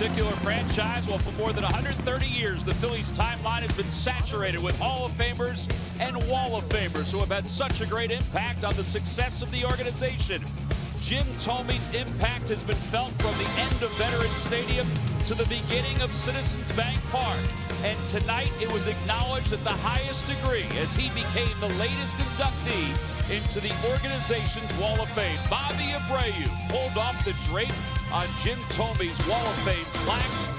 particular franchise? Well, for more than 130 years, the Phillies timeline has been saturated with Hall of Famers and Wall of Famers who have had such a great impact on the success of the organization. Jim Thome's impact has been felt from the end of Veterans Stadium to the beginning of Citizens Bank Park. And tonight it was acknowledged at the highest degree as he became the latest inductee into the organization's Wall of Fame. Bobby Abreu pulled off the drape on Jim Thome's Wall of Fame plaque,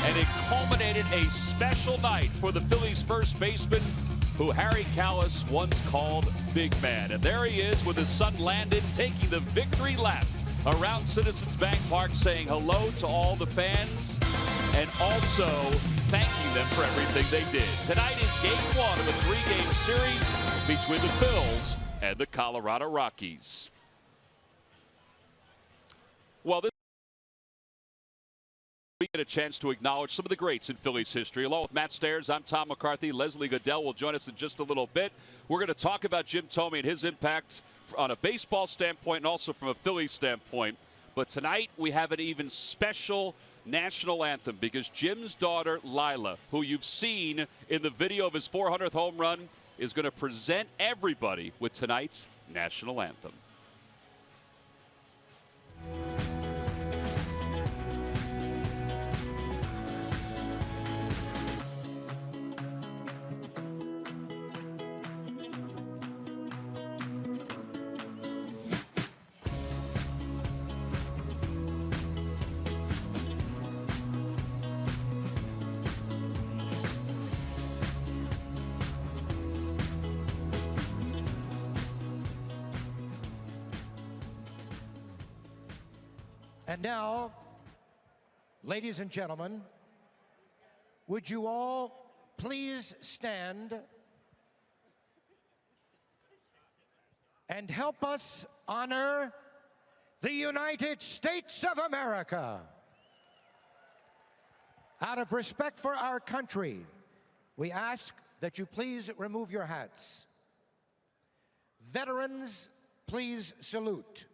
and it culminated a special night for the Phillies first baseman, who Harry Kalas once called Big Man. And there he is with his son Landon taking the victory lap around Citizens Bank Park, saying hello to all the fans and also thanking them for everything they did. Tonight is game one of a three-game series between the Phils and the Colorado Rockies. Well, we get a chance to acknowledge some of the greats in Phillies history. Along with Matt Stairs, I'm Tom McCarthy. Leslie Goodell will join us in just a little bit. We're going to talk about Jim Thome and his impact on a baseball standpoint and also from a Phillies standpoint. But tonight we have an even special national anthem because Jim's daughter, Lila, who you've seen in the video of his 400th home run, is going to present everybody with tonight's national anthem. And now, ladies and gentlemen, would you all please stand and help us honor the United States of America. Out of respect for our country, we ask that you please remove your hats. Veterans, please salute.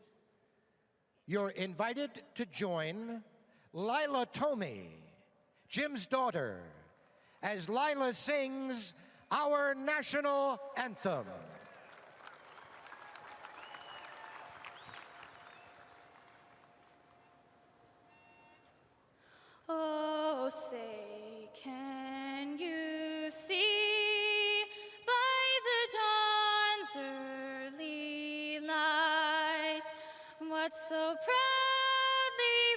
You're invited to join Lila Thome, Jim's daughter, as Lila sings our national anthem. Oh, say, can you see by the dawn's early light what so proudly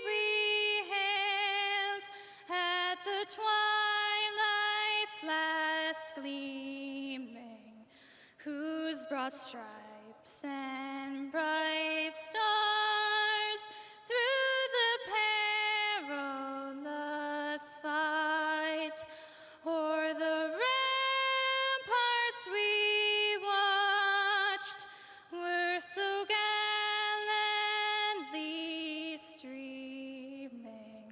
we hailed at the twilight's last gleaming, whose broad stripes and bright stars through the perilous fight o'er the ramparts we watched were so gallantly streaming,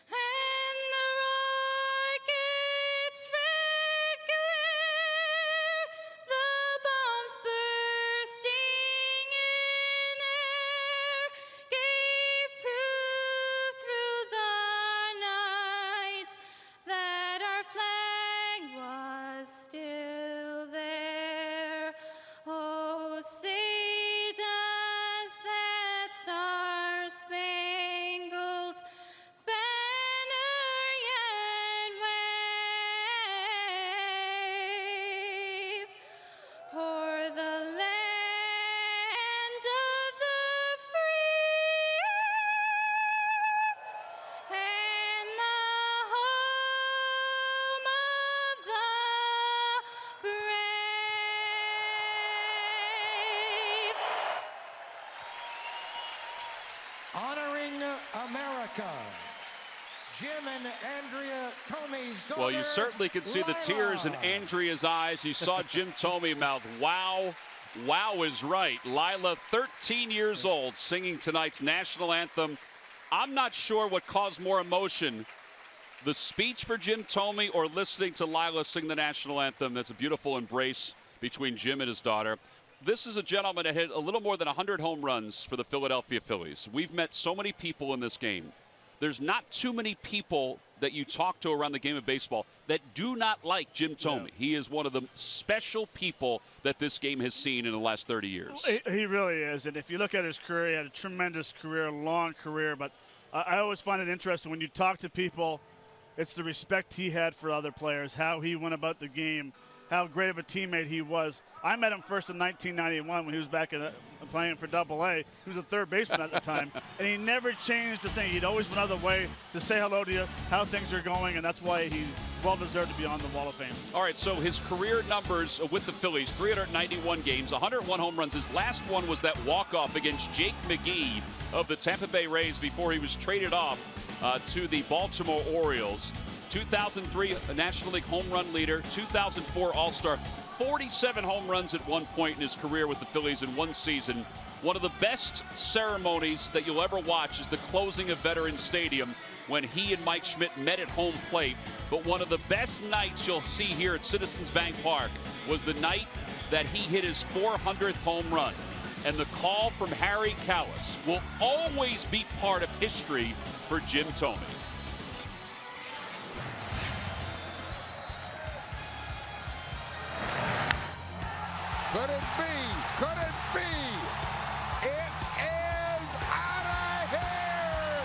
and the rockets' red glare, the bombs bursting in air, gave proof through the night that our flag was still there. Oh, say does that star-spangled banner yet wave o'er the land of the free and the home of the brave. Honoring America, Jim and Andrea Thome's daughter. Well, you certainly could see the tears in Lila. Andrea's eyes. You saw Jim Thome mouth, wow. Wow is right. Lila, 13 years old, singing tonight's national anthem. I'm not sure what caused more emotion, the speech for Jim Thome or listening to Lila sing the national anthem. That's a beautiful embrace between Jim and his daughter. This is a gentleman that hit a little more than 100 home runs for the Philadelphia Phillies. We've met so many people in this game. there's not too many people that you talk to around the game of baseball that do not like Jim Thome. Yeah. He is one of the special people that this game has seen in the last 30 years. He really is. And if you look at his career, he had a tremendous career, long career. But I always find it interesting when you talk to people, it's the respect he had for other players, how he went about the game, how great of a teammate he was. I met him first in 1991 when he was back playing for Double-A. He was a third baseman at the time, and he never changed a thing. He'd always went out of the way to say hello to you, how things are going, and that's why he's well-deserved to be on the Wall of Fame. All right, so his career numbers with the Phillies, 391 games, 101 home runs. His last one was that walk-off against Jake McGee of the Tampa Bay Rays before he was traded off to the Baltimore Orioles. 2003 National League home run leader, 2004 All-Star, 47 home runs at one point in his career with the Phillies in one season. One of the best ceremonies that you'll ever watch is the closing of Veterans Stadium when he and Mike Schmidt met at home plate. But one of the best nights you'll see here at Citizens Bank Park was the night that he hit his 400th home run. And the call from Harry Kalas will always be part of history for Jim Thome. Could it be? Could it be? It is out of here!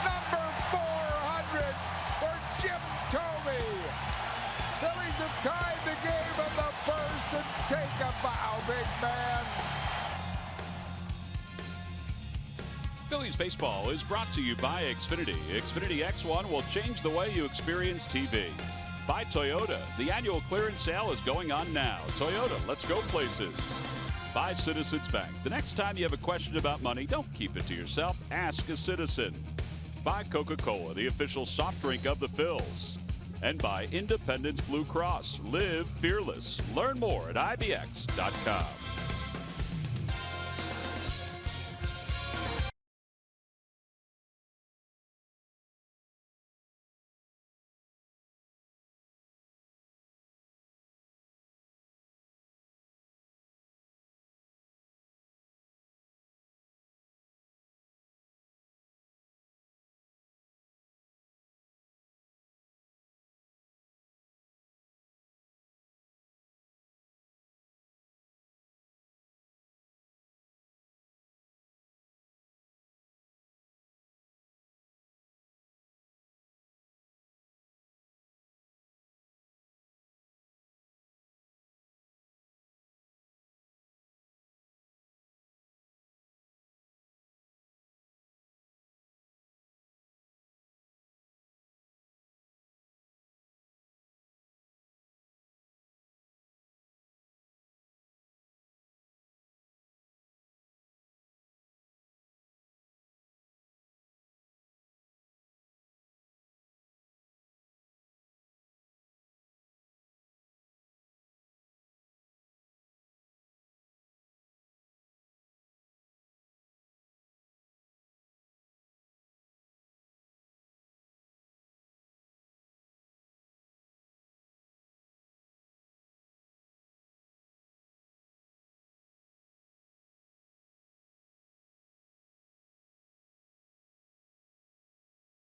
Number 400 for Jim Thome. Phillies have tied the game in the first, and take a bow, big man. Phillies baseball is brought to you by Xfinity. Xfinity X1 will change the way you experience TV. By Toyota, the annual clearance sale is going on now. Toyota, let's go places. By Citizens Bank. The next time you have a question about money, don't keep it to yourself. Ask a citizen. By Coca-Cola, the official soft drink of the Phils. And by Independence Blue Cross. Live fearless. Learn more at IBX.com.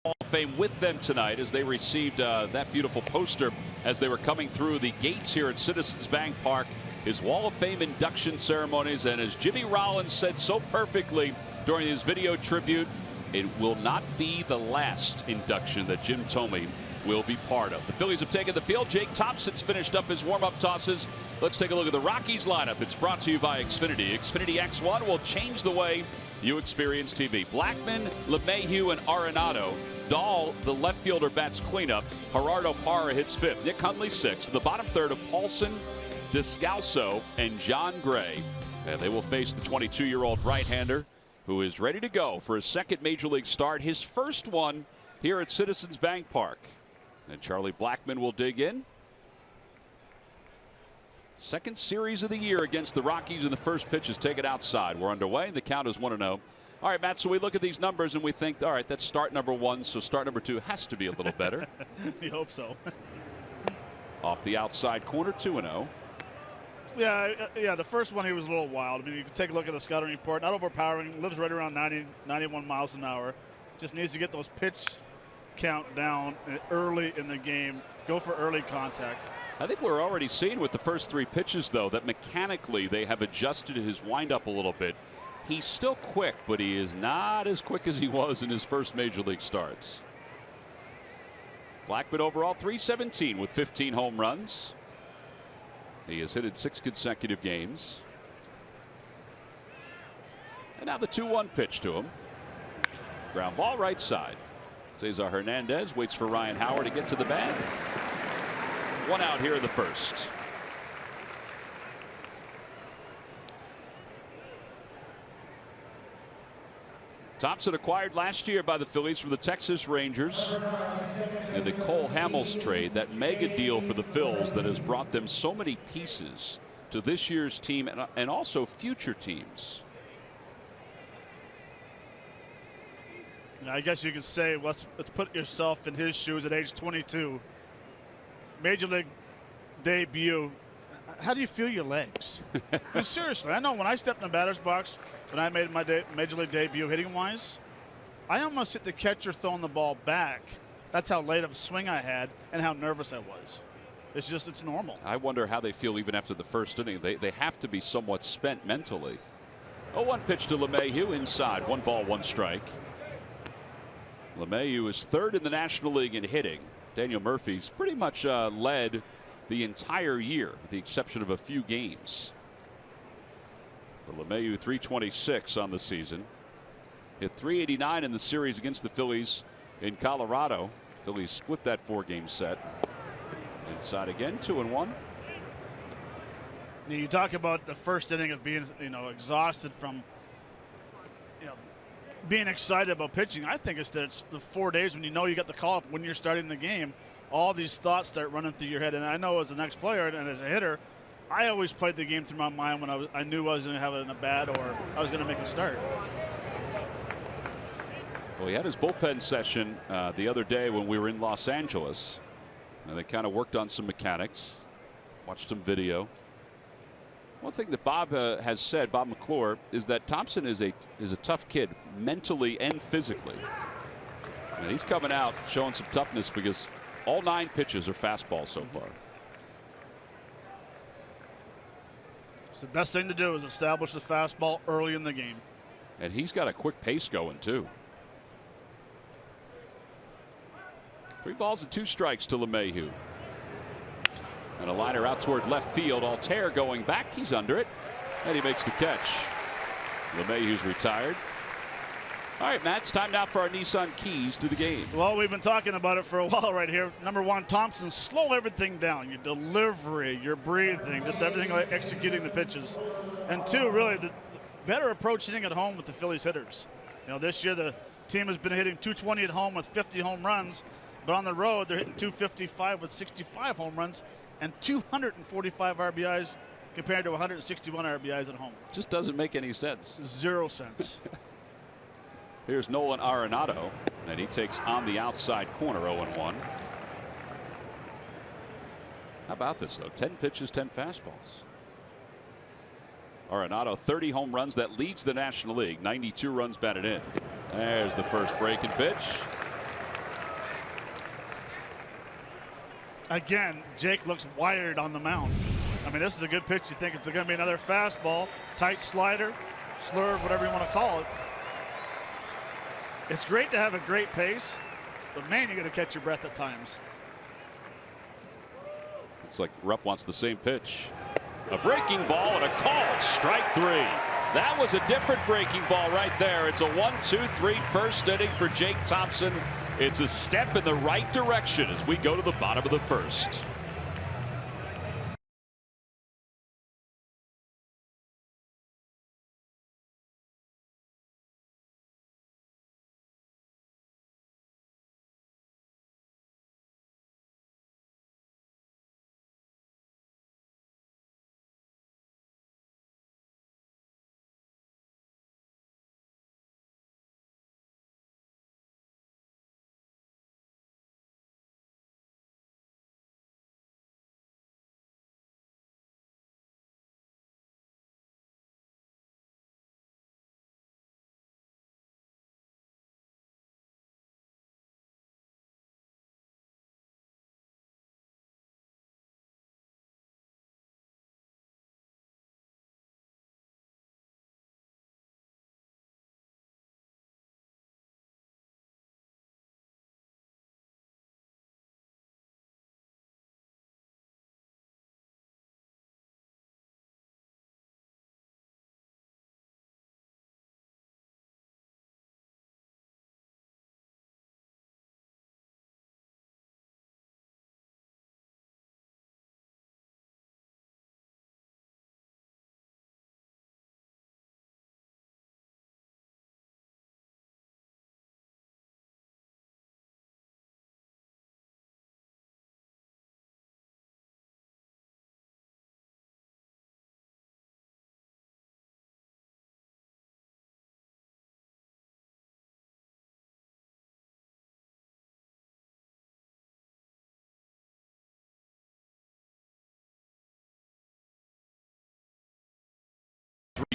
Hall of Fame with them tonight as they received that beautiful poster as they were coming through the gates here at Citizens Bank Park. His Wall of Fame induction ceremonies, and as Jimmy Rollins said so perfectly during his video tribute, it will not be the last induction that Jim Thome will be part of. The Phillies have taken the field. Jake Thompson's finished up his warm-up tosses. Let's take a look at the Rockies lineup. It's brought to you by Xfinity. Xfinity X1 will change the way you experience TV. Blackman, LeMahieu, and Arenado. Dahl, the left fielder, bats cleanup. Gerardo Parra hits fifth. Nick Hundley sixth. The bottom third of Paulson, Descalso, and John Gray. And they will face the 22-year-old right-hander who is ready to go for his second Major League start, his first one here at Citizens Bank Park. And Charlie Blackmon will dig in. Second series of the year against the Rockies, and the first pitch is taken outside. We're underway, and the count is 1-0. All right, Matt, so we look at these numbers and we think, all right, that's start number one, so start number two has to be a little better. We hope so. Off the outside corner, 2-0. Yeah, the first one he was a little wild. I mean, you can take a look at the scouting report. Not overpowering, lives right around 90, 91 miles an hour. Just needs to get those pitch count down early in the game. Go for early contact. I think we're already seeing with the first 3 pitches, though, that mechanically they have adjusted his windup a little bit. He's still quick, but he is not as quick as he was in his first major league starts. Blackman overall 317 with 15 home runs. He has hit in 6 consecutive games. And now the 2-1 pitch to him. Ground ball right side. Cesar Hernandez waits for Ryan Howard to get to the bag. 1 out here in the first. Thompson acquired last year by the Phillies from the Texas Rangers in the Cole Hamels trade, that mega deal for the Phils that has brought them so many pieces to this year's team and also future teams. I guess you could say, let's put yourself in his shoes at age 22. Major league debut. How do you feel your legs? I mean, seriously, I know when I stepped in the batter's box, when I made my major league debut hitting wise, I almost hit the catcher throwing the ball back. That's how late of a swing I had and how nervous I was. It's normal. I wonder how they feel even after the first inning. They have to be somewhat spent mentally. 0-1 pitch to LeMahieu inside. 1 ball, 1 strike. LeMahieu is 3rd in the National League in hitting. Daniel Murphy's pretty much led the entire year, with the exception of a few games. But LeMahieu 326 on the season. Hit 389 in the series against the Phillies in Colorado. Phillies split that 4-game set. Inside again, 2-1. You talk about the first inning of being, exhausted from, being excited about pitching. I think it's the 4 days when you know you got the call up when you're starting the game. All these thoughts start running through your head. And I know as an ex-player and as a hitter, I always played the game through my mind when I knew I was going to have it in a bat or I was going to make a start. Well, he had his bullpen session the other day when we were in Los Angeles, and they kind of worked on some mechanics, watched some video. One thing that Bob has said, Bob McClure, is that Thompson is a tough kid, mentally and physically. And he's coming out showing some toughness because all 9 pitches are fastballs so far. So the best thing to do is establish the fastball early in the game. And he's got a quick pace going too. 3 balls and 2 strikes to LeMahieu. And a liner out toward left field. Altair going back. He's under it. And he makes the catch. LeMahieu's retired. All right, Matt, it's time now for our Nissan keys to the game. Well, we've been talking about it for a while right here. Number 1, Thompson, slow everything down. Your delivery, your breathing, just everything like executing the pitches. And 2, really, the better approach hitting at home with the Phillies hitters. This year the team has been hitting 220 at home with 50 home runs. But on the road, they're hitting 255 with 65 home runs and 245 RBIs compared to 161 RBIs at home. Just doesn't make any sense. 0 sense. Here's Nolan Arenado, and he takes on the outside corner, 0-1. How about this, though? 10 pitches, 10 fastballs. Arenado, 30 home runs. That leads the National League. 92 runs batted in. There's the first breaking pitch. Again, Jake looks wired on the mound. I mean, this is a good pitch. You think it's going to be another fastball, tight slider, slurve, whatever you want to call it. It's great to have a great pace, but man, you got to catch your breath at times. It's like Rupp wants the same pitch. A breaking ball and a call. Strike 3. That was a different breaking ball right there. It's a 1-2-3 first inning for Jake Thompson. It's a step in the right direction as we go to the bottom of the first.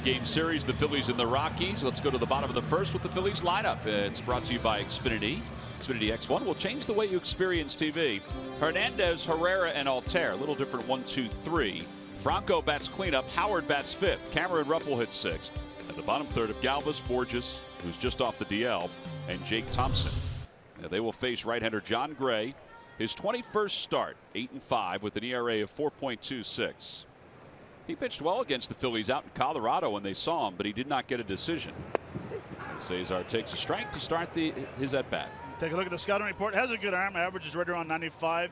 3-game series, the Phillies and the Rockies. Let's go to the bottom of the first with the Phillies lineup. It's brought to you by Xfinity. Xfinity X1 will change the way you experience TV. Hernandez, Herrera, and Altair. A little different 1, 2, 3. Franco bats cleanup. Howard bats 5th. Cameron Ruppel hits 6th. At the bottom third of Galvis, Borges, who's just off the DL, and Jake Thompson. Now they will face right-hander John Gray. His 21st start, 8-5 with an ERA of 4.26. He pitched well against the Phillies out in Colorado when they saw him, but he did not get a decision. And Cesar takes a strike to start his at-bat. Take a look at the scouting report. Has a good arm. Average is right around 95.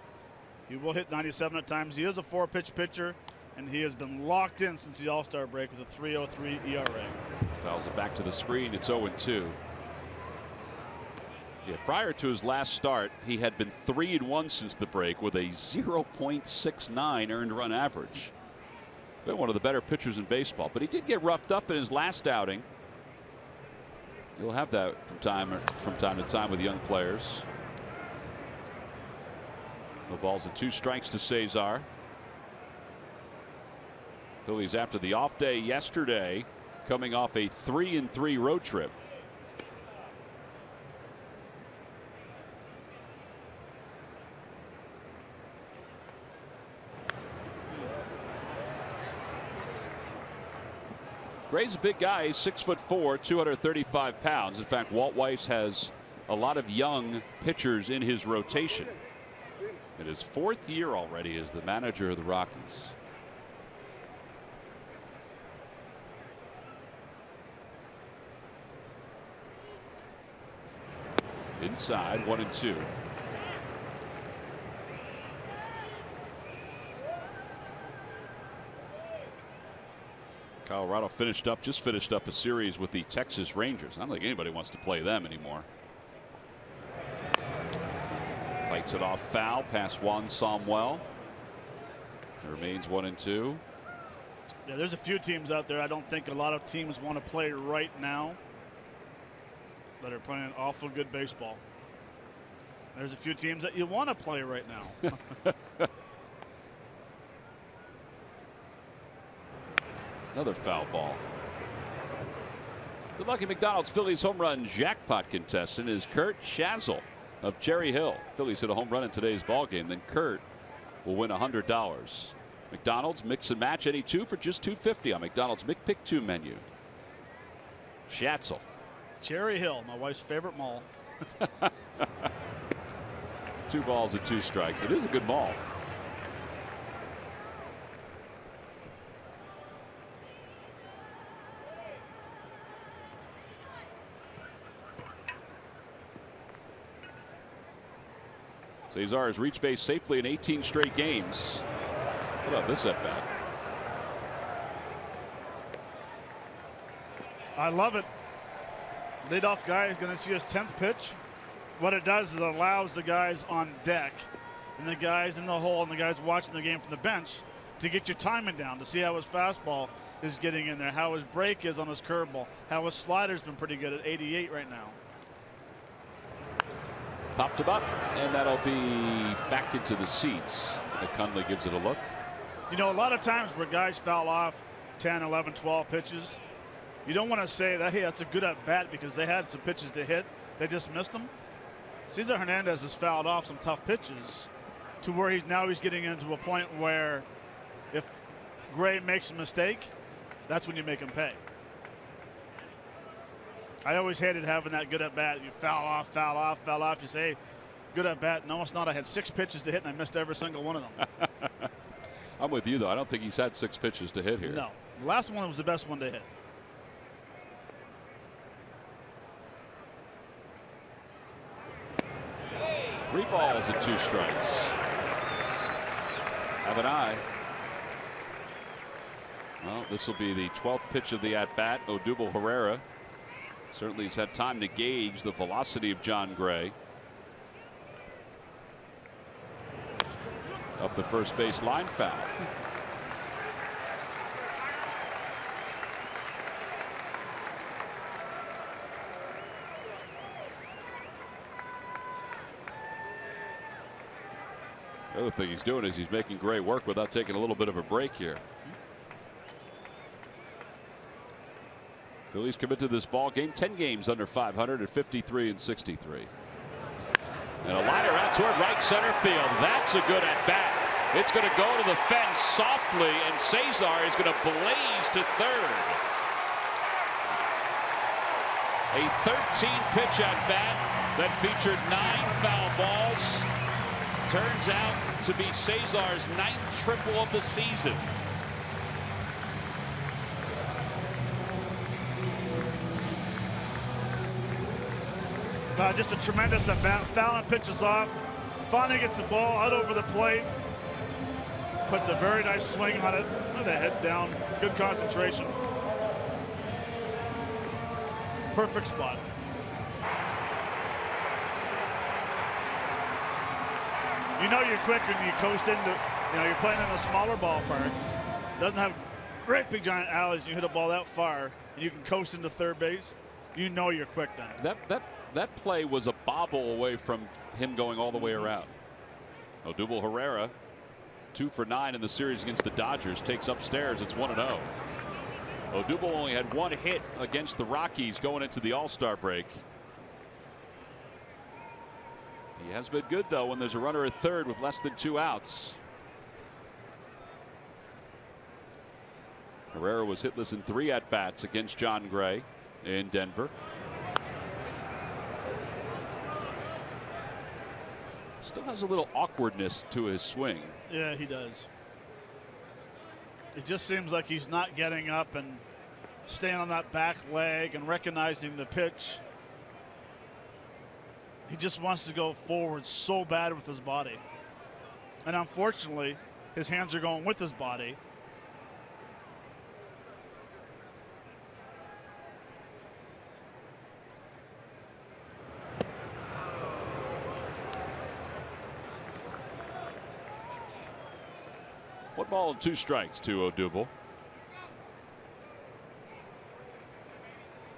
He will hit 97 at times. He is a 4-pitch pitcher, and he has been locked in since the All-Star break with a 3.03 ERA. Fouls it back to the screen. It's 0-2. Yeah, prior to his last start, he had been 3-1 since the break with a 0.69 earned run average. Been one of the better pitchers in baseball, but he did get roughed up in his last outing. You'll have that from time to time with young players. No balls and 2 strikes to Cesar. Phillies after the off day yesterday, coming off a 3-3 road trip. Gray's a big guy. He's 6'4", 235 pounds. In fact, Walt Weiss has a lot of young pitchers in his rotation. In his 4th year already as the manager of the Rockies. Inside, 1-2. Colorado just finished up a series with the Texas Rangers. I don't think anybody wants to play them anymore. Fights it off foul past Juan Samuel. It remains 1-2. Yeah, there's a few teams out there I don't think a lot of teams want to play right now that are playing awful good baseball. There's a few teams that you want to play right now. Another foul ball. The Lucky McDonald's Phillies home run jackpot contestant is Kurt Schazel of Cherry Hill. Phillies hit a home run in today's ball game. Then Kurt will win $100. McDonald's mix and match any 2 for just $2.50 on McDonald's McPick 2 menu. Schazel. Cherry Hill, my wife's favorite mall. 2 balls and 2 strikes. It is a good mall. Cesar has reached base safely in 18 straight games. What about this at bat? I love it. Leadoff guy is going to see his 10th pitch. What it does is it allows the guys on deck and the guys in the hole and the guys watching the game from the bench to get your timing down, to see how his fastball is getting in there, how his break is on his curveball, how his slider's been pretty good at 88 right now. Popped him up, and that'll be back into the seats. Conley gives it a look. You know, a lot of times where guys foul off 10, 11, 12 pitches, you don't want to say that, hey, that's a good at bat because they had some pitches to hit. They just missed them. Cesar Hernandez has fouled off some tough pitches to where he's getting into a point where if Gray makes a mistake, that's when you make him pay. I always hated having that good at bat. You foul off, foul off, foul off. You say, good at bat. No, it's not. I had 6 pitches to hit and I missed every single one of them. I'm with you, though. I don't think he's had 6 pitches to hit here. No. The last one was the best one to hit. Three balls and 2 strikes. Have an eye. Well, this will be the 12th pitch of the at-bat. Odubel Herrera certainly has had time to gauge the velocity of John Gray. Up the first base line, foul. The other thing he's doing is he's making Gray work without taking a little bit of a break here. Phillies commit to this ball game 10 games under 500 at 53 and 63. And a liner out toward right center field. That's a good at bat. It's going to go to the fence softly, and Cesar is going to blaze to third. A 13-pitch at bat that featured 9 foul balls. Turns out to be Cesar's 9th triple of the season. Just a tremendous at bat. Fallon pitches off. Finally gets the ball out over the plate. Puts a very nice swing on it. With a head down. Good concentration. Perfect spot. You know you're quick when you coast into, you're playing in a smaller ballpark. Doesn't have great big giant alleys. And you hit a ball that far, and you can coast into third base. You know you're quick then. That play was a bobble away from him going all the way around. Odubel Herrera, 2 for 9 in the series against the Dodgers, takes upstairs. It's 1-0. Odubel only had 1 hit against the Rockies going into the All-Star break. He has been good, though, when there's a runner at third with less than 2 outs. Herrera was hitless in 3 at-bats against John Gray in Denver. Still has a little awkwardness to his swing. Yeah, he does. It just seems like he's not getting up and staying on that back leg and recognizing the pitch. He just wants to go forward so bad with his body. And unfortunately, his hands are going with his body. One ball and 2 strikes to Odubel.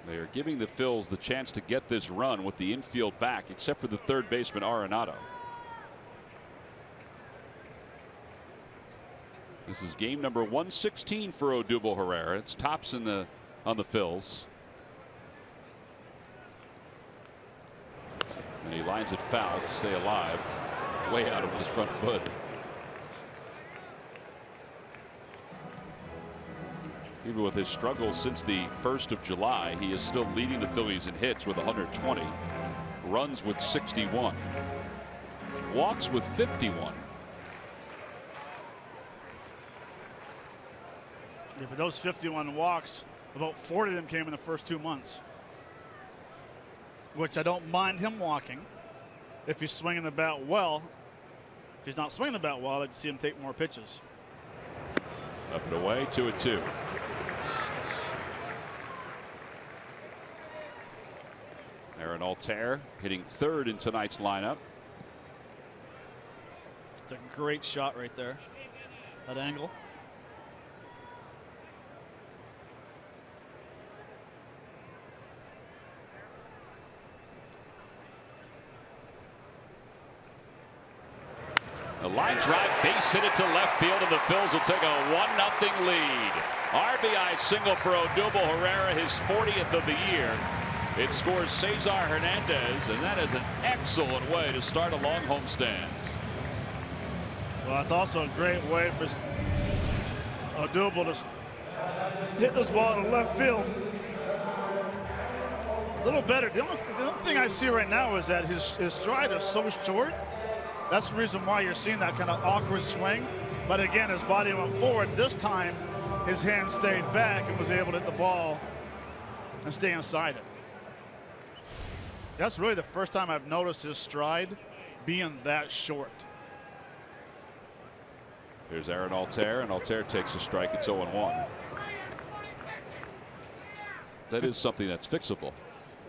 They are giving the Phils the chance to get this run with the infield back, except for the third baseman Arenado. This is game number 116 for Odubel Herrera. It's tops on the Phils. And he lines it foul to stay alive, way out of his front foot. Even with his struggles since the 1st of July, he is still leading the Phillies in hits with 120, runs with 61, walks with 51. Yeah, but those 51 walks, about 40 of them came in the first 2 months, which I don't mind him walking if he's swinging the bat well. If he's not swinging the bat well, I'd see him take more pitches. Up and away, 2-2. Aaron Altair hitting third in tonight's lineup. It's a great shot right there. That angle. A line drive, base hit it to left field, and the Phils will take a 1-0 lead. RBI single for Odubel Herrera, his 40th of the year. It scores Cesar Hernandez, and that is an excellent way to start a long homestand. Well, it's also a great way for Odubel to hit this ball in left field. A little better. The only thing I see right now is that his stride is so short. That's the reason why you're seeing that kind of awkward swing. But again, his body went forward. This time, his hand stayed back and was able to hit the ball and stay inside it. That's really the first time I've noticed his stride being that short. Here's Aaron Altair, and Altair takes a strike. It's 0-1. That is something that's fixable.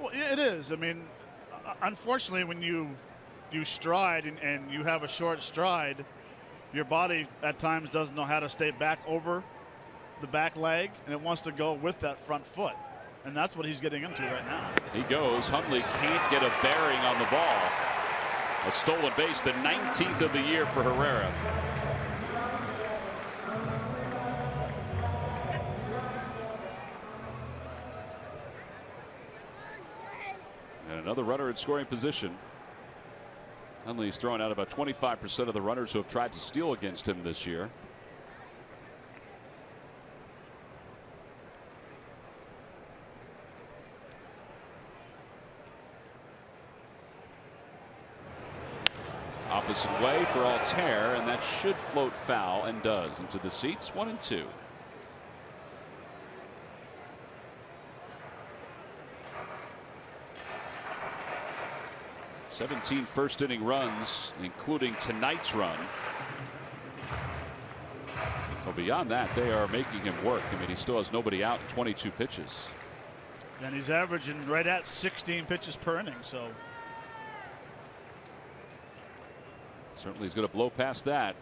Well, it is. I mean, unfortunately, when you stride and you have a short stride, your body at times doesn't know how to stay back over the back leg, and it wants to go with that front foot. And that's what he's getting into right now. He goes. Hundley can't get a bearing on the ball. A stolen base, the 19th of the year for Herrera. And another runner in scoring position. Hundley's thrown out about 25% of the runners who have tried to steal against him this year. Opposite way for Altair, and that should float foul, and does, into the seats. 1-2. (17 first inning runs, including tonight's run. Well, beyond that, they are making him work. I mean, he still has nobody out in 22 pitches. And he's averaging right at 16 pitches per inning. So certainly he's going to blow past that.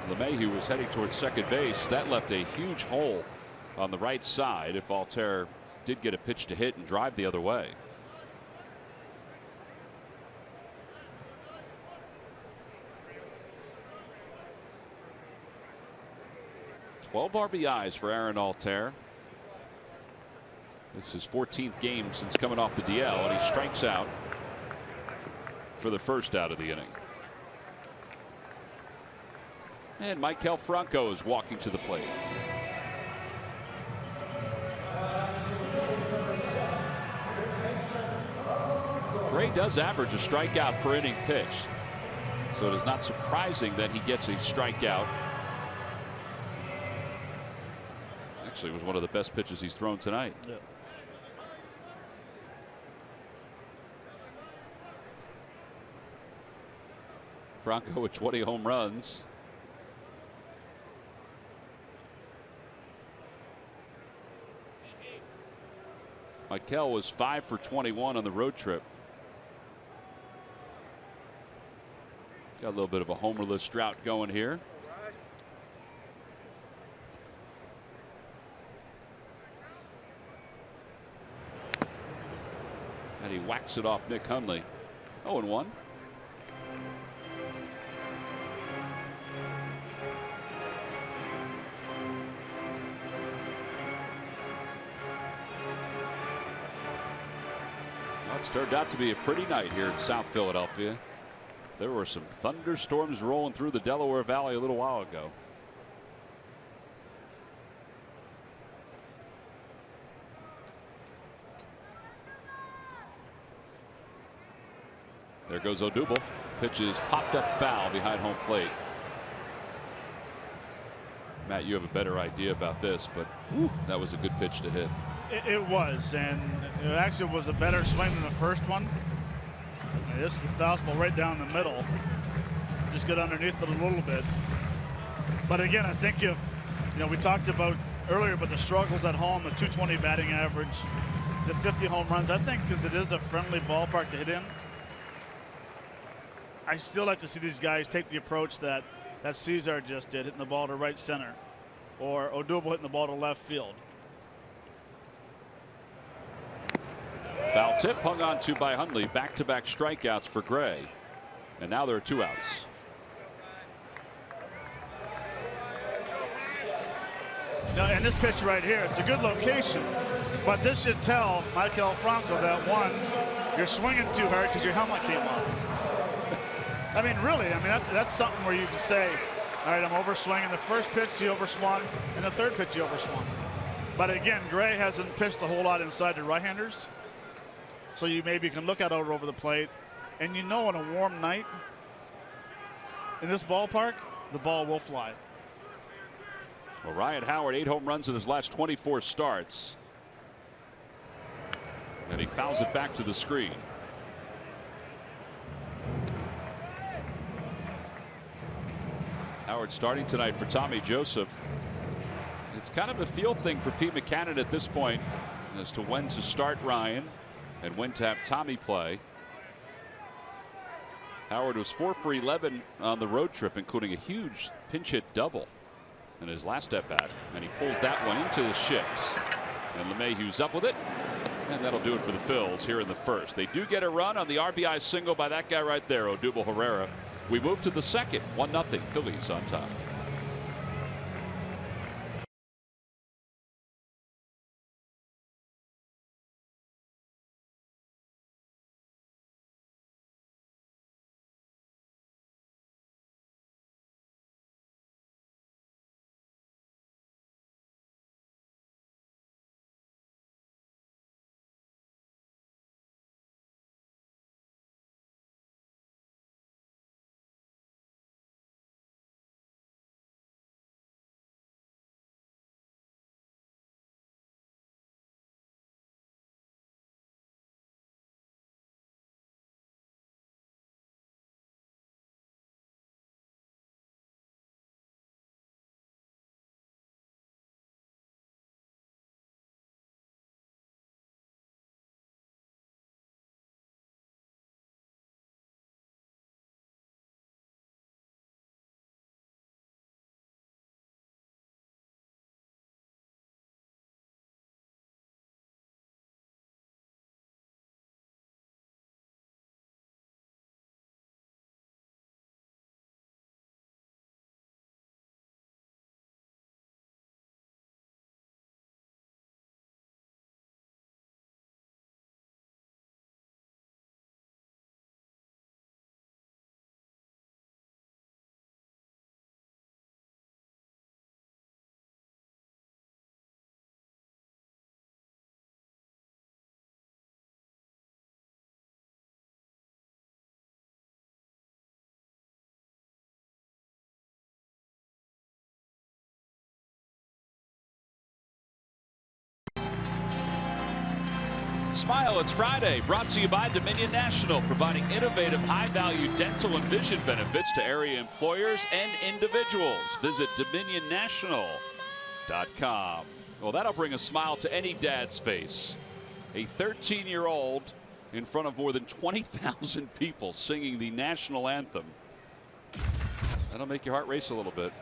LeMahieu was heading towards second base. That left a huge hole on the right side if Altair did get a pitch to hit and drive the other way. (12 RBIs for Aaron Altair). This is his 14th game since coming off the DL, and he strikes out for the first out of the inning. And Maikel Franco is walking to the plate. Gray does average a strikeout per inning pitch, so it is not surprising that he gets a strikeout. Actually, it was one of the best pitches he's thrown tonight. Yep. Franco with 20 home runs. Maikel was 5 for 21 on the road trip. Got a little bit of a homerless drought going here. And he whacks it off Nick Hundley. 0-1. Well, it's turned out to be a pretty night here in South Philadelphia. There were some thunderstorms rolling through the Delaware Valley a little while ago. There goes Odubel. Pitch is popped up foul behind home plate. Matt, you have a better idea about this, but whew, that was a good pitch to hit. It was, and it actually was a better swing than the first one. This is a fastball right down the middle. Just get underneath it a little bit. But again, I think if, we talked about earlier about the struggles at home, the .220 batting average, the 50 home runs. I think because it is a friendly ballpark to hit in, I still like to see these guys take the approach that Cesar just did, hitting the ball to right center, or Odubel hitting the ball to left field. Foul tip hung on to by Hundley. Back-to-back strikeouts for Gray. And now there are 2 outs. Now, and this pitch right here, it's a good location, but this should tell Maikel Franco that, one, you're swinging too hard because your helmet came off. I mean, really, that's something where you can say, all right, I'm overswinging. The first pitch you overswung, and the third pitch you overswung. But again, Gray hasn't pitched a whole lot inside the right-handers. So you maybe can look at it over the plate, and on a warm night in this ballpark, the ball will fly. Well, Ryan Howard, 8 home runs in his last 24 starts. And he fouls it back to the screen. Howard starting tonight for Tommy Joseph. It's kind of a feel thing for Pete Mackanin at this point as to when to start Ryan and when to have Tommy play. Howard was 4 for 11 on the road trip, including a huge pinch hit double in his last at bat, and he pulls that one into the shifts. And LeMahieu's up with it, and that'll do it for the Phils here in the first. They do get a run on the RBI single by that guy right there, Odubel Herrera. We move to the second, 1-0 Phillies on top. Smile, it's Friday. Brought to you by Dominion National, providing innovative, high-value dental and vision benefits to area employers and individuals. Visit DominionNational.com. Well, that'll bring a smile to any dad's face. A 13-year-old in front of more than 20,000 people singing the national anthem. That'll make your heart race a little bit.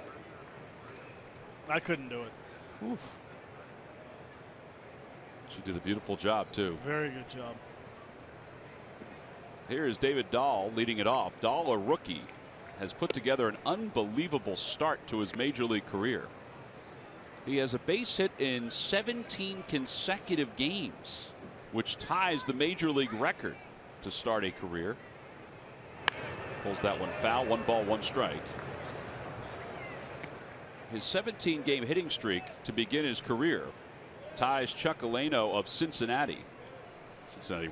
I couldn't do it. Oof. She did a beautiful job, too. Very good job. Here is David Dahl leading it off. Dahl, a rookie, has put together an unbelievable start to his major league career. He has a base hit in 17 consecutive games, which ties the major league record to start a career. Pulls that one foul. 1 ball, 1 strike. His 17-game hitting streak to begin his career ties Chuck Alano of Cincinnati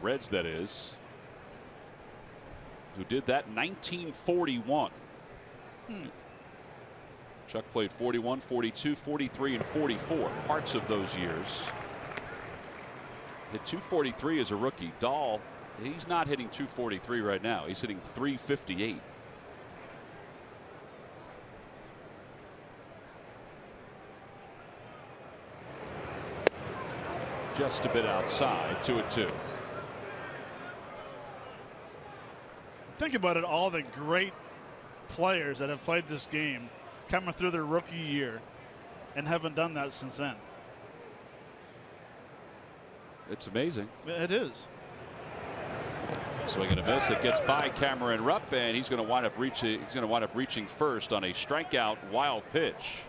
Reds, that is, who did that in 1941. Chuck played 41, 42, 43, and 44 parts of those years. Hit 243 as a rookie. Dahl, he's not hitting 243 right now. He's hitting 358. Just a bit outside. 2-2. Think about it, all the great players that have played this game coming through their rookie year and haven't done that since then. It's amazing. It is. Swing and a miss. It gets by Cameron Rupp, and he's going to wind up reaching. He's going to wind up reaching first on a strikeout wild pitch.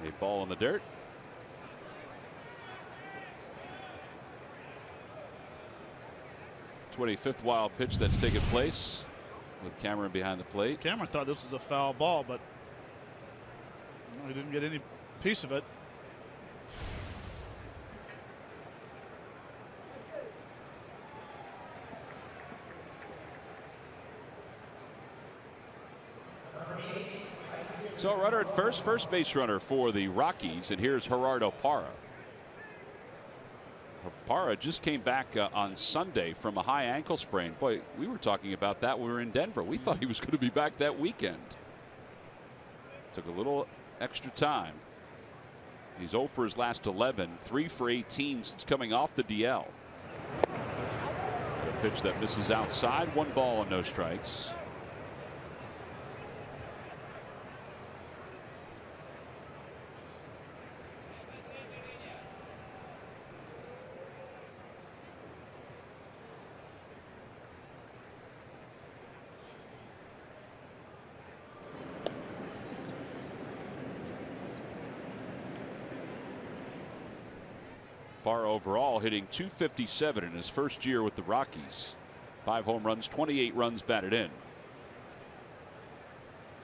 A ball in the dirt. '25th wild pitch that's taken place with Cameron behind the plate. Cameron thought this was a foul ball, but he didn't get any piece of it. So a runner at first base runner for the Rockies, and here's Gerardo Parra. Parra just came back on Sunday from a high ankle sprain. Boy, we were talking about that when we were in Denver. We thought he was going to be back that weekend. Took a little extra time. He's 0 for his last 11, 3 for 18 since coming off the DL. A pitch that misses outside, 1 ball and no strikes. Parra overall hitting .257 in his first year with the Rockies. 5 home runs, 28 runs batted in.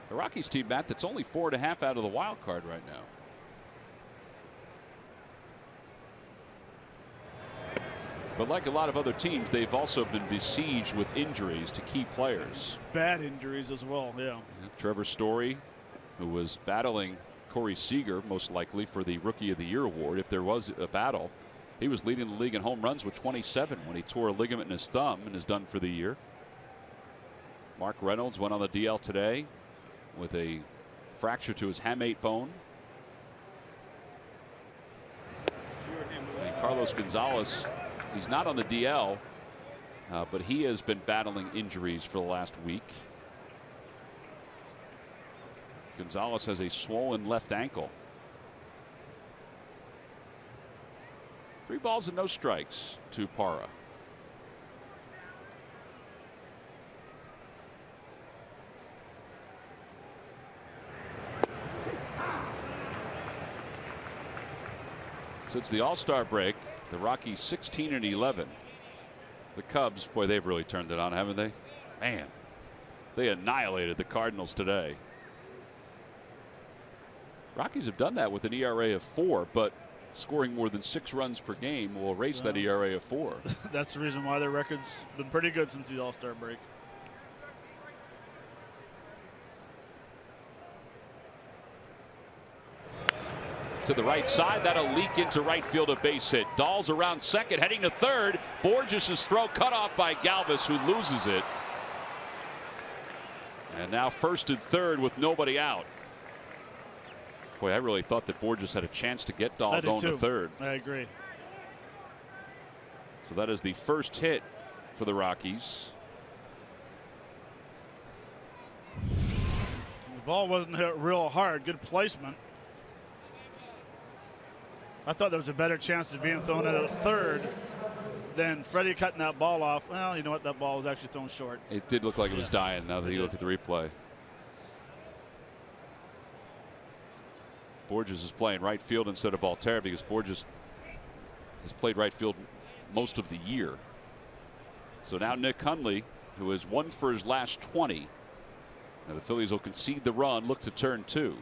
The Rockies team, Matt, that's only 4.5 out of the wild card right now. But like a lot of other teams, they've also been besieged with injuries to key players. Bad injuries as well, yeah. Trevor Story, who was battling Corey Seager, most likely for the Rookie of the Year award, if there was a battle. He was leading the league in home runs with 27 when he tore a ligament in his thumb and is done for the year. Mark Reynolds went on the DL today with a fracture to his hamate bone. And Carlos Gonzalez, he's not on the DL, but he has been battling injuries for the last week. Gonzalez has a swollen left ankle. 3 balls and no strikes to Parra. Since the All-Star break, the Rockies 16-11. The Cubs, boy, they've really turned it on, haven't they? Man, they annihilated the Cardinals today. Rockies have done that with an ERA of 4, but scoring more than 6 runs per game will erase that ERA of 4. That's the reason why their record's been pretty good since the All-Star break. to the right side. That'll leak into right field, a base hit. Dahl's around second, heading to third. Borges' throw cut off by Galvis, who loses it. And now first and third with nobody out. Boy, I really thought that Borges had a chance to get Dahl going to third. I agree. So that is the first hit for the Rockies. The ball wasn't hit real hard. Good placement. I thought there was a better chance of being thrown at third than Freddie cutting that ball off. Well, you know what? That ball was actually thrown short. It did look like it was dying now that you look at the replay. Borges is playing right field instead of Voltaire because Borges has played right field most of the year. So now Nick Hundley, who has won for his last 20. Now the Phillies will concede the run, look to turn two.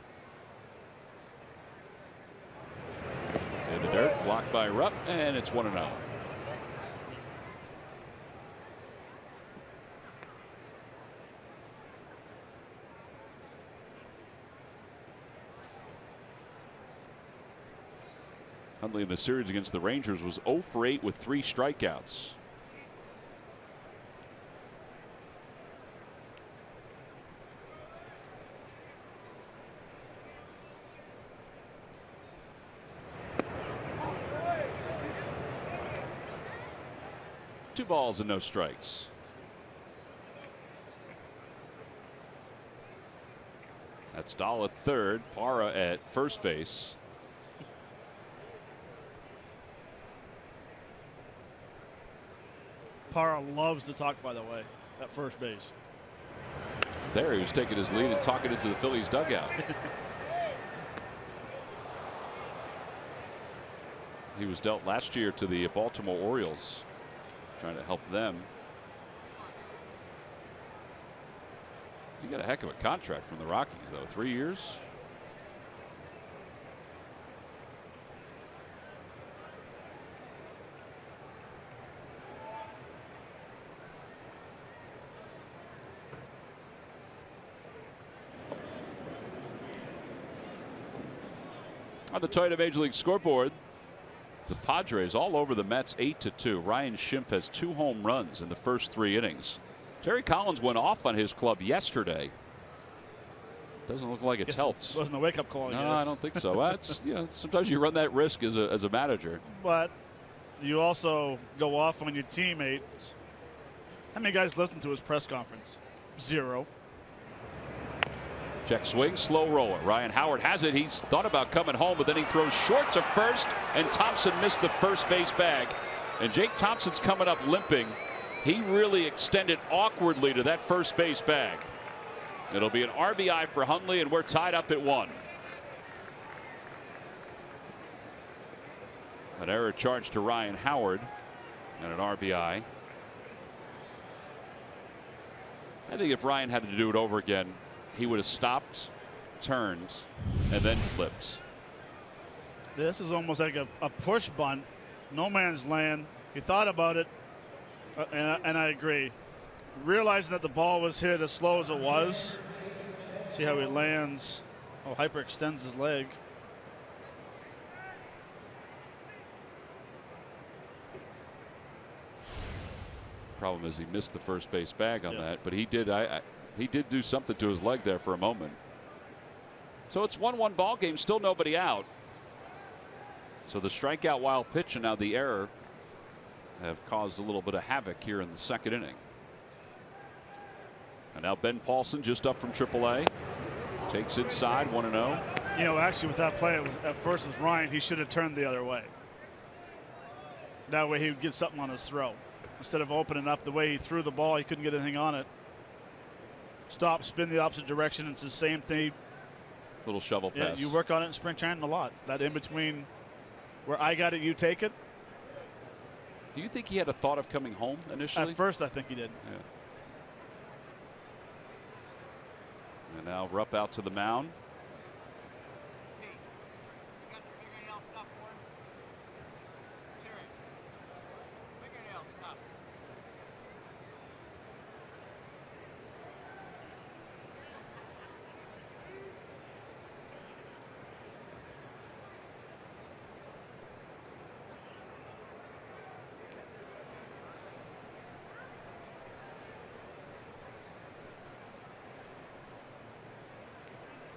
In the dirt, blocked by Rupp, and it's 1-0. Hundley in the series against the Rangers was 0 for 8 with 3 strikeouts. Two balls and no strikes. That's Dahl at third, Parra at first base. Parra loves to talk, by the way, at first base. There he was taking his lead and talking into the Phillies dugout. He was dealt last year to the Baltimore Orioles, trying to help them. He got a heck of a contract from the Rockies, though. 3 years. On the Toyota Major League scoreboard, the Padres all over the Mets 8-2. Ryan Schimpf has 2 home runs in the first 3 innings. Terry Collins went off on his club yesterday. Doesn't look like it's helped. It wasn't a wake-up call. No, I don't think so. That's, you know, sometimes you run that risk as a manager. But you also go off on your teammates. How many guys listened to his press conference? 0. Check swing, slow roller. Ryan Howard has it. He's thought about coming home, but then he throws short to first, and Thompson missed the first base bag. And Jake Thompson's coming up limping. He really extended awkwardly to that first base bag. It'll be an RBI for Hundley, and we're tied up at 1. An error charged to Ryan Howard and an RBI. I think if Ryan had to do it over again, he would have stopped, turned, and then flipped. This is almost like a push bunt. No man's land. He thought about it, and I agree. Realizing that the ball was hit as slow as it was. See how he lands. Oh, hyperextends his leg. Problem is he missed the first base bag on that, but he did. He did do something to his leg there for a moment. So it's 1-1 ball game, still nobody out. So the strikeout wild pitch and now the error have caused a little bit of havoc here in the second inning. And now Ben Paulson just up from AAA. Takes inside 1-0. You know, actually with that play, at first was Ryan. He should have turned the other way. That way he would get something on his throw. Instead of opening up the way he threw the ball, he couldn't get anything on it. Stop, spin the opposite direction. It's the same thing. Little shovel pass. Yeah, you work on it in spring training a lot. That in between where I got it, you take it. Do you think he had a thought of coming home initially? At first, I think he did. Yeah. And now Rupp out to the mound. Hey, you got the fingernail stuff for him? Serious. Fingernail stuff.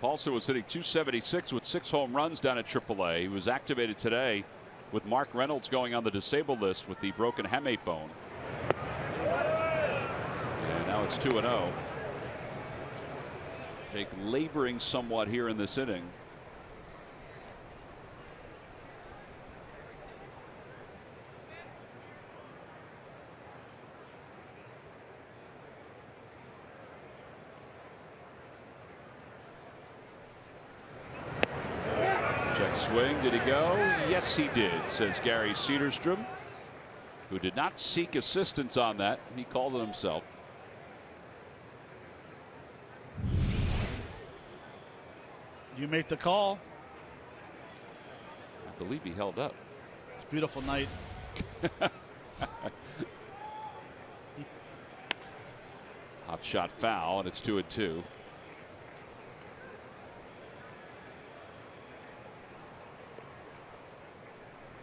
Paulson was hitting .276 with 6 home runs down at AAA. He was activated today with Mark Reynolds going on the disabled list with the broken hamate bone. And now it's 2-0. Jake laboring somewhat here in this inning. Check swing. Did he go? Yes, he did, says Gary Cederstrom, who did not seek assistance on that. He called it himself. You make the call. I believe he held up. It's a beautiful night. Hot shot foul, and it's 2-2.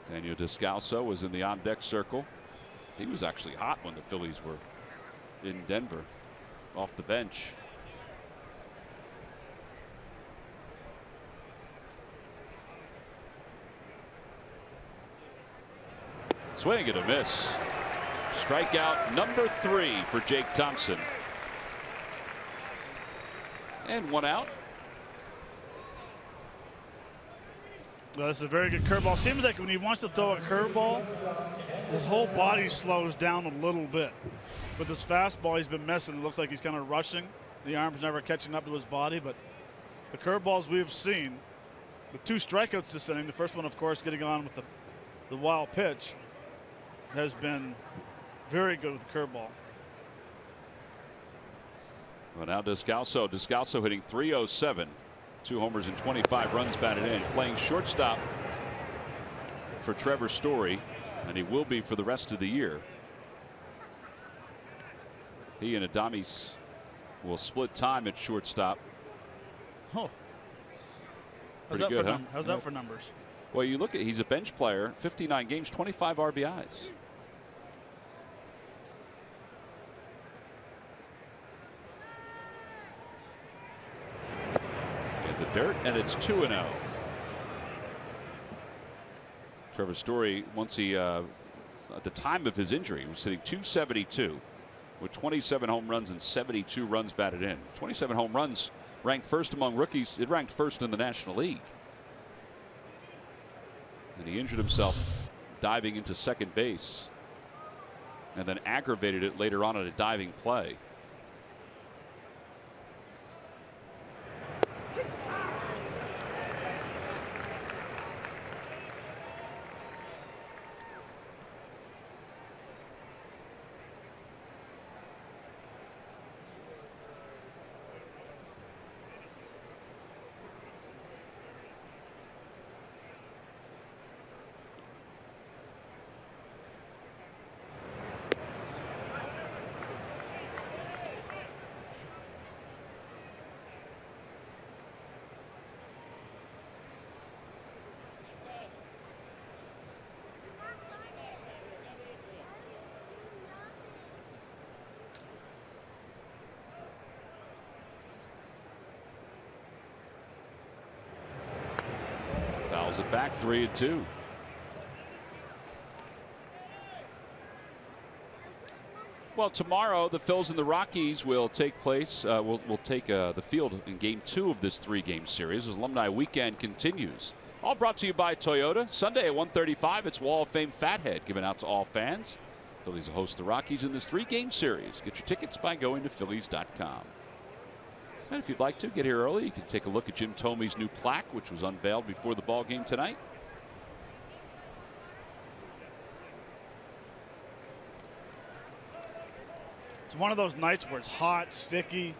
Daniel Descalso was in the on-deck circle. He was actually hot when the Phillies were in Denver, off the bench. Swing and a miss. Strikeout number 3 for Jake Thompson. And 1 out. Well, this is a very good curveball. Seems like when he wants to throw a curveball, his whole body slows down a little bit. With his fastball, he's been missing. It looks like he's kind of rushing. The arm's never catching up to his body, but the curveballs we've seen, the 2 strikeouts this inning, the first one, of course, getting on with the wild pitch, has been very good with the curveball. Well, now Descalso hitting .307. 2 homers and 25 runs batted in. Playing shortstop for Trevor Story, and he will be for the rest of the year. He and Adames will split time at shortstop. Oh. Pretty good, huh? How's that for numbers? Well, you look at, he's a bench player, 59 games, 25 RBIs. The dirt, and it's 2-0. Trevor Story, once he at the time of his injury, was hitting .272 with 27 home runs and 72 runs batted in. 27 home runs, ranked first among rookies. It ranked first in the National League. And he injured himself diving into second base, and then aggravated it later on in a diving play. Fouls it back, 3-2. Well, tomorrow the Phillies and the Rockies will take place. Will take the field in Game 2 of this 3-game series as Alumni Weekend continues. All brought to you by Toyota. Sunday at 1:35, it's Wall of Fame Fathead given out to all fans. Phillies will host the Rockies in this 3-game series. Get your tickets by going to Phillies.com. And if you'd like to get here early, you can take a look at Jim Thomey's new plaque, which was unveiled before the ball game tonight. It's one of those nights where it's hot, sticky.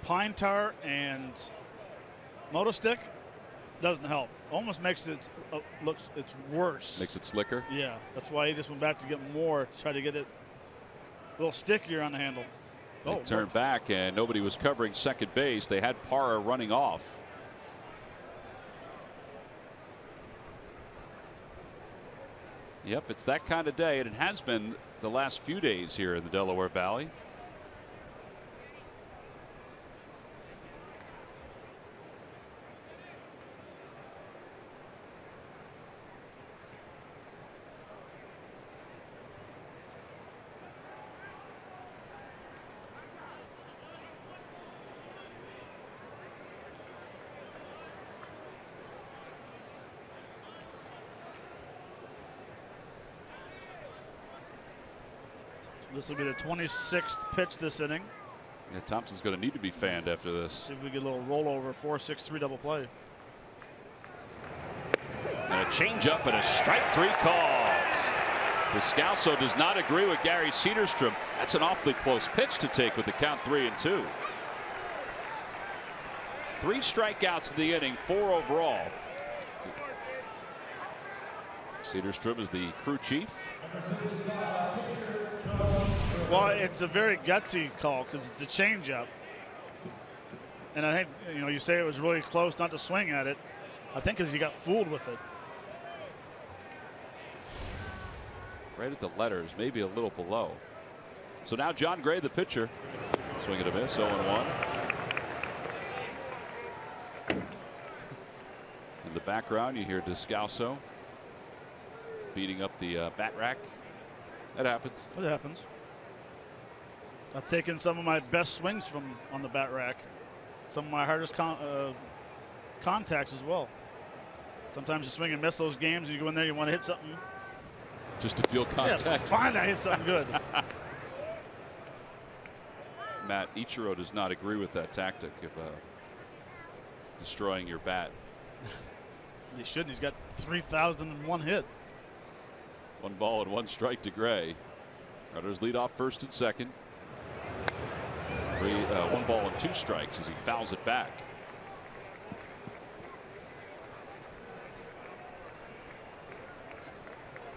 Pine tar and moto stick doesn't help. Almost makes it it's worse. Makes it slicker. Yeah, that's why he just went back to get more to try to get it a little stickier on the handle. They turned back and nobody was covering second base. They had Parra running off. Yep, it's that kind of day, and it has been the last few days here in the Delaware Valley. This will be the 26th pitch this inning. Yeah, Thompson's going to need to be fanned after this. See if we get a little rollover 4-6-3 double play. And a changeup and a strike 3 called. Descalso does not agree with Gary Cedarstrom. That's an awfully close pitch to take with the count 3-2. 3 strikeouts in the inning, 4 overall. Cedarstrom is the crew chief. Well, it's a very gutsy call because it's a changeup. And I think, you say it was really close not to swing at it. I think because he got fooled with it. Right at the letters, maybe a little below. So now John Gray, the pitcher. Swing and a miss, 0-1. In the background, you hear Descalso beating up the bat rack. That happens. It happens. I've taken some of my best swings from on the bat rack. Some of my hardest contacts as well. Sometimes you swing and miss those games, and you go in there, you want to hit something. Just to feel contact. Yeah, fine, I hit something good. Matt Ichiro does not agree with that tactic of destroying your bat. He shouldn't. He's got 3,001 hit. 1 ball and 1 strike to Gray. Runners lead off first and second. 1 ball and 2 strikes as he fouls it back.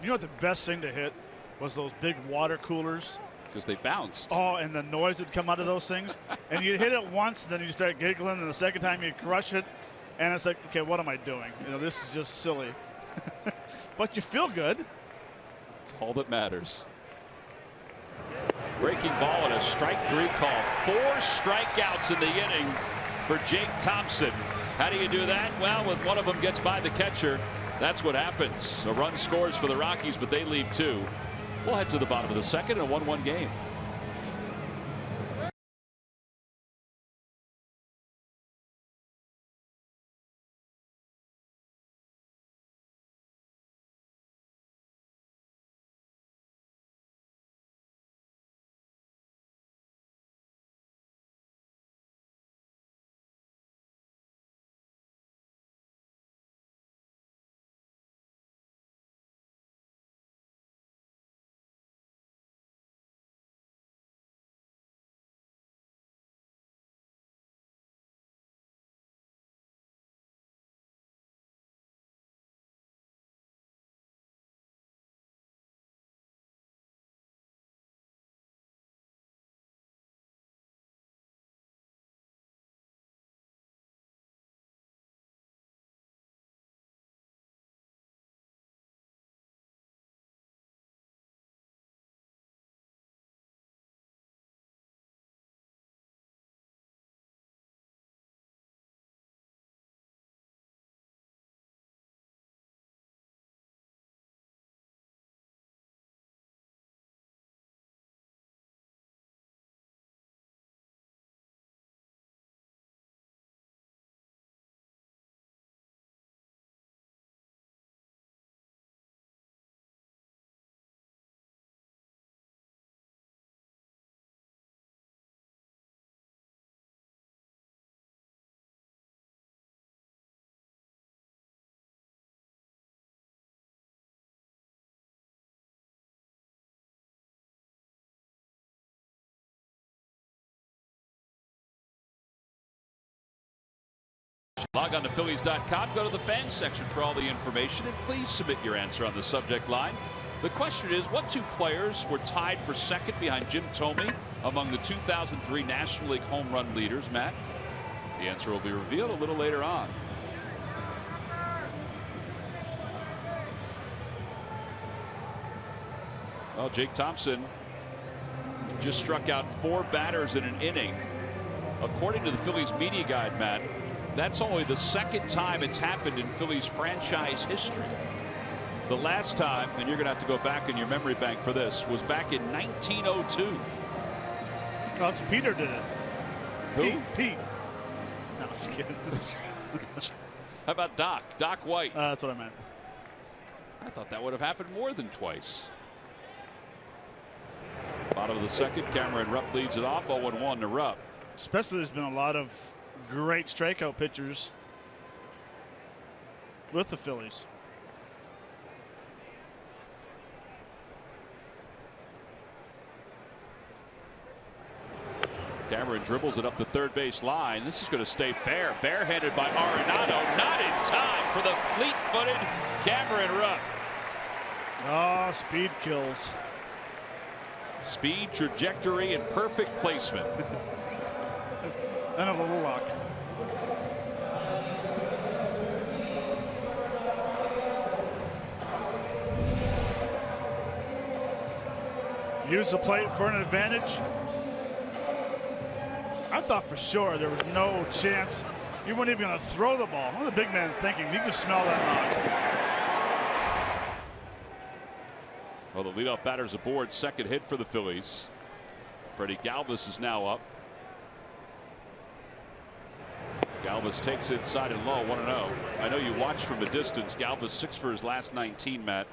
You know what the best thing to hit was? Those big water coolers. Because they bounced. Oh, and the noise would come out of those things. And you'd hit it once, then you start giggling, and the second time you crush it. And it's like, okay, what am I doing? This is just silly. But you feel good. It's all that matters. Breaking ball and a strike 3 call. 4 strikeouts in the inning for Jake Thompson. How do you do that? Well, when one of them gets by the catcher, that's what happens. A run scores for the Rockies, but they leave 2. We'll head to the bottom of the second, a 1-1 game. Log on to Phillies.com, go to the fans section for all the information, and please submit your answer on the subject line. The question is, what 2 players were tied for second behind Jim Thome among the 2003 National League home run leaders, Matt? The answer will be revealed a little later on. Well, Jake Thompson just struck out 4 batters in an inning. According to the Phillies media guide, Matt, that's only the 2nd time it's happened in Phillies franchise history. The last time, and you're going to have to go back in your memory bank for this, was back in 1902. Oh, it's Peter did it. Who? Pete. No, I was kidding. How about Doc? Doc White. That's what I meant. I thought that would have happened more than twice. Bottom of the second, Cameron Rupp leads it off. 0-1 to Rupp. Especially, there's been a lot of great strikeout pitchers with the Phillies. Cameron dribbles it up the third base line. This is going to stay fair. Barehanded by Arenado. Not in time for the fleet-footed Cameron Rupp. Oh, speed kills. Speed, trajectory, and perfect placement. And a little luck. Use the plate for an advantage. I thought for sure there was no chance you weren't even going to throw the ball. What was the big man thinking? He could smell that knock. Well, the leadoff batter's aboard. Second hit for the Phillies. Freddie Galvis is now up. Galvis takes inside and low, 1-0. I know you watched from a distance. Galvis 6 for his last 19, Matt.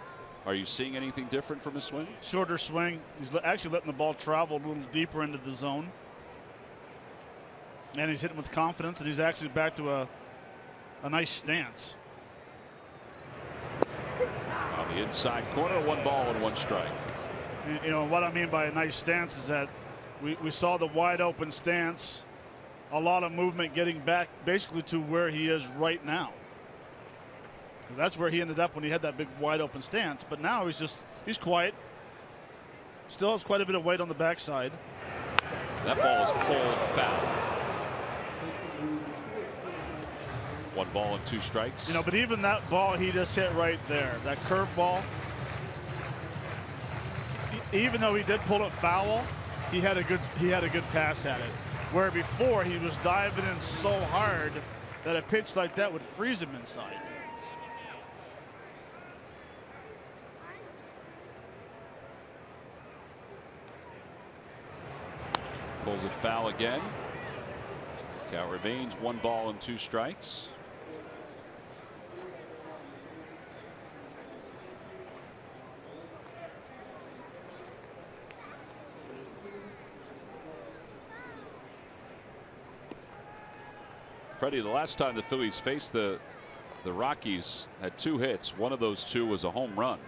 Are you seeing anything different from his swing? Shorter swing. He's actually letting the ball travel a little deeper into the zone. And he's hitting with confidence, and he's actually back to a nice stance. On the inside corner, 1 ball and 1 strike. You know what I mean by a nice stance is that we saw the wide open stance, a lot of movement getting back basically to where he is right now. That's where he ended up when he had that big wide open stance. But now he's quiet. Still has quite a bit of weight on the backside. That ball is pulled foul. 1 ball and 2 strikes. You know, but even that ball he just hit right there, that curve ball, even though he did pull it foul, he had a good pass at it. Where before he was diving in so hard that a pitch like that would freeze him inside. Pulls it foul again. Count remains 1 ball and 2 strikes. Freddie, the last time the Phillies faced the Rockies had 2 hits. One of those 2 was a home run.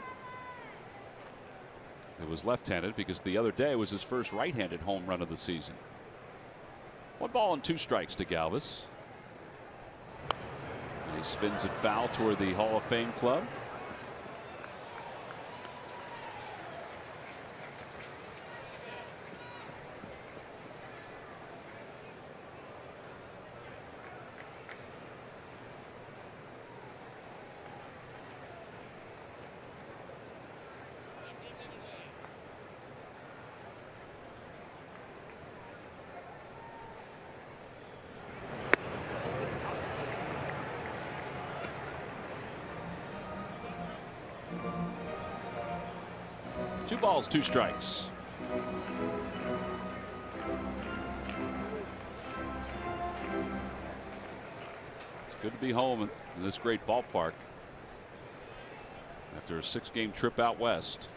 It was left-handed because the other day was his first right-handed home run of the season. 1 ball and 2 strikes to Galvis. And he spins it foul toward the Hall of Fame club. Two balls, 2 strikes. It's good to be home in this great ballpark after a 6-game trip out west.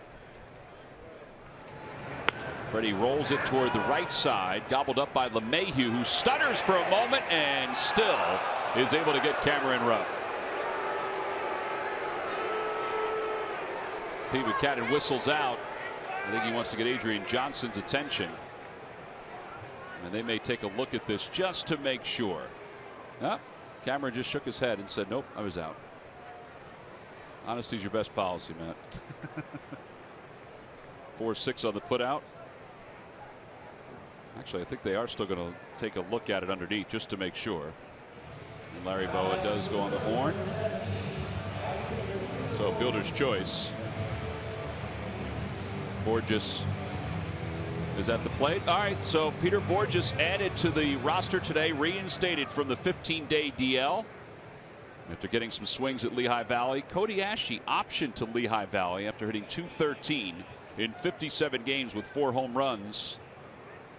Freddie rolls it toward the right side, gobbled up by LeMahieu, who stutters for a moment and still is able to get Cameron Rupp. Pete Buchanan whistles out. I think he wants to get Adrian Johnson's attention. And they may take a look at this just to make sure. Cameron just shook his head and said, nope, I was out. Honesty's your best policy, Matt. 4-6 on the putout. Actually, I think they are still going to take a look at it underneath just to make sure. And Larry Bowa does go on the horn. So fielder's choice. Borges is at the plate. All right, so Peter Borges added to the roster today, reinstated from the 15-day DL after getting some swings at Lehigh Valley. Cody Ashe optioned to Lehigh Valley after hitting .213 in 57 games with 4 home runs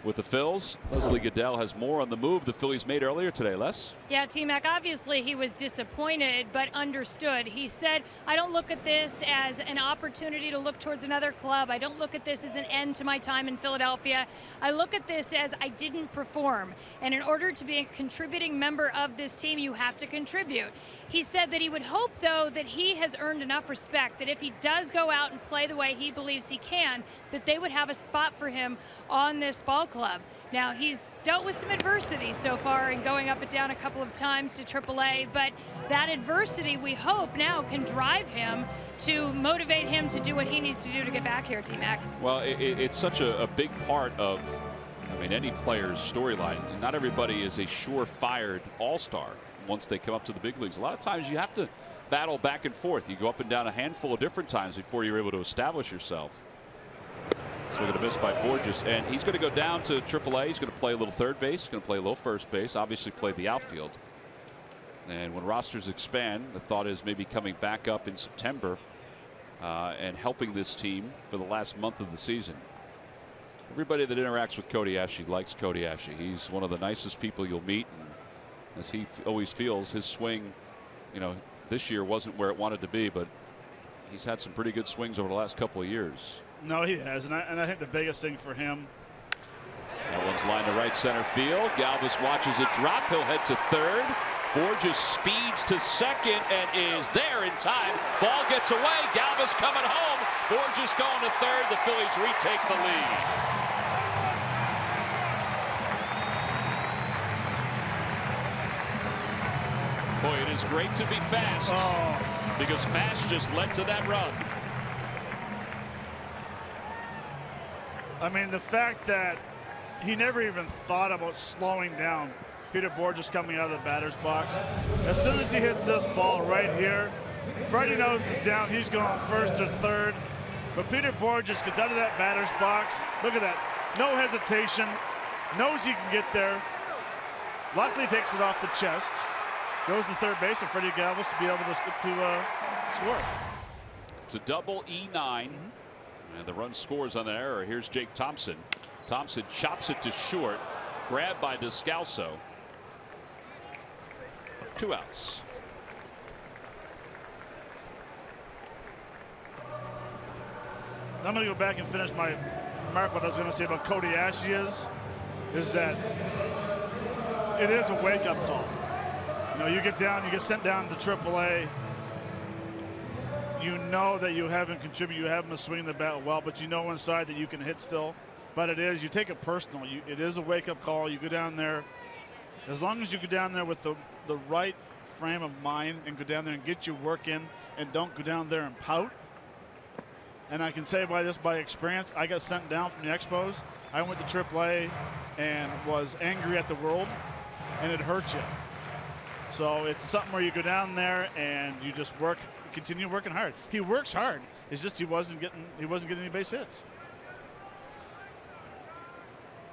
with the Phils. Leslie Goodell has more on the move the Phillies made earlier today. Les? Yeah, T-Mac, obviously he was disappointed, but understood. He said, I don't look at this as an opportunity to look towards another club. I don't look at this as an end to my time in Philadelphia. I look at this as I didn't perform. And in order to be a contributing member of this team, you have to contribute. He said that he would hope, though, that he has earned enough respect that if he does go out and play the way he believes he can, that they would have a spot for him on this ball club. Now, he's dealt with some adversity so far and going up and down a couple of times to AAA, but that adversity, we hope, now can drive him to motivate him to do what he needs to do to get back here, T-Mac. Well, it's such a big part of, I mean, any player's storyline. Not everybody is a surefire all-star once they come up to the big leagues. A lot of times you have to battle back and forth. You go up and down a handful of different times before you're able to establish yourself. So we're going to miss by Borges, and he's going to go down to AAA. He's going to play a little third base. He's going to play a little first base. Obviously, play the outfield. And when rosters expand, the thought is maybe coming back up in September and helping this team for the last month of the season. Everybody that interacts with Cody Ashley likes Cody Ashley. He's one of the nicest people you'll meet, and as he always feels, his swing, you know, this year wasn't where it wanted to be, but he's had some pretty good swings over the last couple of years. No, he has, and I think the biggest thing for him. That one's lined to right center field. Galvis watches it drop. He'll head to third. Borges speeds to second and is there in time. Ball gets away. Galvis coming home. Borges going to third. The Phillies retake the lead. Boy, it is great to be fast because fast just led to that run. I mean, the fact that he never even thought about slowing down Peter Borges coming out of the batter's box. As soon as he hits this ball right here, Freddie knows is down. He's going first or third. But Peter Borges gets out of that batter's box. Look at that. No hesitation. Knows he can get there. Luckily takes it off the chest. Goes to third base, and Freddie Galvis to be able to score. It's a double E9. And the run scores on an error. Here's Jake Thompson. Thompson chops it to short. Grabbed by Descalso. 2 outs. I'm going to go back and finish my remark. What I was going to say about Cody Ashley is that it is a wake-up call. You know, you get down, you get sent down to AAA. You know that you haven't contributed, you haven't been swinging the bat well, but you know inside that you can hit still. But it is, you take it personal. It is a wake-up call. You go down there, as long as you go down there with the right frame of mind and go down there and get your work in and don't go down there and pout. And I can say by experience, I got sent down from the Expos. I went to AAA and was angry at the world, and it hurt you. So it's something where you go down there and you just work, continue working hard. He works hard. It's just he wasn't getting any base hits.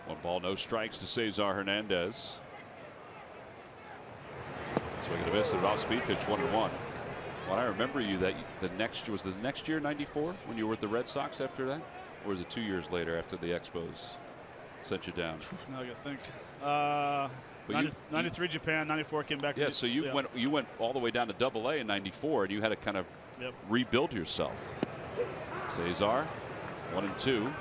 1 ball, no strikes to Cesar Hernandez. Swing and a miss. The off-speed pitch, 1-1. Well, I remember you that the next year '94 when you were with the Red Sox after that, or was it 2 years later after the Expos sent you down? Now I got to think. But 93 Japan, 94 came back. Yeah, so you went all the way down to AA in '94, and you had to kind of rebuild yourself. Cesar, 1-2.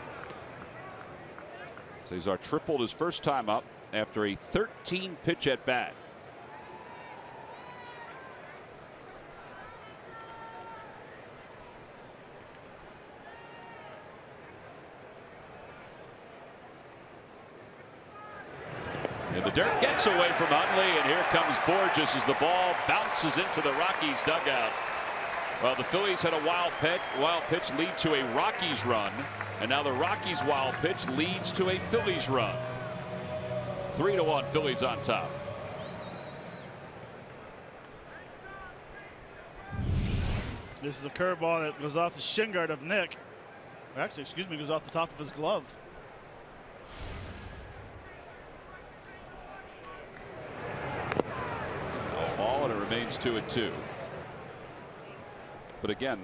Cesar tripled his first time up after a 13 pitch at bat. And the dirt gets away from Utley, and here comes Borges as the ball bounces into the Rockies dugout. Well, the Phillies had a wild pitch lead to a Rockies run, and now the Rockies wild pitch leads to a Phillies run. 3-1 Phillies on top. This is a curveball that goes off the shin guard of Nick. Actually, excuse me, goes off the top of his glove. Ball, and it remains 2-2. But again,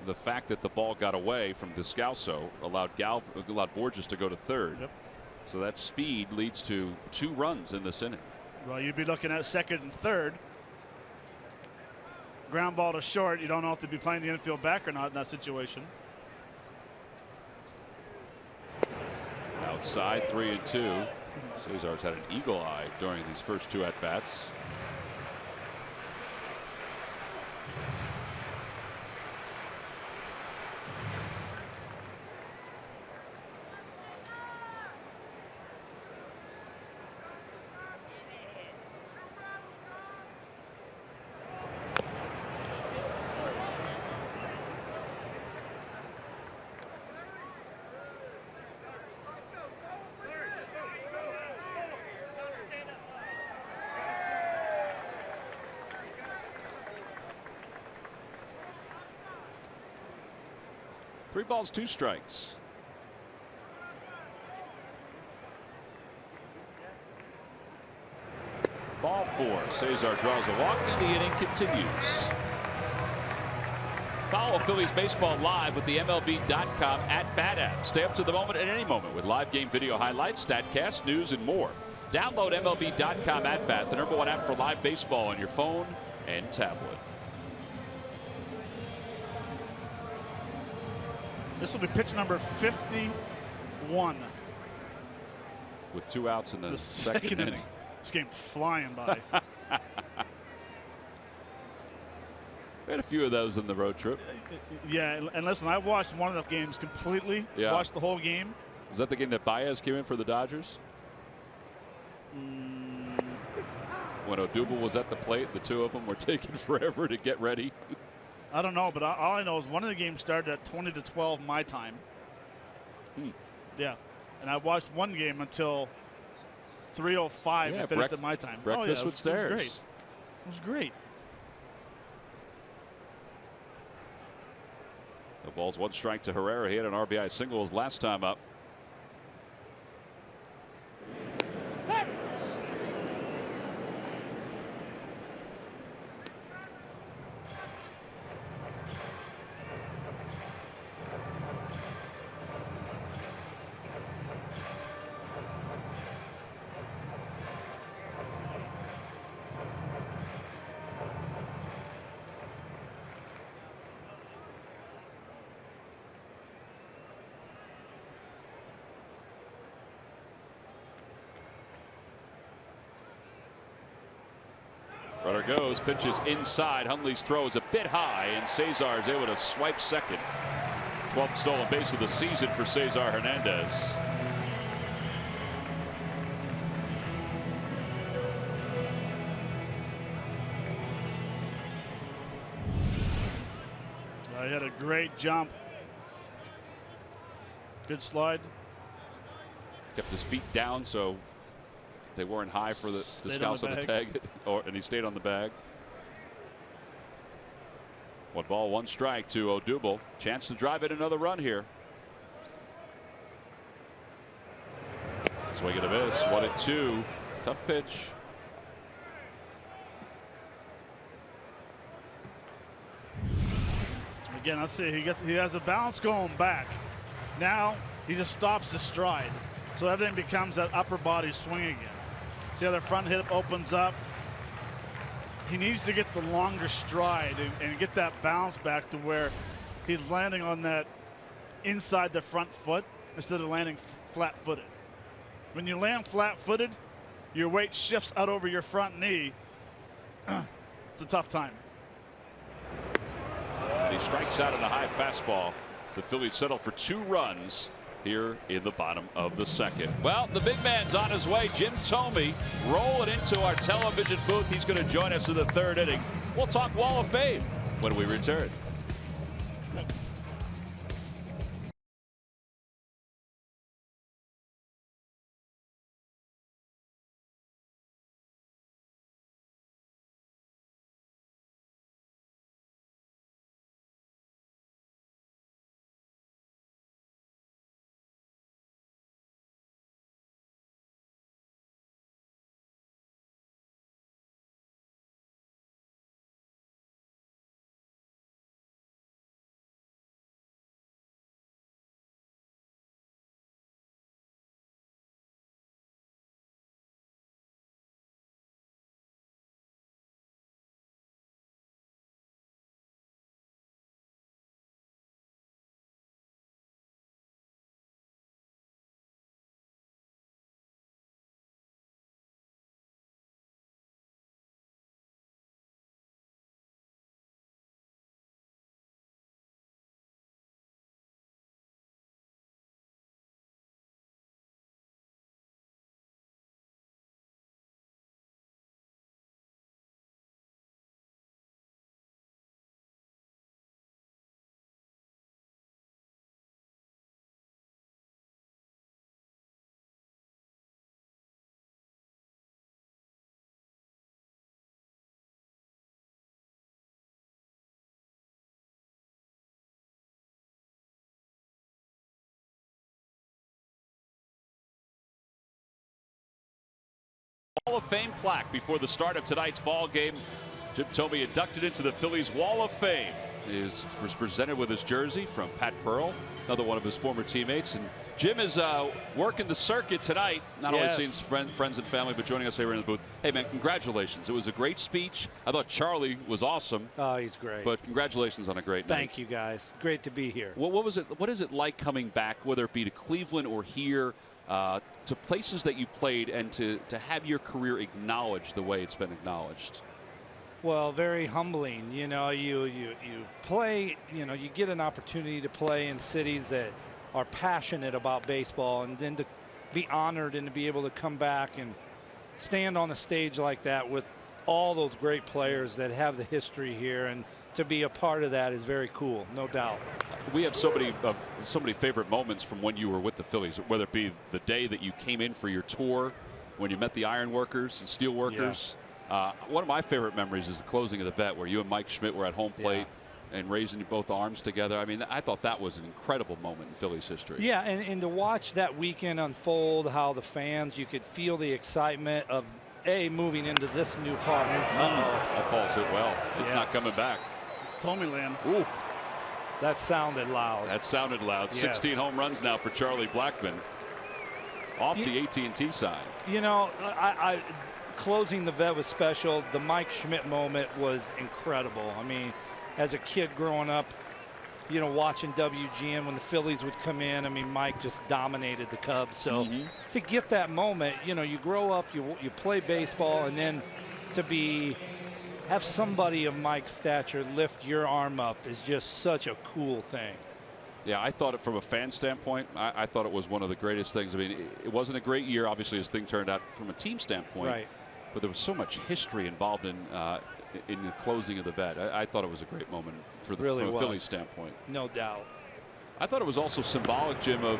the fact that the ball got away from Descalso allowed Borges to go to third. Yep. So that speed leads to 2 runs in this inning. Well, you'd be looking at second and third. Ground ball to short. You don't know if they'd be playing the infield back or not in that situation. Outside 3-2. Cesar's had an eagle eye during these first 2 at-bats. Three balls, 2 strikes. Ball 4. Cesar draws a walk and the inning continues. Follow Phillies baseball live with the MLB.com at-bat app. Stay up to the moment at any moment with live game video highlights, StatCast, news, and more. Download MLB.com at-bat, the #1 app for live baseball on your phone and tablet. This will be pitch number 51. With 2 outs in the second inning. This game's flying by. We had a few of those in the road trip. Yeah, and listen, I watched one of the games completely. Yeah. Watched the whole game. Was that the game that Baez came in for the Dodgers? When Odubel was at the plate, the 2 of them were taking forever to get ready. I don't know, but all I know is one of the games started at 20-12 my time. Yeah, and I watched one game until 3:05 and finished at my time. Breakfast with Stairs. It was great. It was great. The ball's 1 strike to Herrera. He had an RBI single his last time up. Runner goes, pitches inside. Hundley's throw is a bit high, and Cesar is able to swipe second. 12th stolen base of the season for Cesar Hernandez. He had a great jump. Good slide. Kept his feet down so they weren't high for the scouts on the tag, and he stayed on the bag. 1 ball, 1 strike to Odubel. Chance to drive in another run here. Swing and a miss. 1-2. Tough pitch. Again, let's see. He has a bounce going back. Now he just stops his stride, so everything becomes that upper body swing again. See how the front hip opens up? He needs to get the longer stride and get that bounce back to where he's landing on that inside the front foot instead of landing flat-footed. When you land flat-footed, your weight shifts out over your front knee. It's a tough time. And he strikes out on a high fastball. The Phillies settle for 2 runs here in the bottom of the second. Well, the big man's on his way. Jim Thome rolling into our television booth. He's going to join us in the 3rd inning. We'll talk Wall of Fame when we return. Hall of Fame plaque before the start of tonight's ball game. Jim Thome inducted into the Phillies Wall of Fame. He was presented with his jersey from Pat Burrell, another one of his former teammates. And Jim is working the circuit tonight, not only seeing friends and family, but joining us here in the booth. Hey, man, congratulations. It was a great speech. I thought Charlie was awesome. Oh, he's great. But congratulations on a great night. Thank you, guys. Great to be here. What was it? What is it like coming back, whether it be to Cleveland or here, to places that you played, and to have your career acknowledged the way it's been acknowledged? Well, very humbling. You know, you play, you know, you get an opportunity to play in cities that are passionate about baseball, and then to be honored and to be able to come back and stand on a stage like that with all those great players that have the history here, and to be a part of that is very cool, no doubt. We have so many favorite moments from when you were with the Phillies, whether it be the day that you came in for your tour, when you met the iron workers and steel workers. Yeah. One of my favorite memories is the closing of the vet, where you and Mike Schmidt were at home plate and raising both arms together. I mean, I thought that was an incredible moment in Phillies history. Yeah, and to watch that weekend unfold, how the fans, you could feel the excitement of moving into this new park. That ball's hit well. It's not coming back. Thome land. Oof. That sounded loud. That sounded loud. Yes. 16 home runs now for Charlie Blackmon off the AT&T side. You know, I closing the vet was special. The Mike Schmidt moment was incredible. I mean, as a kid growing up, you know, watching WGN when the Phillies would come in, I mean, Mike just dominated the Cubs. So to get that moment, you know, you grow up, you play baseball, and then to have somebody of Mike's stature lift your arm up is just such a cool thing. Yeah, I thought it from a fan standpoint, I thought it was one of the greatest things. I mean, it wasn't a great year, obviously, as things turned out from a team standpoint. Right. But there was so much history involved in the closing of the vet. I thought it was a great moment from a Phillies standpoint. No doubt. I thought it was also symbolic, Jim, of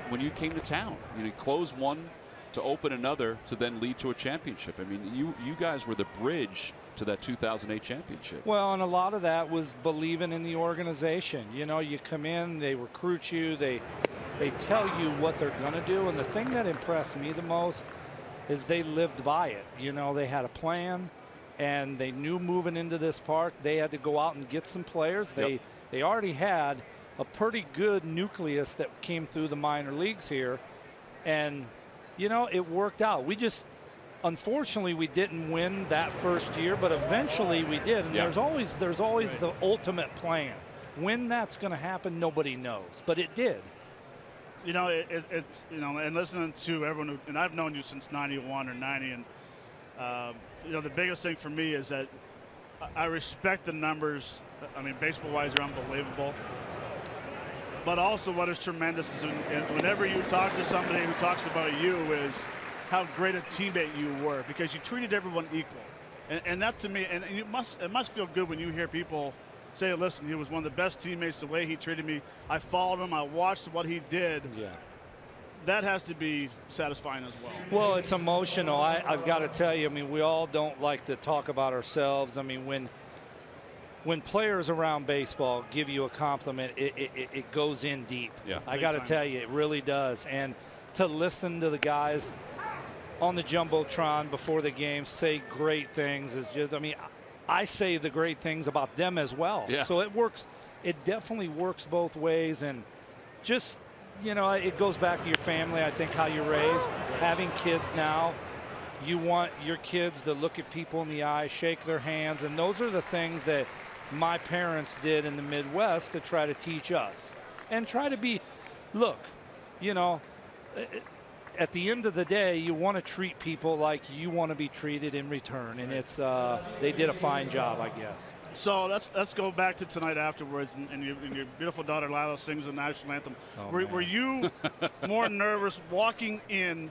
when you came to town. You close one to open another to then lead to a championship. I mean, you guys were the bridge to that 2008 championship. Well, and a lot of that was believing in the organization. You know, you come in, they recruit you, they tell you what they're going to do. And the thing that impressed me the most is they lived by it. You know, they had a plan, and they knew moving into this park they had to go out and get some players. They already had a pretty good nucleus that came through the minor leagues here, and you know, it worked out. Unfortunately, we didn't win that first year, but eventually we did. And there's always the ultimate plan. When that's going to happen, nobody knows, but it did. You know, it's and listening to everyone, and I've known you since '91 or '90, and you know, the biggest thing for me is that I respect the numbers. I mean, baseball-wise, they're unbelievable. But also, what is tremendous is whenever you talk to somebody who talks about you is how great a teammate you were, because you treated everyone equal, and that to me, and it must feel good when you hear people say, listen, he was one of the best teammates, the way he treated me. I followed him. I watched what he did. Yeah. That has to be satisfying as well. Well, it's emotional. I've got to tell you, I mean, we all don't like to talk about ourselves. I mean, when players around baseball give you a compliment, it goes in deep. Yeah. I got to tell you, it really does. And to listen to the guys on the Jumbotron before the game say great things is just, I mean, I say the great things about them as well. Yeah. So it works. It definitely works both ways. And just, you know, it goes back to your family, I think, how you're raised. Having kids now, you want your kids to look at people in the eye, shake their hands. And those are the things that my parents did in the Midwest to try to teach us. And try to be, look, you know, at the end of the day, you want to treat people like you want to be treated in return, and it's they did a fine job, I guess. So let's go back to tonight afterwards, and your beautiful daughter Lila sings the national anthem. Oh, were you more nervous walking in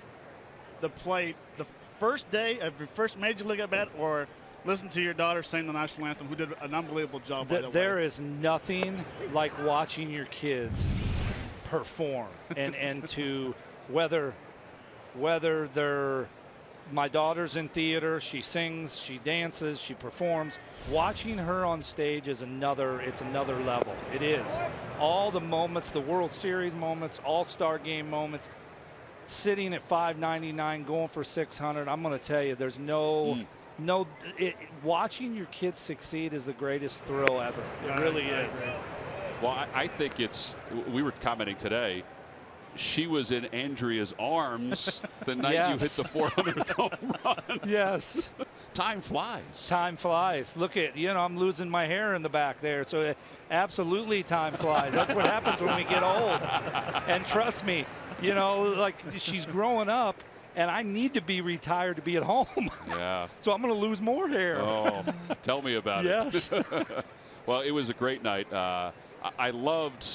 the plate the first day of your first major league at bat, or listen to your daughter sing the national anthem, who did an unbelievable job? There is nothing like watching your kids perform, and to whether they're, my daughter's in theater, she sings, she dances, she performs. Watching her on stage is another level. It is. All the moments, the World Series moments, All-Star game moments, sitting at 599, going for 600. I'm going to tell you, there's watching your kids succeed is the greatest thrill ever. It really is. Well, I think we were commenting today, she was in Andrea's arms the night you hit the 400th home run. Yes. Time flies. Time flies. Look at, I'm losing my hair in the back there. So absolutely time flies. That's what happens when we get old. And trust me, like she's growing up, and I need to be retired to be at home. Yeah. So I'm going to lose more hair. Oh, tell me about it. Well, it was a great night. I loved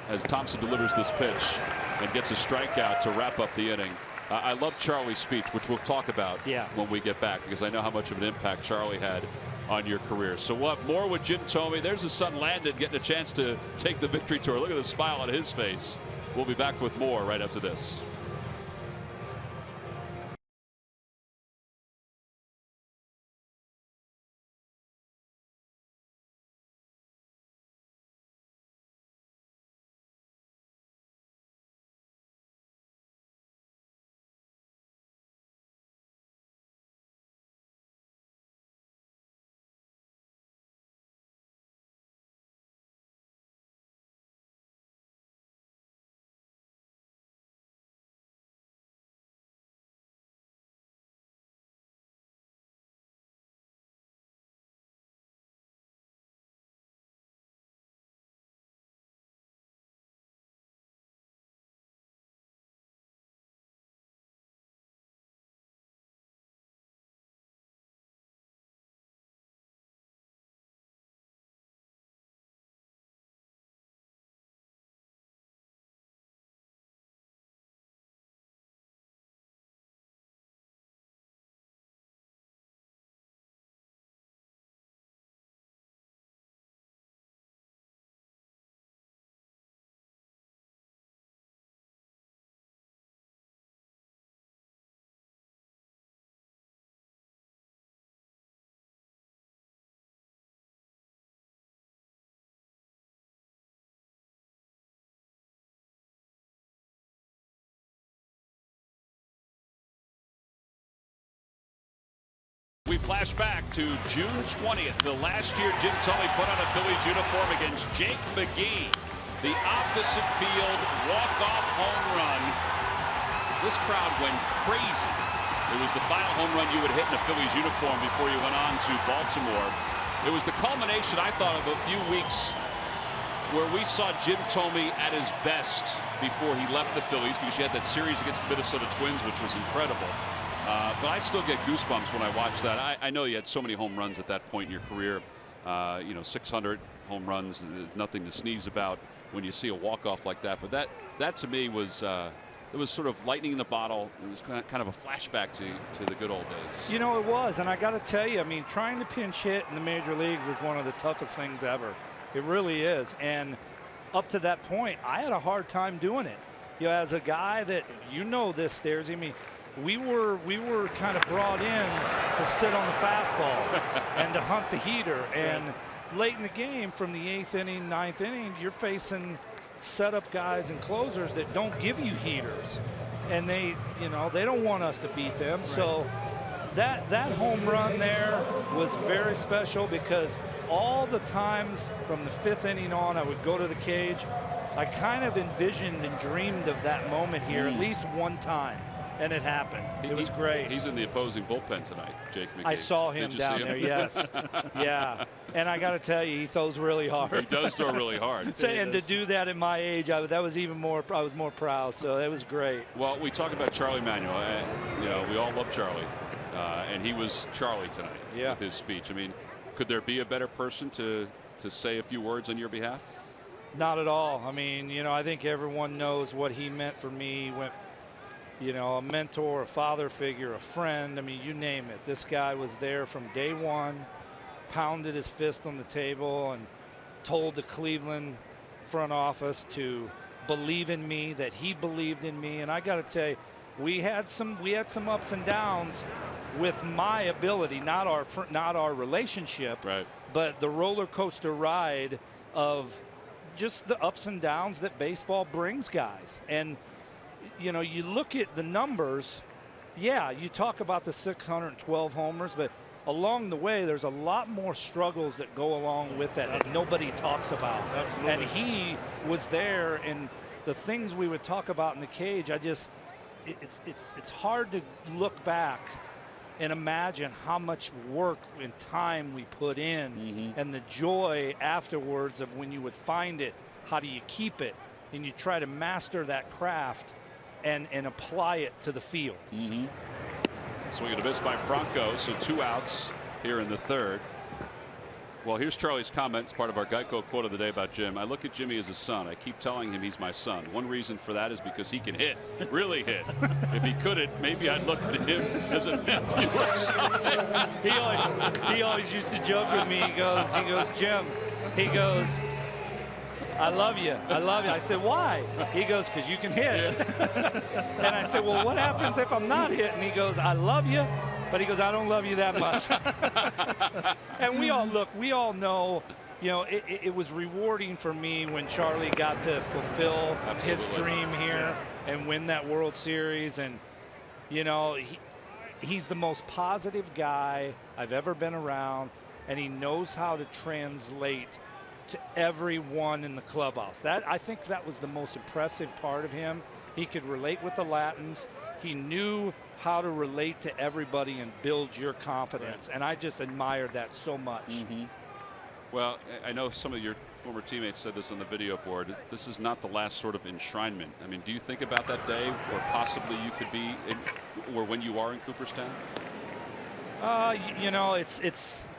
as Thompson delivers this pitch and gets a strikeout to wrap up the inning. I love Charlie's speech, which we'll talk about when we get back, because I know how much of an impact Charlie had on your career. So we'll have more with Jim Thome. There's his son Landon getting a chance to take the victory tour. Look at the smile on his face. We'll be back with more right after this. We flash back to June 20th, the last year Jim Thome put on a Phillies uniform against Jake McGee. The opposite field walk-off home run. This crowd went crazy. It was the final home run you would hit in a Phillies uniform before you went on to Baltimore. It was the culmination, I thought, of a few weeks where we saw Jim Thome at his best before he left the Phillies, because you had that series against the Minnesota Twins, which was incredible. But I still get goosebumps when I watch that. I know you had so many home runs at that point in your career. 600 home runs is nothing to sneeze about when you see a walk-off like that. But that to me was it was sort of lightning in the bottle. It was kind of a flashback to the good old days. It was, and I got to tell you, trying to pinch hit in the major leagues is one of the toughest things ever. It really is. And up to that point, I had a hard time doing it. As a guy that, this, Stairs, we were kind of brought in to sit on the fastball and to hunt the heater. And late in the game, from the 8th inning, 9th inning, you're facing setup guys and closers that don't give you heaters, and they don't want us to beat them. Right. So that home run there was very special, because all the times from the 5th inning on, I would go to the cage. I kind of envisioned and dreamed of that moment here at least one time. And it happened. It was great. He's in the opposing bullpen tonight, Jake McGee. I saw him down there, yes. Yeah. And I got to tell you, he throws really hard. He does throw really hard. And to do that at my age, I was more proud. So it was great. Well, we talk about Charlie Manuel. We all love Charlie. And he was Charlie tonight with his speech. Could there be a better person to say a few words on your behalf? Not at all. I think everyone knows what he meant for me. A mentor, a father figure, a friend. You name it. This guy was there from day one, pounded his fist on the table and told the Cleveland front office to believe in me, that he believed in me. And I got to tell you, we had some ups and downs with my ability, not our relationship, right, but the roller coaster ride of just the ups and downs that baseball brings guys. And you know, you look at the numbers. Yeah, you talk about the 612 homers, but along the way, there's a lot more struggles that go along with that nobody talks about. Absolutely. And he was there, and the things we would talk about in the cage, it's hard to look back and imagine how much work and time we put in, and the joy afterwards of when you would find it. How do you keep it? And you try to master that craft and apply it to the field. Swing and a miss by Franco, so 2 outs here in the 3rd. Well, here's Charlie's comment. It's part of our Geico quote of the day about Jim. I look at Jimmy as a son. I keep telling him he's my son. One reason for that is because he can hit, really hit. If he couldn't, maybe I'd look at him as a nephew or something. He always used to joke with me. He goes, Jim, he goes, I love you. I love you. I said, why? He goes, because you can hit. And I said, well, what happens if I'm not hitting? He goes, I love you. But he goes, I don't love you that much. And we all know, you know, it was rewarding for me when Charlie got to fulfill his dream here and win that World Series. And, you know, he's the most positive guy I've ever been around, and he knows how to translate to everyone in the clubhouse. I think that was the most impressive part of him. He could relate with the Latins. He knew how to relate to everybody and build your confidence. And I just admired that so much. Well, I know some of your former teammates said this on the video board. This is not the last sort of enshrinement. I mean, do you think about that day where possibly you could be in, or when you are in Cooperstown? You know, it's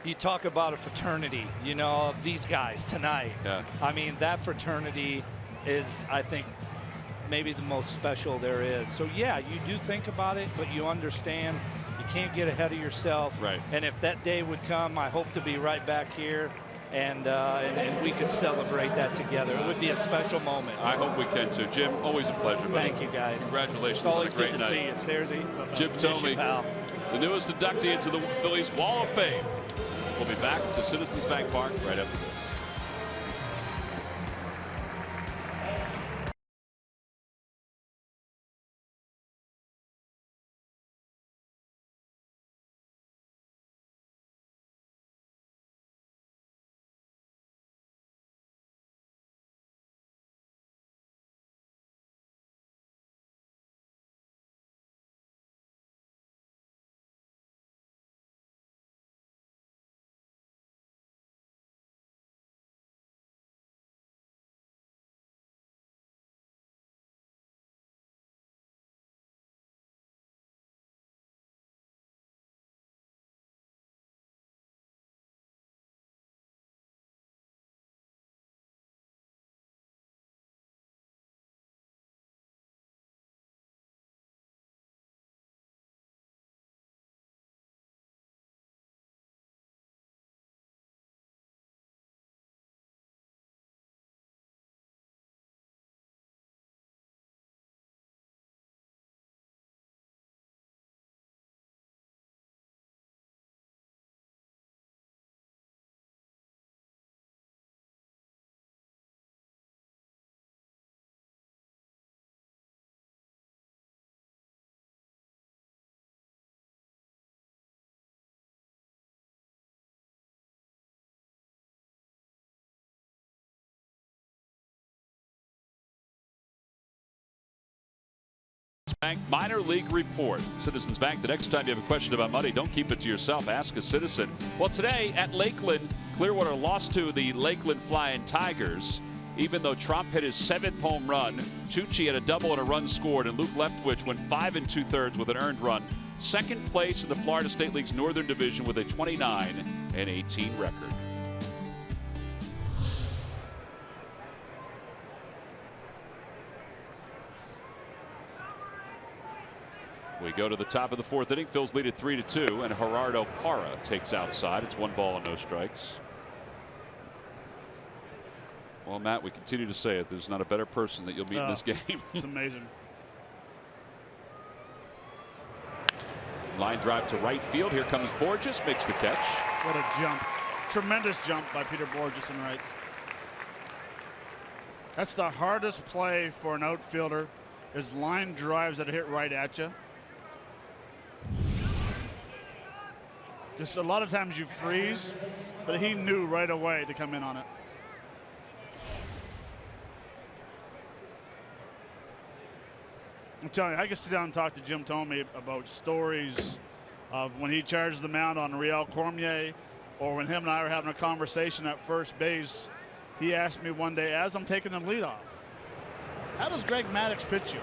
you talk about a fraternity, you know, of these guys tonight. Yeah. I mean, that fraternity is, I think, maybe the most special there is. So, yeah, you do think about it, but you understand you can't get ahead of yourself. Right. And if that day would come, I hope to be right back here, and we could celebrate that together. It would be a special moment. I hope we can, too. Jim, always a pleasure, buddy. Thank you, guys. Congratulations It's always on a great good to night. see you. It's Thersey. Jim Thome, the newest inductee into the Phillies Wall of Fame. We'll be back to Citizens Bank Park right after this. Bank Minor League Report. Citizens Bank, the next time you have a question about money, don't keep it to yourself. Ask a citizen. Well, today at Lakeland, Clearwater lost to the Lakeland Flying Tigers. Even though Trump hit his 7th home run, Tucci had a double and a run scored, and Luke Leftwich went 5 2/3 with an earned run. Second place in the Florida State League's Northern Division with a 29-18 record. We go to the top of the 4th inning. Phil's lead at 3-2, and Gerardo Parra takes outside. It's 1 ball and no strikes. Well, Matt, we continue to say it. There's not a better person that you'll meet in this game. It's amazing. Line drive to right field. Here comes Borges, makes the catch. What a jump. Tremendous jump by Peter Borges in right. That's the hardest play for an outfielder There's line drives that hit right at you. Because a lot of times you freeze, but he knew right away to come in on it. I'm telling you, I could sit down and talk to Jim Thome about stories of when he charged the mound on Real Cormier, or when him and I were having a conversation at first base. He asked me one day, as I'm taking the lead off, how does Greg Maddux pitch you?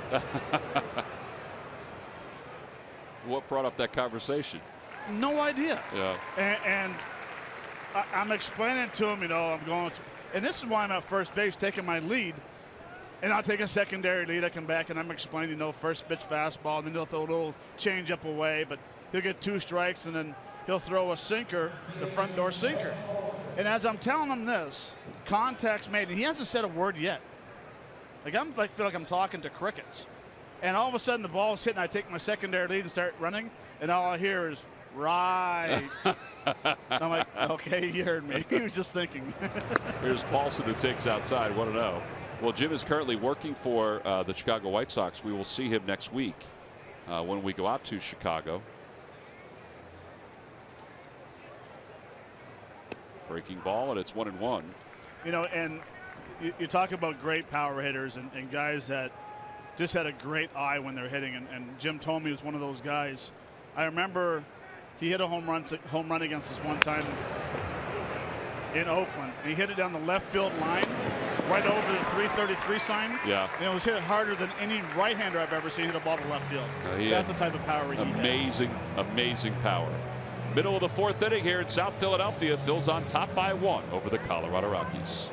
What brought up that conversation? No idea. Yeah. And I'm explaining to him, I'm going through, and this is why I'm at first base taking my lead. And I'll take a secondary lead. I come back and I'm explaining, first pitch fastball, and then he'll throw a little change up away, but he'll get 2 strikes, and then he'll throw a sinker, the front door sinker. And as I'm telling him this, contact's made, and he hasn't said a word yet. I feel like I'm talking to crickets. And all of a sudden the ball's hitting, I take my secondary lead and start running, and all I hear is, right. I'm like, okay, you heard me. He was just thinking. Here's Paulson, who takes outside, 1-0. Well, Jim is currently working for the Chicago White Sox. We will see him next week when we go out to Chicago. Breaking ball, and it's 1-1. And you talk about great power hitters and guys that just had a great eye when they're hitting. And Jim Thome was one of those guys. I remember he hit a home run against us one time in Oakland. And he hit it down the left field line, right over the 333 sign. Yeah. And it was hit harder than any right-hander I've ever seen hit a ball to left field. That's the type of power he had. Amazing power. Middle of the 4th inning here in South Philadelphia. Phil's on top by 1 over the Colorado Rockies.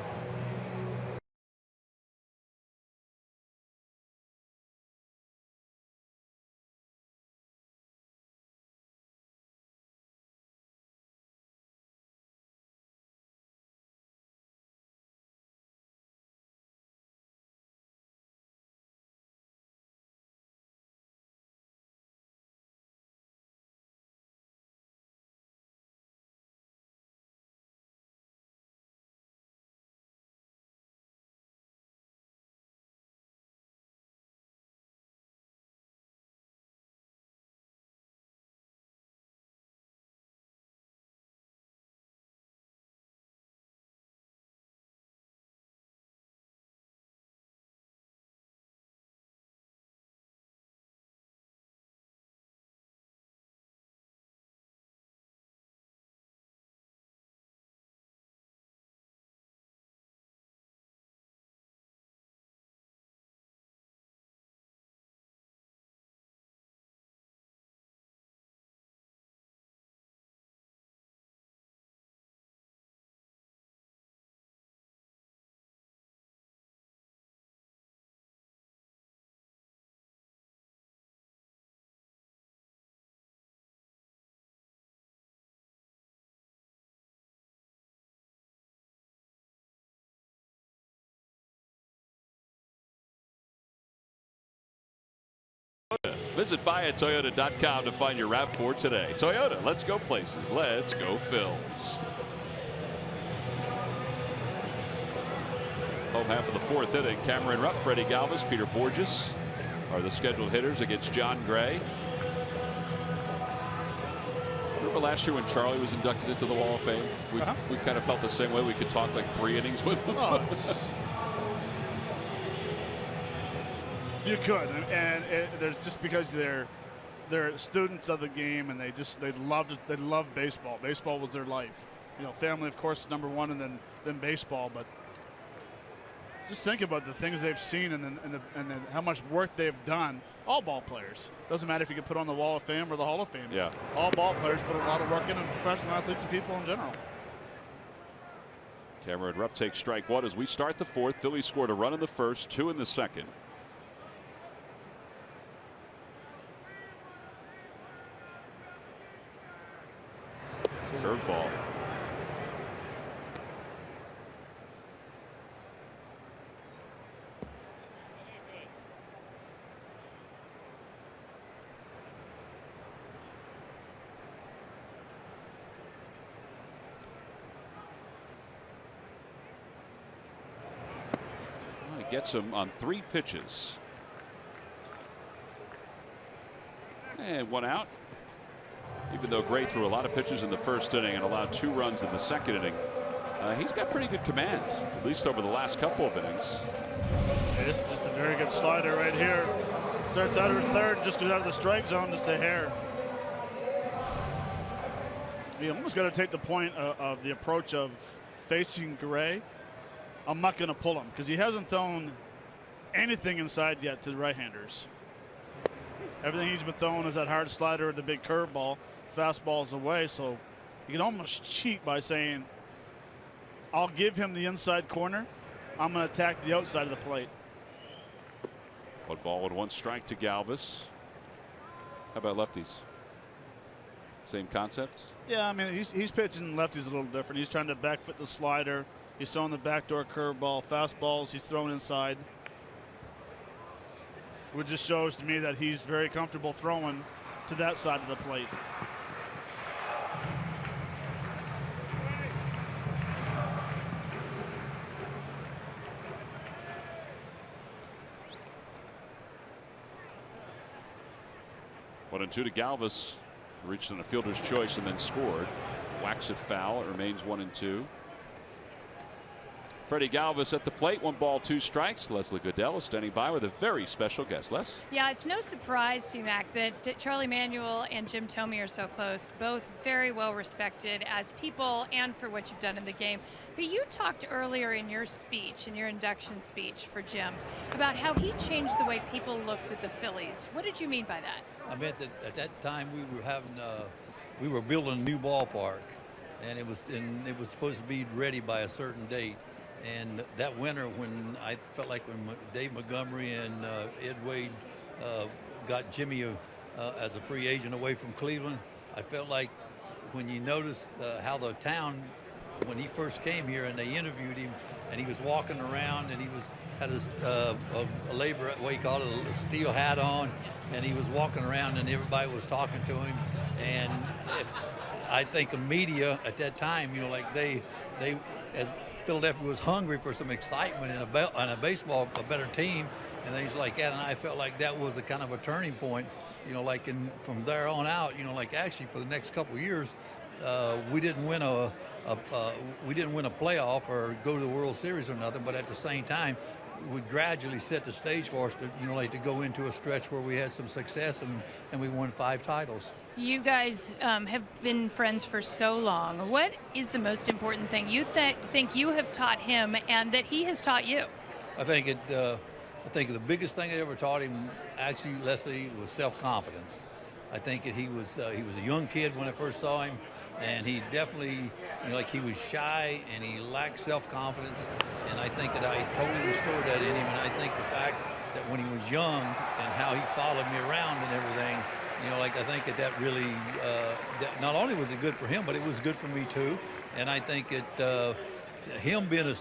Visit buyatoyota.com to find your RAV4 today. Toyota, let's go places. Let's go Phils. Home half of the 4th inning. Cameron Rupp, Freddie Galvis, Peter Borges are the scheduled hitters against John Gray. Remember last year when Charlie was inducted into the Hall of Fame? We kind of felt the same way. We could talk like 3 innings with him. You could, and there's just because they're students of the game, and they loved it. They loved baseball. Baseball was their life. Family of course is number 1, and then baseball. But just think about the things they've seen, and then how much work they've done. All ball players. Doesn't matter if you get put on the Wall of Fame or the Hall of Fame. Yeah. All ball players put a lot of work in, and professional athletes and people in general. Cameron Rupp takes strike 1 as we start the 4th. Phillies scored a run in the 1st, 2 in the 2nd. Curveball. Well, he gets him on 3 pitches. And 1 out. Even though Gray threw a lot of pitches in the first inning and allowed 2 runs in the second inning, he's got pretty good command, at least over the last couple of innings. Yeah, this is just a very good slider right here. Starts out at third, just goes out of the strike zone, just a hair. You almost got to take the point of the approach of facing Gray. I'm not going to pull him because he hasn't thrown anything inside yet to the right-handers. Everything he's been throwing is that hard slider or the big curveball. Fastball's away, so you can almost cheat by saying, I'll give him the inside corner. I'm going to attack the outside of the plate. 1 ball and 1 strike to Galvis. How about lefties? Same concept? Yeah, I mean, he's pitching lefties a little different. He's trying to back foot the slider. He's throwing the backdoor curveball. Fastballs, he's throwing inside. Which just shows to me that he's very comfortable throwing to that side of the plate. One and 2 to Galvis. Reached on a fielder's choice and then scored. Whacks it foul. It remains 1 and 2. Freddie Galvis at the plate. 1 ball, 2 strikes. Leslie Goodell is standing by with a very special guest. Les? Yeah, it's no surprise, T-Mac, that Charlie Manuel and Jim Thome are so close. Both very well respected as people and for what you've done in the game. But you talked earlier in your speech, in your induction speech for Jim, about how he changed the way people looked at the Phillies. What did you mean by that? I meant that at that time we were building a new ballpark, and it was supposed to be ready by a certain date. And that winter, when I felt like when Dave Montgomery and Ed Wade got Jimmy as a free agent away from Cleveland, I felt like when you noticed how the town, when he first came here and they interviewed him, and he was walking around and he had a labor, what you call it, a steel hat on, and he was walking around and everybody was talking to him. And I think the media at that time, you know, like they as Philadelphia was hungry for some excitement in a baseball, a better team, and things like that. And I felt like that was a kind of a turning point, you know, like from there on out, you know, like actually for the next couple of years, we didn't win a playoff or go to the World Series or nothing, but at the same time, we gradually set the stage for us to, you know, like to go into a stretch where we had some success and we won 5 titles. You guys have been friends for so long. What is the most important thing you think you have taught him and that he has taught you? I think the biggest thing I ever taught him, actually, Leslie, was self-confidence. I think that he was a young kid when I first saw him, and he definitely, you know, like he was shy and he lacked self-confidence, and I think that I totally restored that in him. And I think the fact that when he was young and how he followed me around and everything, you know, like I think that really, that not only was it good for him, but it was good for me too. And I think that him being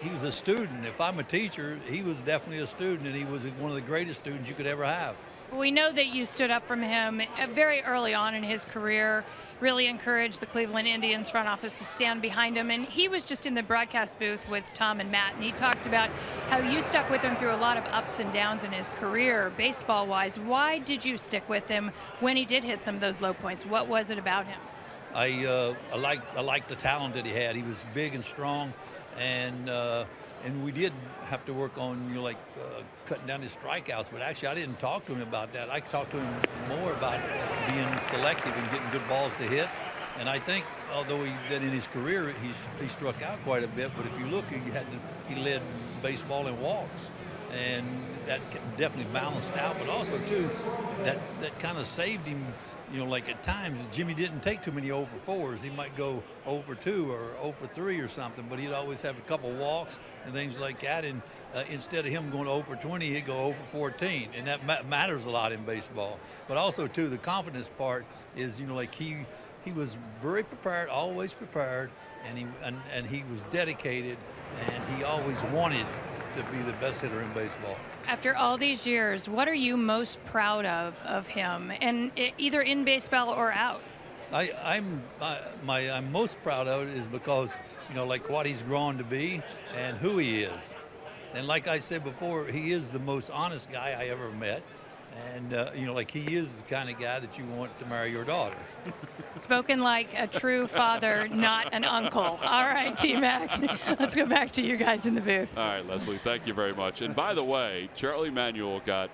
he was a student. If I'm a teacher, he was definitely a student, and he was one of the greatest students you could ever have. We know that you stood up from him very early on in his career, really encouraged the Cleveland Indians front office to stand behind him. And he was just in the broadcast booth with Tom and Matt, and he talked about how you stuck with him through a lot of ups and downs in his career, baseball-wise. Why did you stick with him when he did hit some of those low points? What was it about him? I liked the talent that he had. He was big and strong, and we did have to work on, you know, like cutting down his strikeouts. But actually, I didn't talk to him about that. I talked to him more about being selective and getting good balls to hit. And I think, although he did in his career, he struck out quite a bit. But if you look, he led baseball in walks, and that definitely balanced out. But also too, that kind of saved him. You know, like at times, Jimmy didn't take too many 0-for-4s. He might go 0-for-2 or 0-for-3 or something, but he'd always have a couple walks and things like that. And instead of him going 0-for-20, he'd go 0-for-14. And that matters a lot in baseball. But also, too, the confidence part is, you know, like he was very prepared, always prepared, and he was dedicated, and he always wanted to be the best hitter in baseball. After all these years, what are you most proud of him, and either in baseball or out? I'm most proud of it is because, you know, like what he's grown to be and who he is. And like I said before, he is the most honest guy I ever met. And, like he is the kind of guy that you want to marry your daughter. Spoken like a true father, not an uncle. All right, T-Mac, let's go back to you guys in the booth. All right, Leslie, thank you very much. And by the way, Charlie Manuel got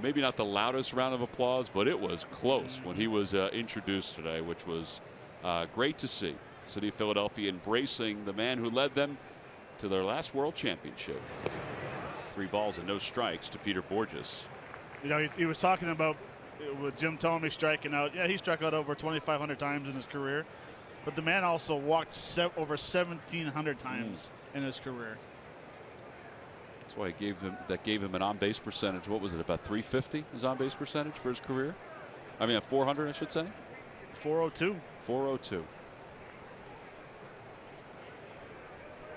maybe not the loudest round of applause, but it was close when he was introduced today, which was great to see. The city of Philadelphia embracing the man who led them to their last world championship. 3 balls and no strikes to Peter Borges. You know, he was talking about with Jim Thome striking out. Yeah, he struck out over 2,500 times in his career, but the man also walked over 1,700 times in his career. That's why that gave him an on-base percentage. What was it, about 350? His on-base percentage for his career? I mean, 400, I should say. 402. 402.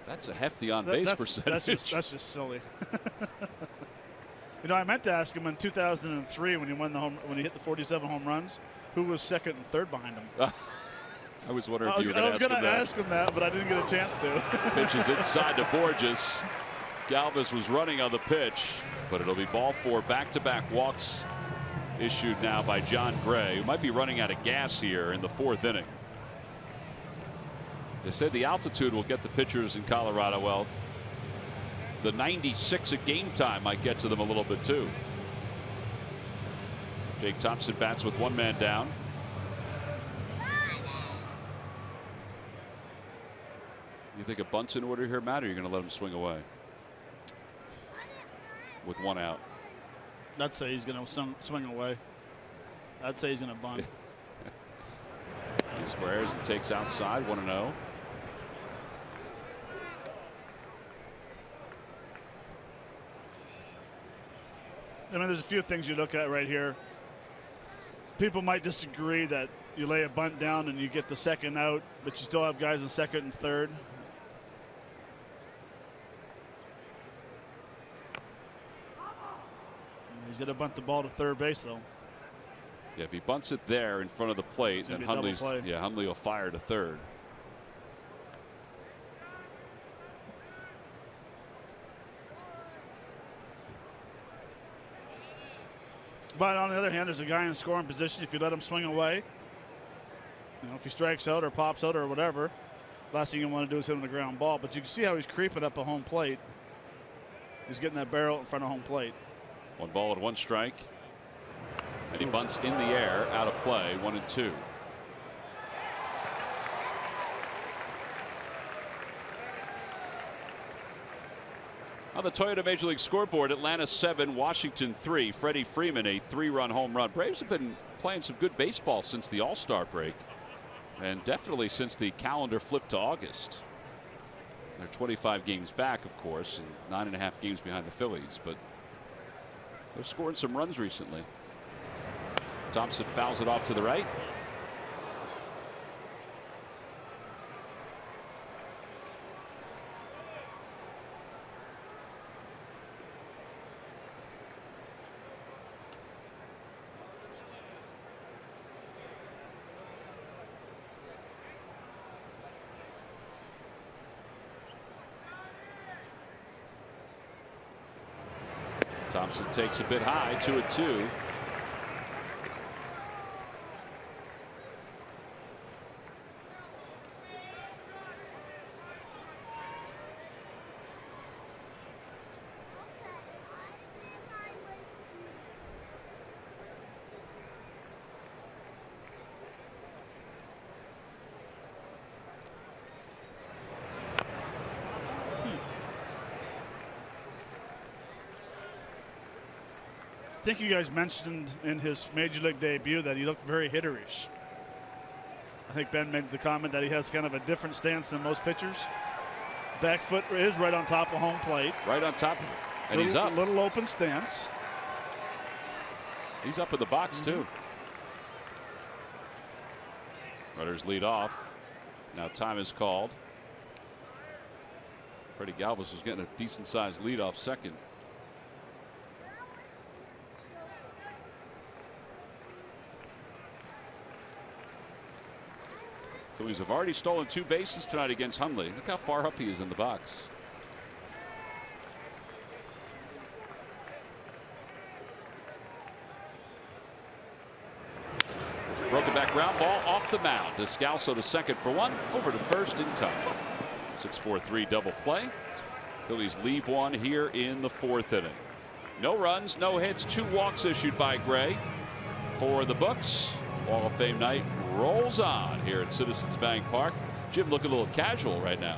That's a hefty on-base percentage. That's just silly. You know, I meant to ask him in 2003 when he hit the 47 home runs, who was second and third behind him. I was wondering if you were going to ask him that, but I didn't get a chance to. Pitches inside to Borges. Galvis was running on the pitch, but it'll be ball 4. Back-to-back walks issued now by John Gray, who might be running out of gas here in the 4th inning. They said the altitude will get the pitchers in Colorado. Well, the 96 at game time might get to them a little bit too. Jake Thompson bats with 1 man down. You think a bunt's in order here, Matt, or are you going to let him swing away with 1 out? I'd say he's going to swing away. I'd say he's going to bunt. He squares and takes outside, 1-0. I mean, there's a few things you look at right here. People might disagree that you lay a bunt down and you get the 2nd out, but you still have guys in 2nd and 3rd. He's going to bunt the ball to 3rd base, though. Yeah, if he bunts it there in front of the plate, then Hundley will fire to 3rd. But on the other hand, there's a guy in scoring position. If you let him swing away, you know, if he strikes out or pops out or whatever, last thing you want to do is hit him the ground ball. But you can see how he's creeping up a home plate. He's getting that barrel in front of home plate. 1 ball and 1 strike. And he bunts in the air, out of play, 1-2. On the Toyota Major League scoreboard, Atlanta 7, Washington 3. Freddie Freeman, a 3-run home run. Braves have been playing some good baseball since the All-Star break, and definitely since the calendar flipped to August. They're 25 games back, of course, and 9.5 games behind the Phillies, but they're scoring some runs recently. Thompson fouls it off to the right. Thompson takes a bit high, 2-2. I think you guys mentioned in his Major League debut that he looked very hitterish. I think Ben made the comment that he has kind of a different stance than most pitchers. Back foot is right on top of home plate. Right on top of it. And he's up. A little open stance. He's up in the box, too. Runners lead off. Now time is called. Freddie Galvis was getting a decent-sized lead off second. Phillies have already stolen 2 bases tonight against Hundley. Look how far up he is in the box. ground ball off the mound. Descalso to second for one, over to first in time. 6-4-3 double play. Phillies leave one here in the fourth inning. No runs, no hits, 2 walks issued by Gray for the books. Hall of Fame night rolls on here at Citizens Bank Park. Jim looking a little casual right now.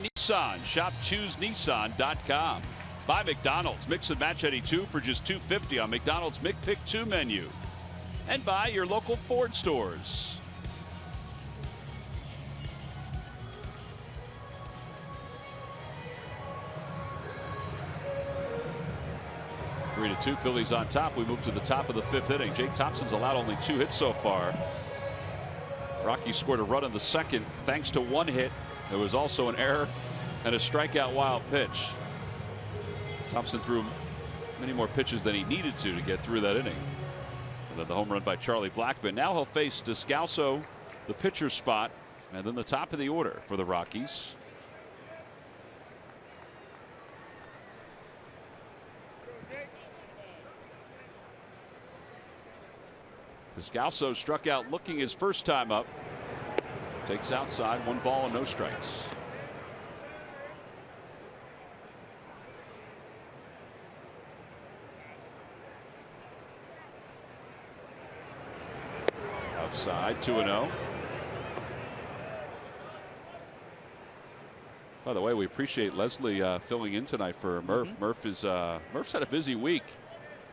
Nissan. Shop ChooseNissan.com. Buy McDonald's. Mix and match any 2 for just $2.50 on McDonald's McPick 2 menu. And buy your local Ford stores. Three to 2, Phillies on top. We move to the top of the 5th inning. Jake Thompson's allowed only 2 hits so far. Rockies scored a run in the second thanks to 1 hit. There was also an error and a strikeout wild pitch. Thompson threw many more pitches than he needed to get through that inning. And then the home run by Charlie Blackmon. Now he'll face Descalso, the pitcher's spot, and then the top of the order for the Rockies. Descalso struck out looking his first time up. Takes outside, 1 ball and no strikes. Outside, 2-0. By the way, we appreciate Leslie filling in tonight for Murph. Murph's had a busy week.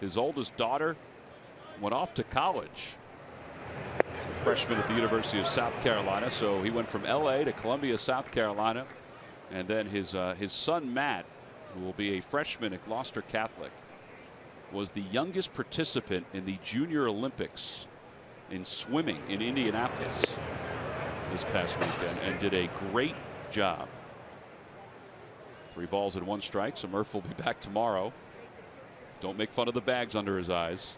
His oldest daughter went off to college. A freshman at the University of South Carolina, so he went from LA to Columbia, South Carolina, and then his son Matt, who will be a freshman at Gloucester Catholic, was the youngest participant in the Junior Olympics in swimming in Indianapolis this past weekend and did a great job. 3 balls and 1 strike, so Murph will be back tomorrow. Don't make fun of the bags under his eyes.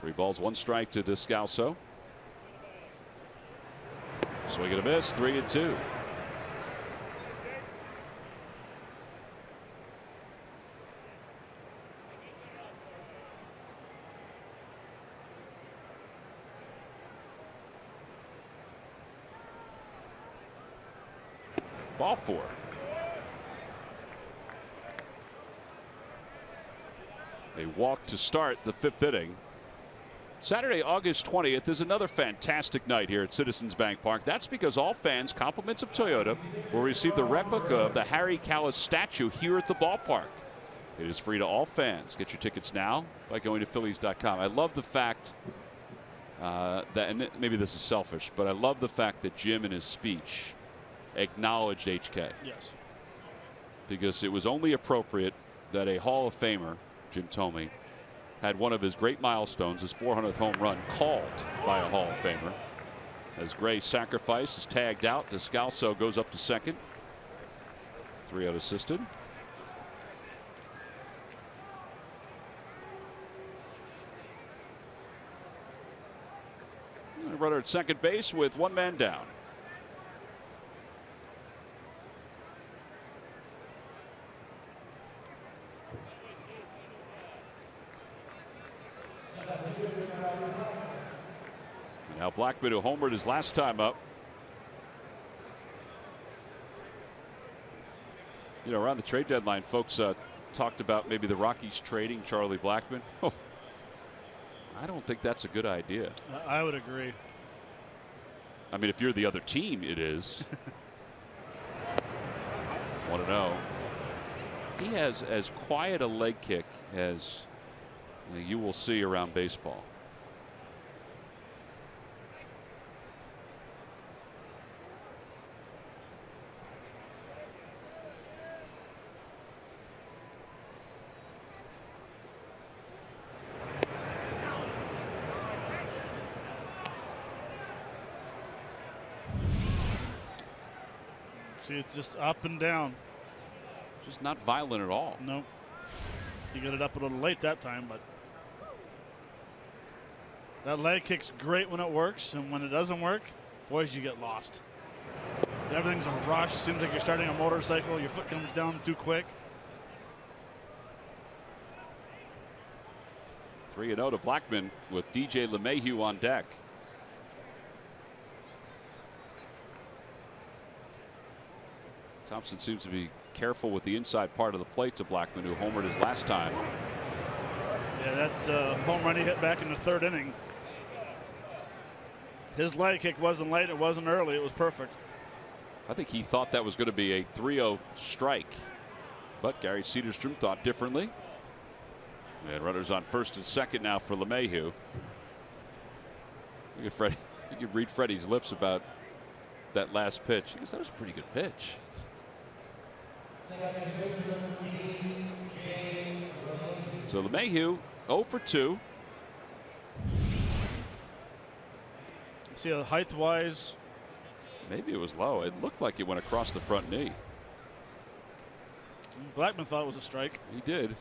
3 balls, 1 strike to Descalso. Swing and a miss, 3-2. Ball 4. They walk to start the 5th inning. Saturday, August 20th is another fantastic night here at Citizens Bank Park. That's because all fans, compliments of Toyota, will receive the replica of the Harry Callis statue here at the ballpark. It is free to all fans. Get your tickets now by going to Phillies.com. I love the fact that, and maybe this is selfish, but I love the fact that Jim in his speech acknowledged HK. Yes. because it was only appropriate that a Hall of Famer, Jim Thome, had one of his great milestones, his 400th home run, called by a Hall of Famer. As Gray's sacrifice is tagged out, Descalso goes up to second. 3-out assisted. Runner at second base with one man down. Now Blackmon, who homered his last time up. You know, around the trade deadline, folks talked about maybe the Rockies trading Charlie Blackmon. Oh, I don't think that's a good idea. I would agree. I mean, if you're the other team, it is. 1-0. He has as quiet a leg kick as you will see around baseball. See, it's just up and down. Just not violent at all. Nope. He got it up a little late that time, but that leg kick's great when it works, and when it doesn't work, boys, you get lost. Everything's a rush. Seems like you're starting a motorcycle. Your foot comes down too quick. 3-0 to Blackmon with DJ LeMahieu on deck. Thompson seems to be careful with the inside part of the plate to Blackmon, who homered his last time. Yeah, that home run he hit back in the third inning. His leg kick wasn't late, it wasn't early, it was perfect. I think he thought that was going to be a 3-0 strike, but Gary Cederstrom thought differently. And runners on first and second now for LeMahieu. Look at Freddie. You can read Freddie's lips about that last pitch. He goes, that was a pretty good pitch. So LeMahieu 0 for 2. See how height-wise, maybe it was low. It looked like it went across the front knee. Blackmon thought it was a strike. He did.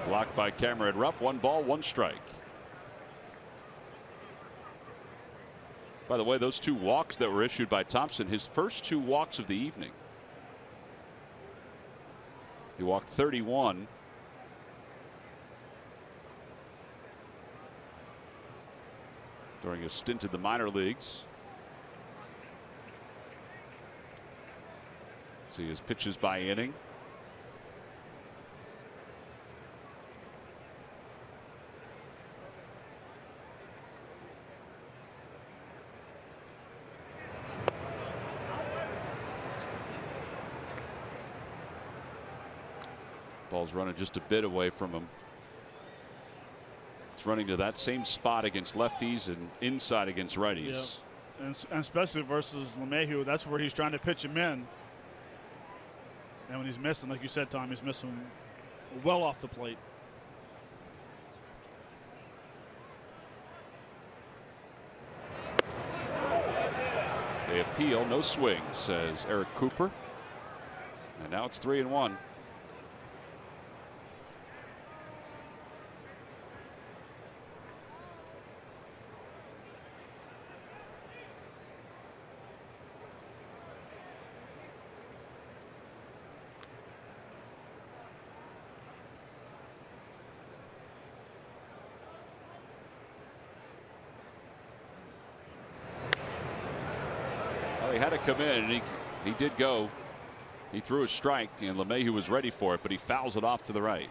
Blocked by Cameron Rupp. 1 ball, 1 strike. By the way, those 2 walks that were issued by Thompson, his first 2 walks of the evening. He walked 31. During a stint in the minor leagues. See his pitches by inning. Ball's running just a bit away from him. It's running to that same spot against lefties and inside against righties. Yeah. And especially versus LeMahieu, that's where he's trying to pitch him in. And when he's missing, like you said, Tom, he's missing well off the plate. They appeal, no swing, says Eric Cooper. And now it's 3-1. he had to come in, and he did go. He threw a strike, and LeMahieu was ready for it, but he fouls it off to the right.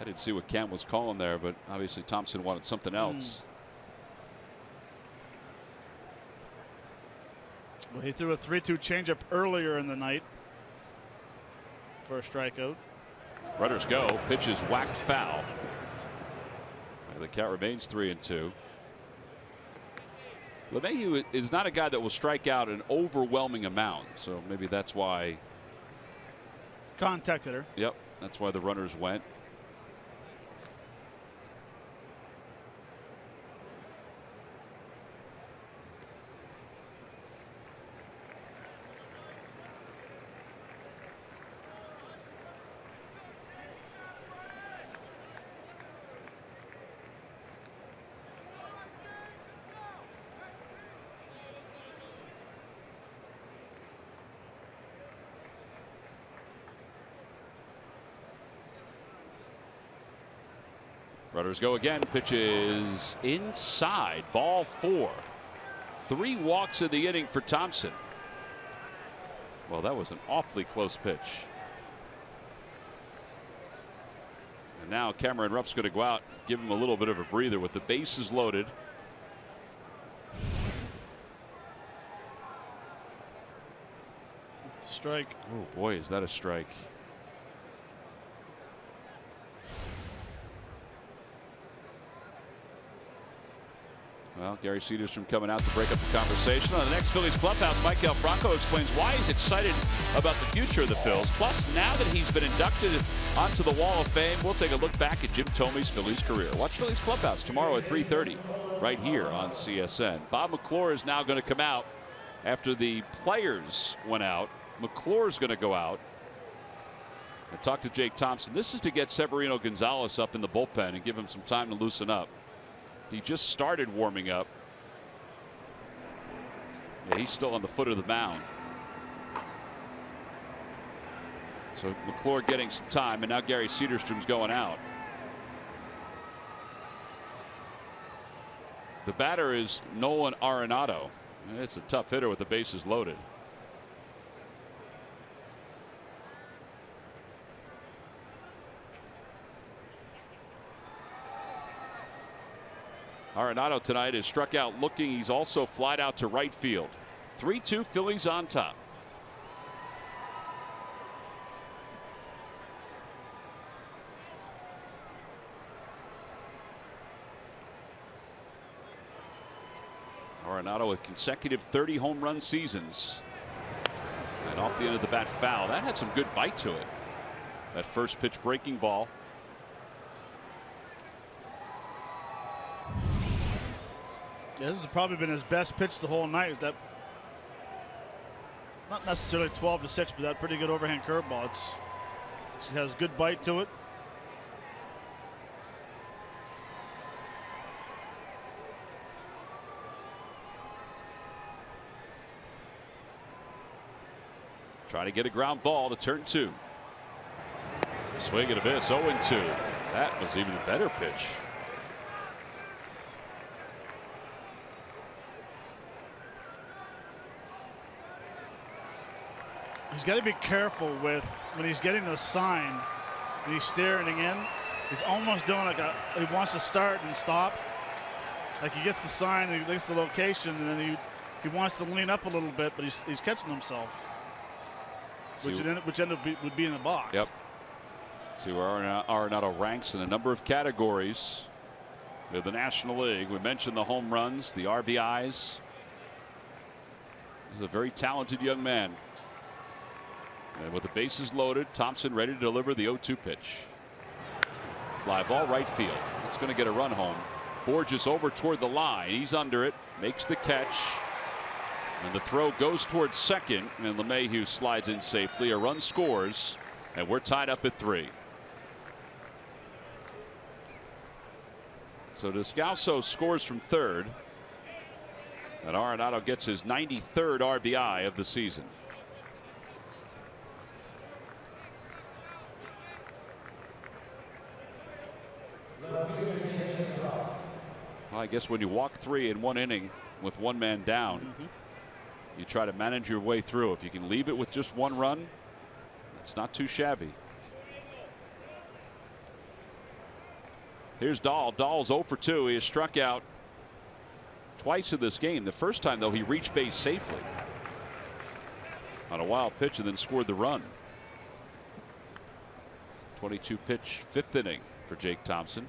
I didn't see what Cam was calling there, but obviously Thompson wanted something else. Well, he threw a 3-2 changeup earlier in the night for a strikeout. Runners go. Pitch is whacked foul. The count remains 3-2. LeMahieu is not a guy that will strike out an overwhelming amount, so maybe that's why. Contacted her. Yep, that's why the runners went. Runners go again. Pitch is inside. Ball 4. 3 walks in the inning for Thompson. Well, that was an awfully close pitch. And now Cameron Rupp's going to go out, give him a little bit of a breather with the bases loaded. Strike. Oh boy, is that a strike. Well, Gary Cederstrom coming out to break up the conversation. On the next Phillies clubhouse, Michael Franco explains why he's excited about the future of the Phils. Plus, now that he's been inducted onto the Wall of Fame, we'll take a look back at Jim Thome's Phillies career. Watch Phillies clubhouse tomorrow at 3:30 right here on CSN. Bob McClure is now going to come out after the players went out. McClure's going to go out and talk to Jake Thompson. This is to get Severino Gonzalez up in the bullpen and give him some time to loosen up. He just started warming up. Yeah, he's still on the foot of the mound. So McClure getting some time, and now Gary Cederstrom's going out. The batter is Nolan Arenado. It's a tough hitter with the bases loaded. Arenado tonight is struck out looking. He's also flied out to right field. 3-2 Phillies on top. Arenado with consecutive 30 home run seasons. And off the end of the bat foul. That had some good bite to it. That first pitch breaking ball. Yeah, this has probably been his best pitch the whole night. Is that not necessarily 12-6, but that pretty good overhand curveball. It has good bite to it. Trying to get a ground ball to turn 2. Swing and a miss. 0-2. That was even a better pitch. He's got to be careful with when he's getting the sign and he's staring in. He's almost doing like he wants to start and stop. Like he gets the sign and he gets the location, and then he wants to lean up a little bit, but he's catching himself, which would be in the box. Yep. See where Arenado ranks in a number of categories with the National League. We mentioned the home runs, the RBIs. He's a very talented young man. And with the bases loaded, Thompson ready to deliver the 0-2 pitch. Fly ball right field. That's going to get a run home. Borges over toward the line. He's under it. Makes the catch. And the throw goes towards second, and LeMahieu slides in safely. A run scores, and we're tied up at 3. So Descalso scores from third, and Arenado gets his 93rd RBI of the season. Well, I guess when you walk 3 in 1 inning with 1 man down, you try to manage your way through. If you can leave it with just 1 run, it's not too shabby. Here's Dahl. Dahl's 0 for 2. He has struck out twice in this game. The first time, though, he reached base safely on a wild pitch and then scored the run. 22 pitch 5th inning for Jake Thompson.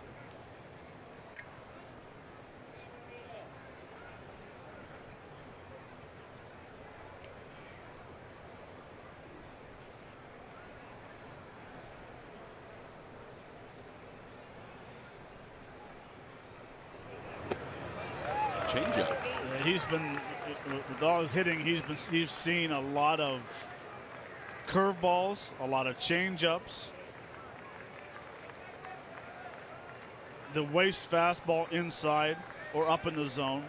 Changeup. Yeah, he's been, with all hitting, he's seen a lot of curveballs, a lot of changeups. The waist fastball inside or up in the zone.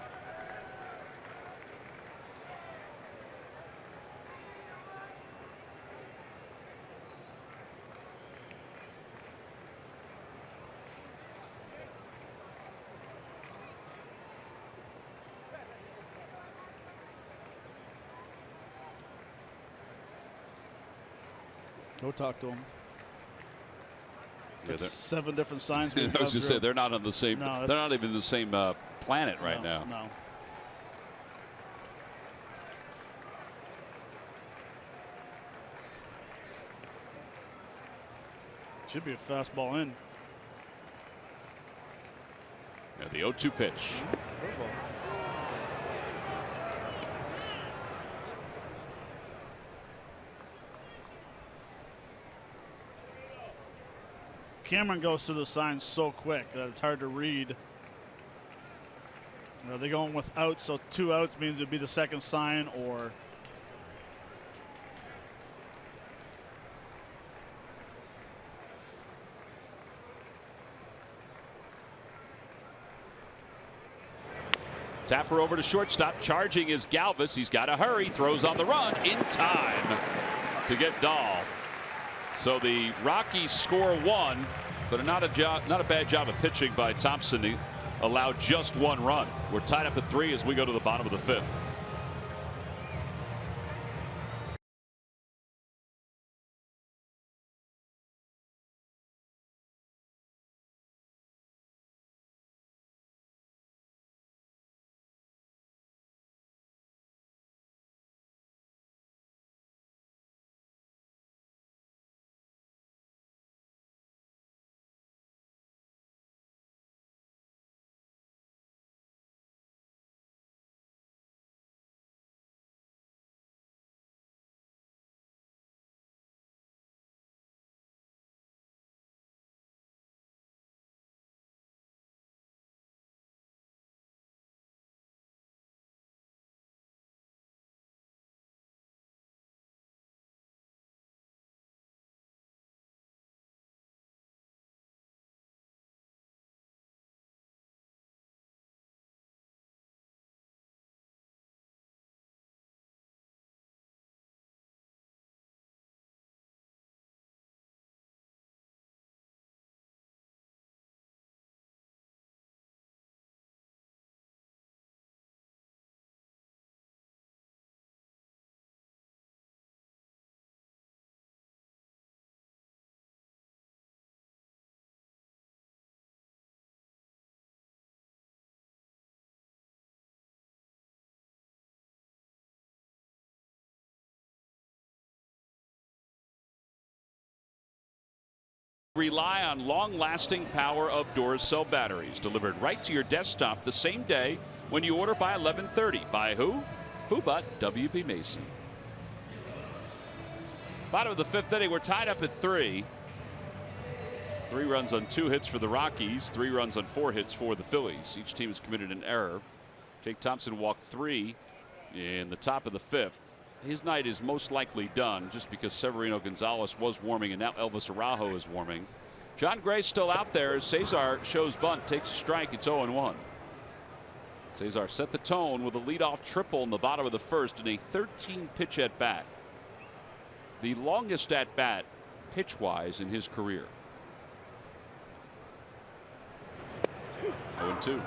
Go talk to him. Yeah, 7 different signs. I was going to say they're not on the same. No, they're not even the same planet right now. No. Should be a fastball in. Yeah, the 0-2 pitch. Cameron goes to the signs so quick that it's hard to read. Are they going with outs? So 2 outs means it'd be the second sign, or Tapper over to shortstop. Charging is Galvis. He's got to hurry. Throws on the run in time to get Dahl. So the Rockies score 1, but not a bad job of pitching by Thompson. He allowed just 1 run. We're tied up at 3 as we go to the bottom of the 5th. Rely on long-lasting power of Duracell batteries delivered right to your desktop the same day when you order by 11:30. By who? Who but WB Mason. Bottom of the 5th inning. We're tied up at 3. 3 runs on 2 hits for the Rockies. 3 runs on 4 hits for the Phillies. Each team has committed an error. Jake Thompson walked 3 in the top of the 5th. His night is most likely done just because Severino Gonzalez was warming and now Elvis Araujo is warming. John Gray's still out there as Cesar shows bunt, takes a strike. It's 0-1. Cesar set the tone with a leadoff triple in the bottom of the 1st in a 13 pitch at bat. The longest at bat pitch wise in his career. 0-2.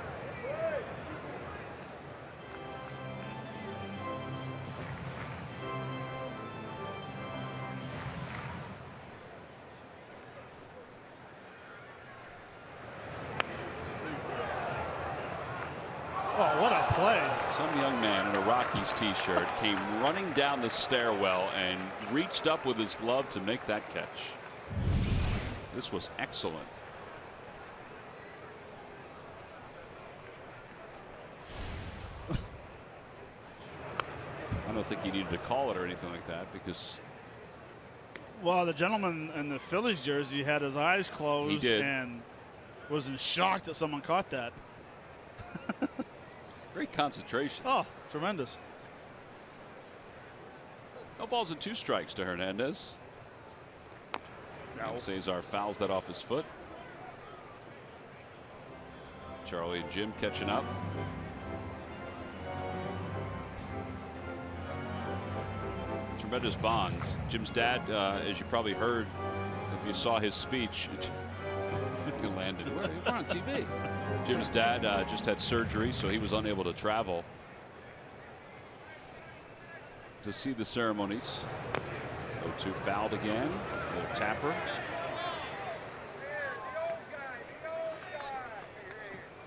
Oh, what a play. Some young man in a Rockies t-shirt came running down the stairwell and reached up with his glove to make that catch. This was excellent. I don't think he needed to call it or anything like that because. Well, the gentleman in the Phillies jersey had his eyes closed and was in shock that someone caught that. Great concentration. Oh, tremendous. No balls and 2 strikes to Hernandez. No. And Cesar fouls that off his foot. Charlie and Jim catching up. Tremendous bonds. Jim's dad, as you probably heard if you saw his speech, he landed. We're on TV. Jim's dad just had surgery, so he was unable to travel to see the ceremonies. 0-2 fouled again. A little tapper.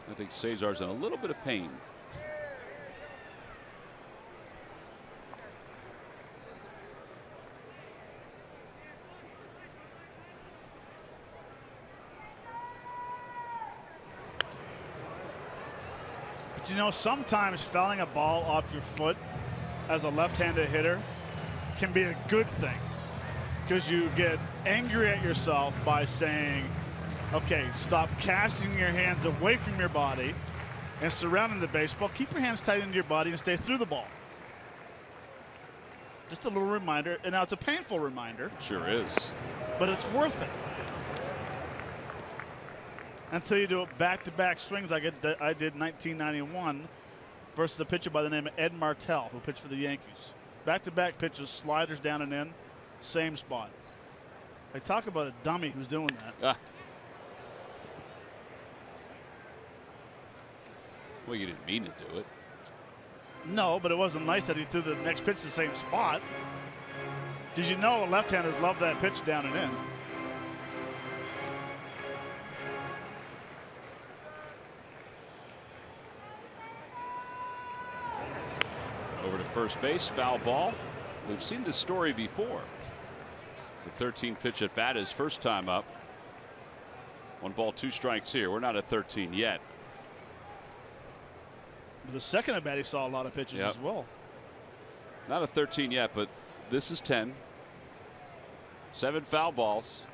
I think Cesar's in a little bit of pain. You know, sometimes fouling a ball off your foot as a left-handed hitter can be a good thing because you get angry at yourself by saying, okay, stop casting your hands away from your body and surrounding the baseball. Keep your hands tight into your body and stay through the ball. Just a little reminder. And now it's a painful reminder. Sure is. But it's worth it. Until you do it back-to-back swings like I did in 1991 versus a pitcher by the name of Ed Martell, who pitched for the Yankees. Back-to-back pitches, sliders down and in, same spot. I talk about a dummy who's doing that. Well, you didn't mean to do it. No, but it wasn't nice that he threw the next pitch the same spot. Because you know left-handers love that pitch down and in. Over to first base, foul ball. We've seen this story before. The 13 pitch at bat is first time up. 1 ball, 2 strikes here. We're not at 13 yet. The second at bat, he saw a lot of pitches as well. Not at 13 yet, but this is 10. 7 foul balls.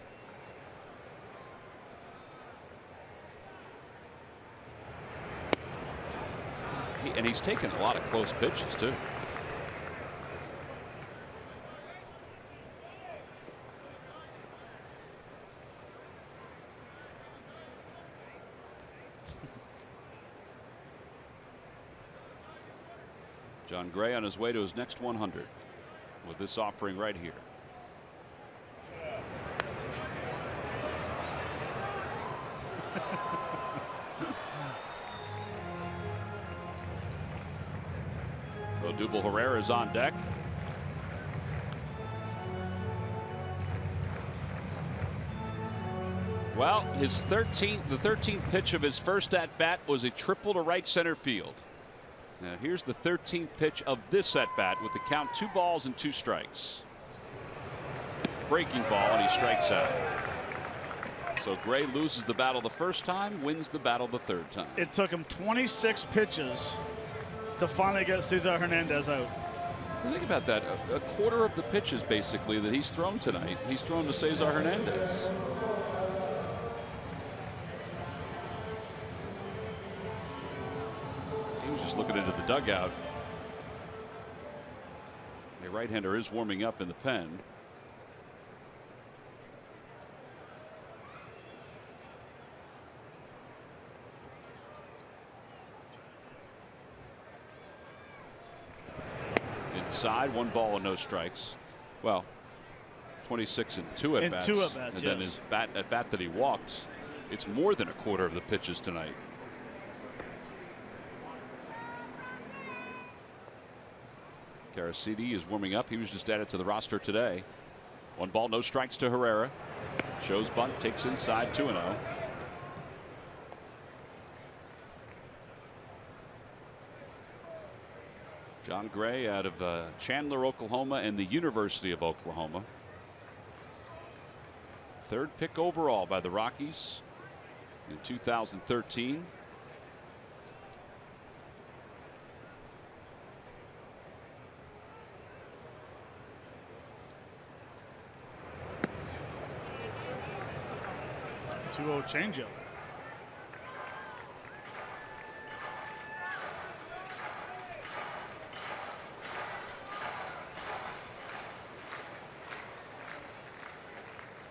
And he's taken a lot of close pitches too. John Gray on his way to his next 100 with this offering right here. Odubel Herrera is on deck. Well, the 13th pitch of his first at bat was a triple to right center field. Now here's the 13th pitch of this at bat with the count 2 balls and 2 strikes. Breaking ball, and he strikes out. So Gray loses the battle the first time, wins the battle the third time. It took him 26 pitches to finally get Cesar Hernandez out. Think about that. A quarter of the pitches basically that he's thrown tonight, he's thrown to Cesar Hernandez. He was just looking into the dugout. A right-hander is warming up in the pen. Inside, 1 ball and no strikes. Well, 26 and 2 at bats. And then his bat that he walked. It's more than a quarter of the pitches tonight. Caracidi is warming up. He was just added to the roster today. 1 ball, no strikes to Herrera. Shows bunt, takes inside, 2-0. John Gray out of Chandler, Oklahoma, and the University of Oklahoma. 3rd pick overall by the Rockies in 2013. Changeup.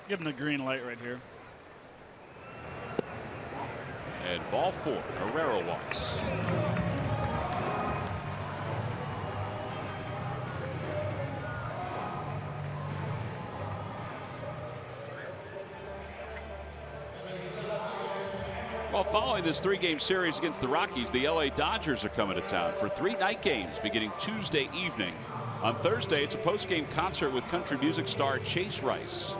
Give him the green light right here. And ball 4. Herrera walks. Well, following this 3-game series against the Rockies, the LA Dodgers are coming to town for 3 night games beginning Tuesday evening. On Thursday, it's a post-game concert with country music star Chase Rice.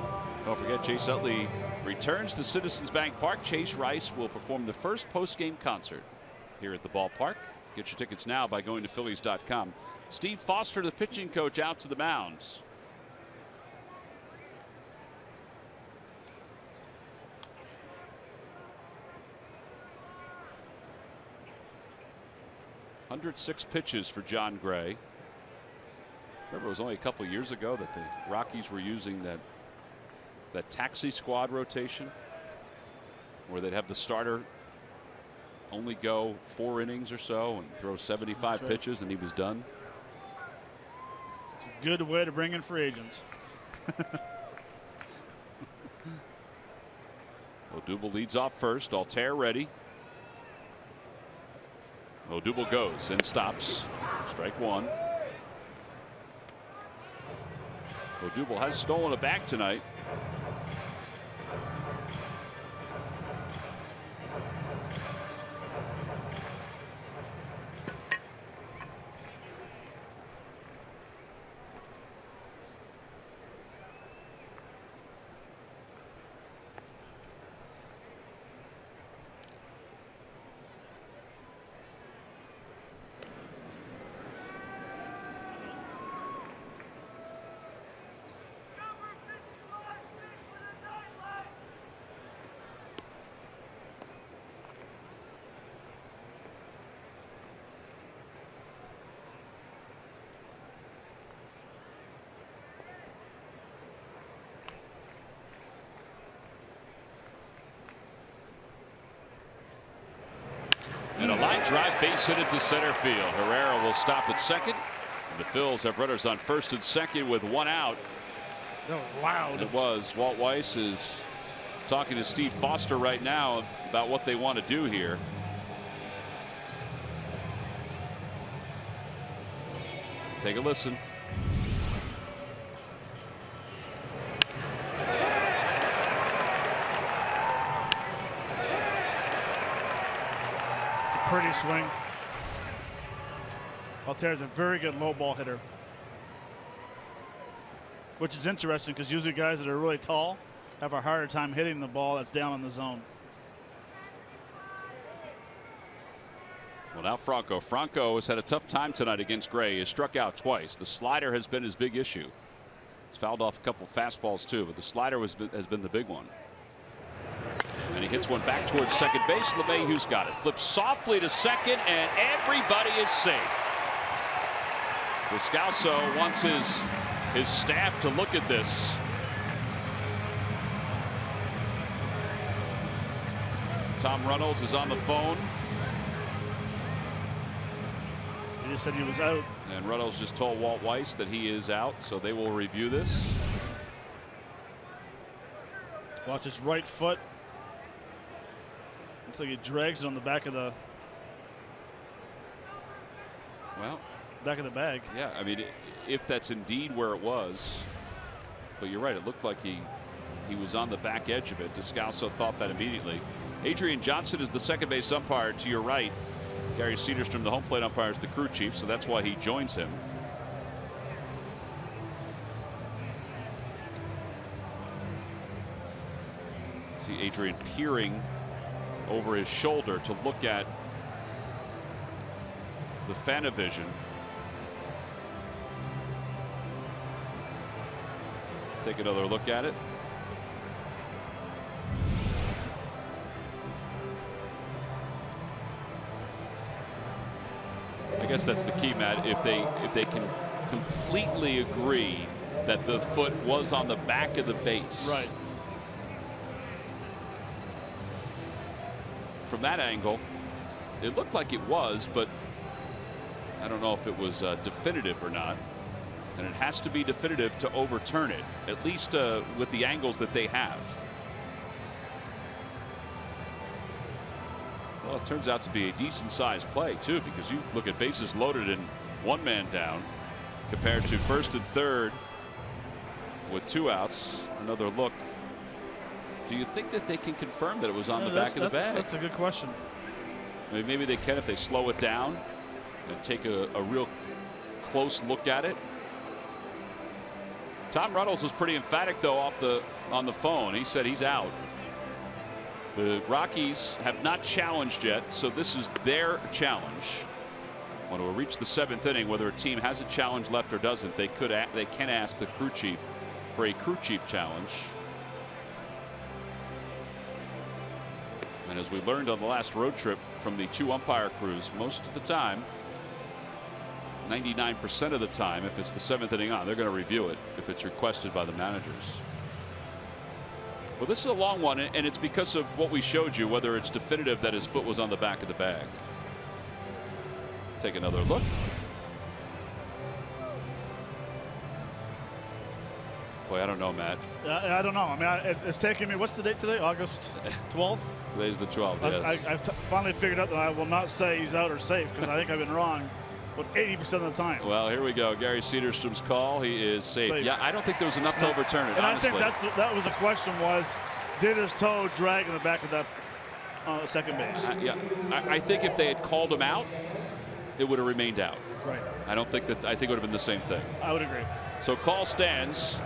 Don't forget, Chase Utley returns to Citizens Bank Park. Chase Rice will perform the first post-game concert here at the ballpark. Get your tickets now by going to Phillies.com. Steve Foster, the pitching coach, out to the mound. .106 pitches for John Gray. Remember, it was only a couple years ago that the Rockies were using that taxi squad rotation, where they'd have the starter only go 4 innings or so and throw 75 pitches, and he was done. It's a good way to bring in free agents. Odubel leads off first. Altair ready. Odubel goes and stops. Strike 1. Odubel has stolen a bag tonight. And a line drive base hit into center field. Herrera will stop at second. And the Phils have runners on first and second with 1 out. That was loud. It was. Walt Weiss is talking to Steve Foster right now about what they want to do here. Take a listen. Pretty swing. Altair's a very good low ball hitter, which is interesting because usually guys that are really tall have a harder time hitting the ball that's down in the zone. Well, now Franco. Franco has had a tough time tonight against Gray. He has struck out twice. The slider has been his big issue. He's fouled off a couple fastballs too, but the slider has been the big one. And he hits one back towards second base. LeMahieu's got it. Flips softly to second, and everybody is safe. Descalso wants his staff to look at this. Tom Reynolds is on the phone. just said he was out. And Reynolds just told Walt Weiss that he is out, so they will review this. Watch his right foot. Looks like he drags it on the back of the. Well, back of the bag. Yeah, I mean, if that's indeed where it was, but you're right, it looked like he was on the back edge of it. Descalso thought that immediately. Adrian Johnson is the second base umpire to your right. Gary Cederstrom, the home plate umpire, is the crew chief, so that's why he joins him. See Adrian peering over his shoulder to look at the Fanavision. Take another look at it. I guess that's the key, Matt. If they can completely agree that the foot was on the back of the base. Right. From that angle, it looked like it was, but I don't know if it was definitive or not. And it has to be definitive to overturn it, at least with the angles that they have. Well, it turns out to be a decent sized play, too, because you look at bases loaded and one man down compared to first and third with 2 outs. Another look. Do you think that they can confirm that it was on the back of the bag? That's a good question. I mean, maybe they can if they slow it down and take a real close look at it. Tom Reynolds was pretty emphatic, though, on the phone. He said he's out. The Rockies have not challenged yet, so this is their challenge. When we reach the 7th inning, whether a team has a challenge left or doesn't, they can ask the crew chief for a crew chief challenge. And as we learned on the last road trip from the 2 umpire crews, most of the time, 99% of the time, if it's the 7th inning on, they're going to review it if it's requested by the managers. Well, this is a long one, and it's because of what we showed you, whether it's definitive that his foot was on the back of the bag. Take another look. Boy, I don't know, Matt. I don't know. I mean, it's taking me. What's the date today? August 12th? Today's the 12th, yes. I've finally figured out that I will not say he's out or safe, because I think I've been wrong about 80% of the time. Well, here we go. Gary Cederstrom's call. He is safe. Yeah, I don't think there was enough to overturn it, and honestly. I think that was the question was, did his toe drag in the back of that second base? Yeah, I think if they had called him out, it would have remained out. Right. I think it would have been the same thing. I would agree. So call stands.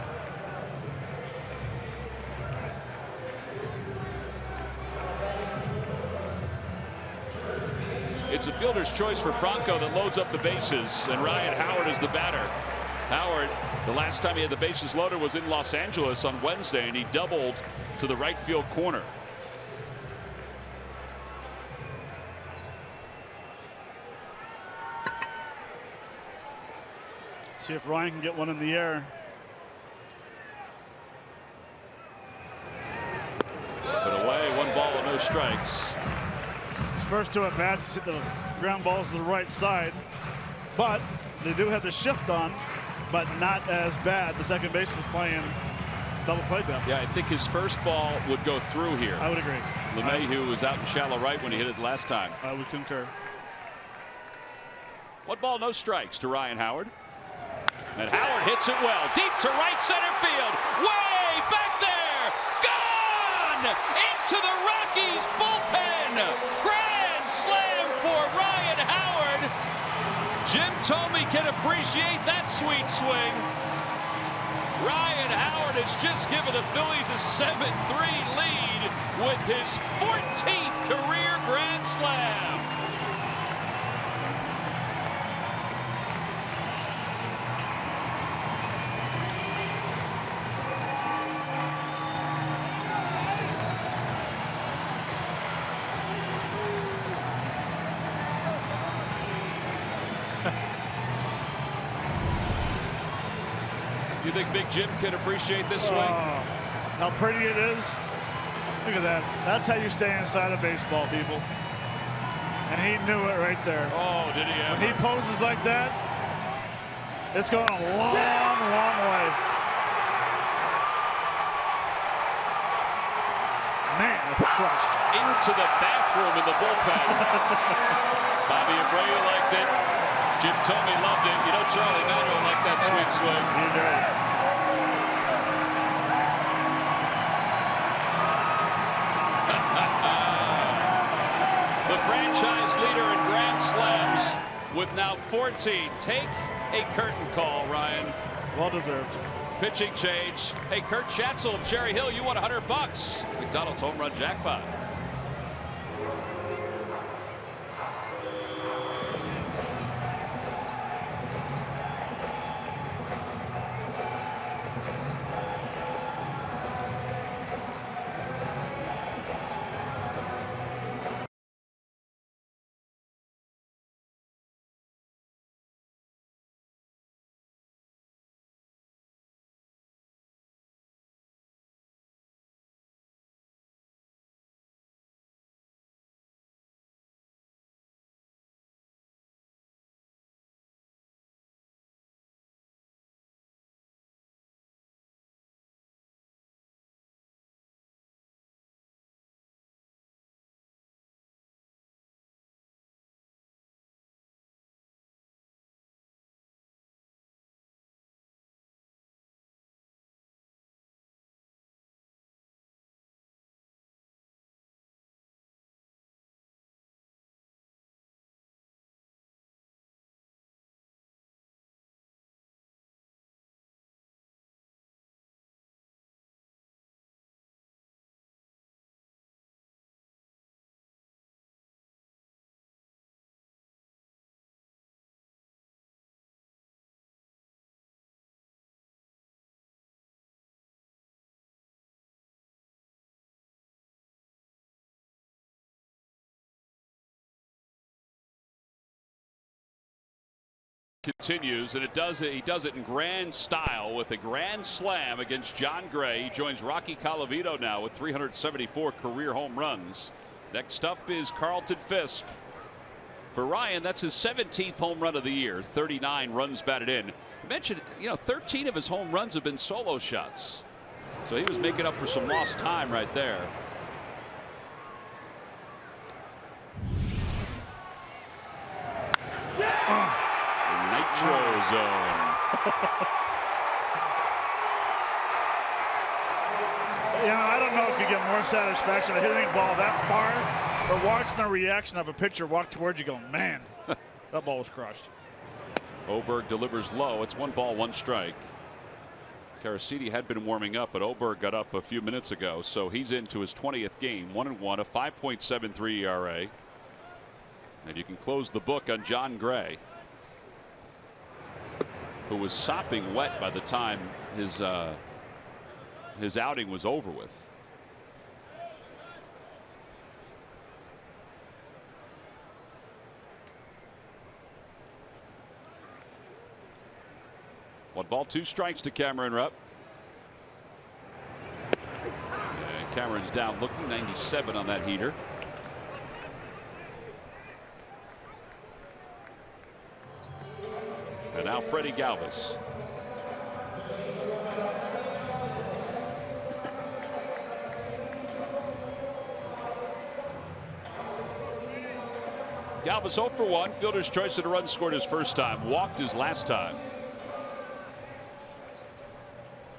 It's a fielder's choice for Franco that loads up the bases, and Ryan Howard is the batter. Howard, the last time he had the bases loaded was in Los Angeles on Wednesday, and he doubled to the right field corner. See if Ryan can get one in the air. But away, 1 ball and no strikes. His first 2 at bats hit the ground balls to the right side, but they do have the shift on, but not as bad. The second baseman was playing double play down. Yeah, I think his first ball would go through here. I would agree. LeMahieu was out in shallow right when he hit it last time. I would concur. 1 ball, no strikes to Ryan Howard. And Howard hits it well, deep to right center field, way back there, gone into the Rockies bullpen. Grand slam for Ryan Howard. Jim Thome can appreciate that sweet swing. Ryan Howard has just given the Phillies a 7-3 lead with his 14th career grand slam. You think Big Jim can appreciate this swing? How pretty it is. Look at that. That's how you stay inside of baseball, people. And he knew it right there. Oh, did he ever? When he poses like that, it's going a long, long way. Man, it's crushed. Into the bathroom in the bullpen. Bobby Abreu liked it. Jim Thome loved it. You know, Charlie Manuel liked that sweet swing. He did. The franchise leader in grand slams with now 14. Take a curtain call, Ryan. Well deserved. Pitching change. Hey, Kurt Schatzel of Cherry Hill, you won $100. McDonald's home run jackpot. Continues, and he does it in grand style with a grand slam against John Gray. He joins Rocky Colavito now with 374 career home runs. Next up is Carlton Fisk. For Ryan, that's his 17th home run of the year, 39 runs batted in. I mentioned, 13 of his home runs have been solo shots, so he was making up for some lost time right there. Nitro zone. I don't know if you get more satisfaction of hitting a ball that far or watching the reaction of a pitcher walk towards you going, man, that ball was crushed. Oberg delivers low. It's 1 ball, 1 strike. Caracidi had been warming up, but Oberg got up a few minutes ago, so he's into his 20th game, 1-1, a 5.73 ERA. And you can close the book on John Gray, who was sopping wet by the time his outing was over with. One ball, 2 strikes to Cameron Rupp. And Cameron's down looking, 97 on that heater. And now Freddie Galvis. Galvis 0 for 1. Fielder's choice, and a run scored his first time. Walked his last time.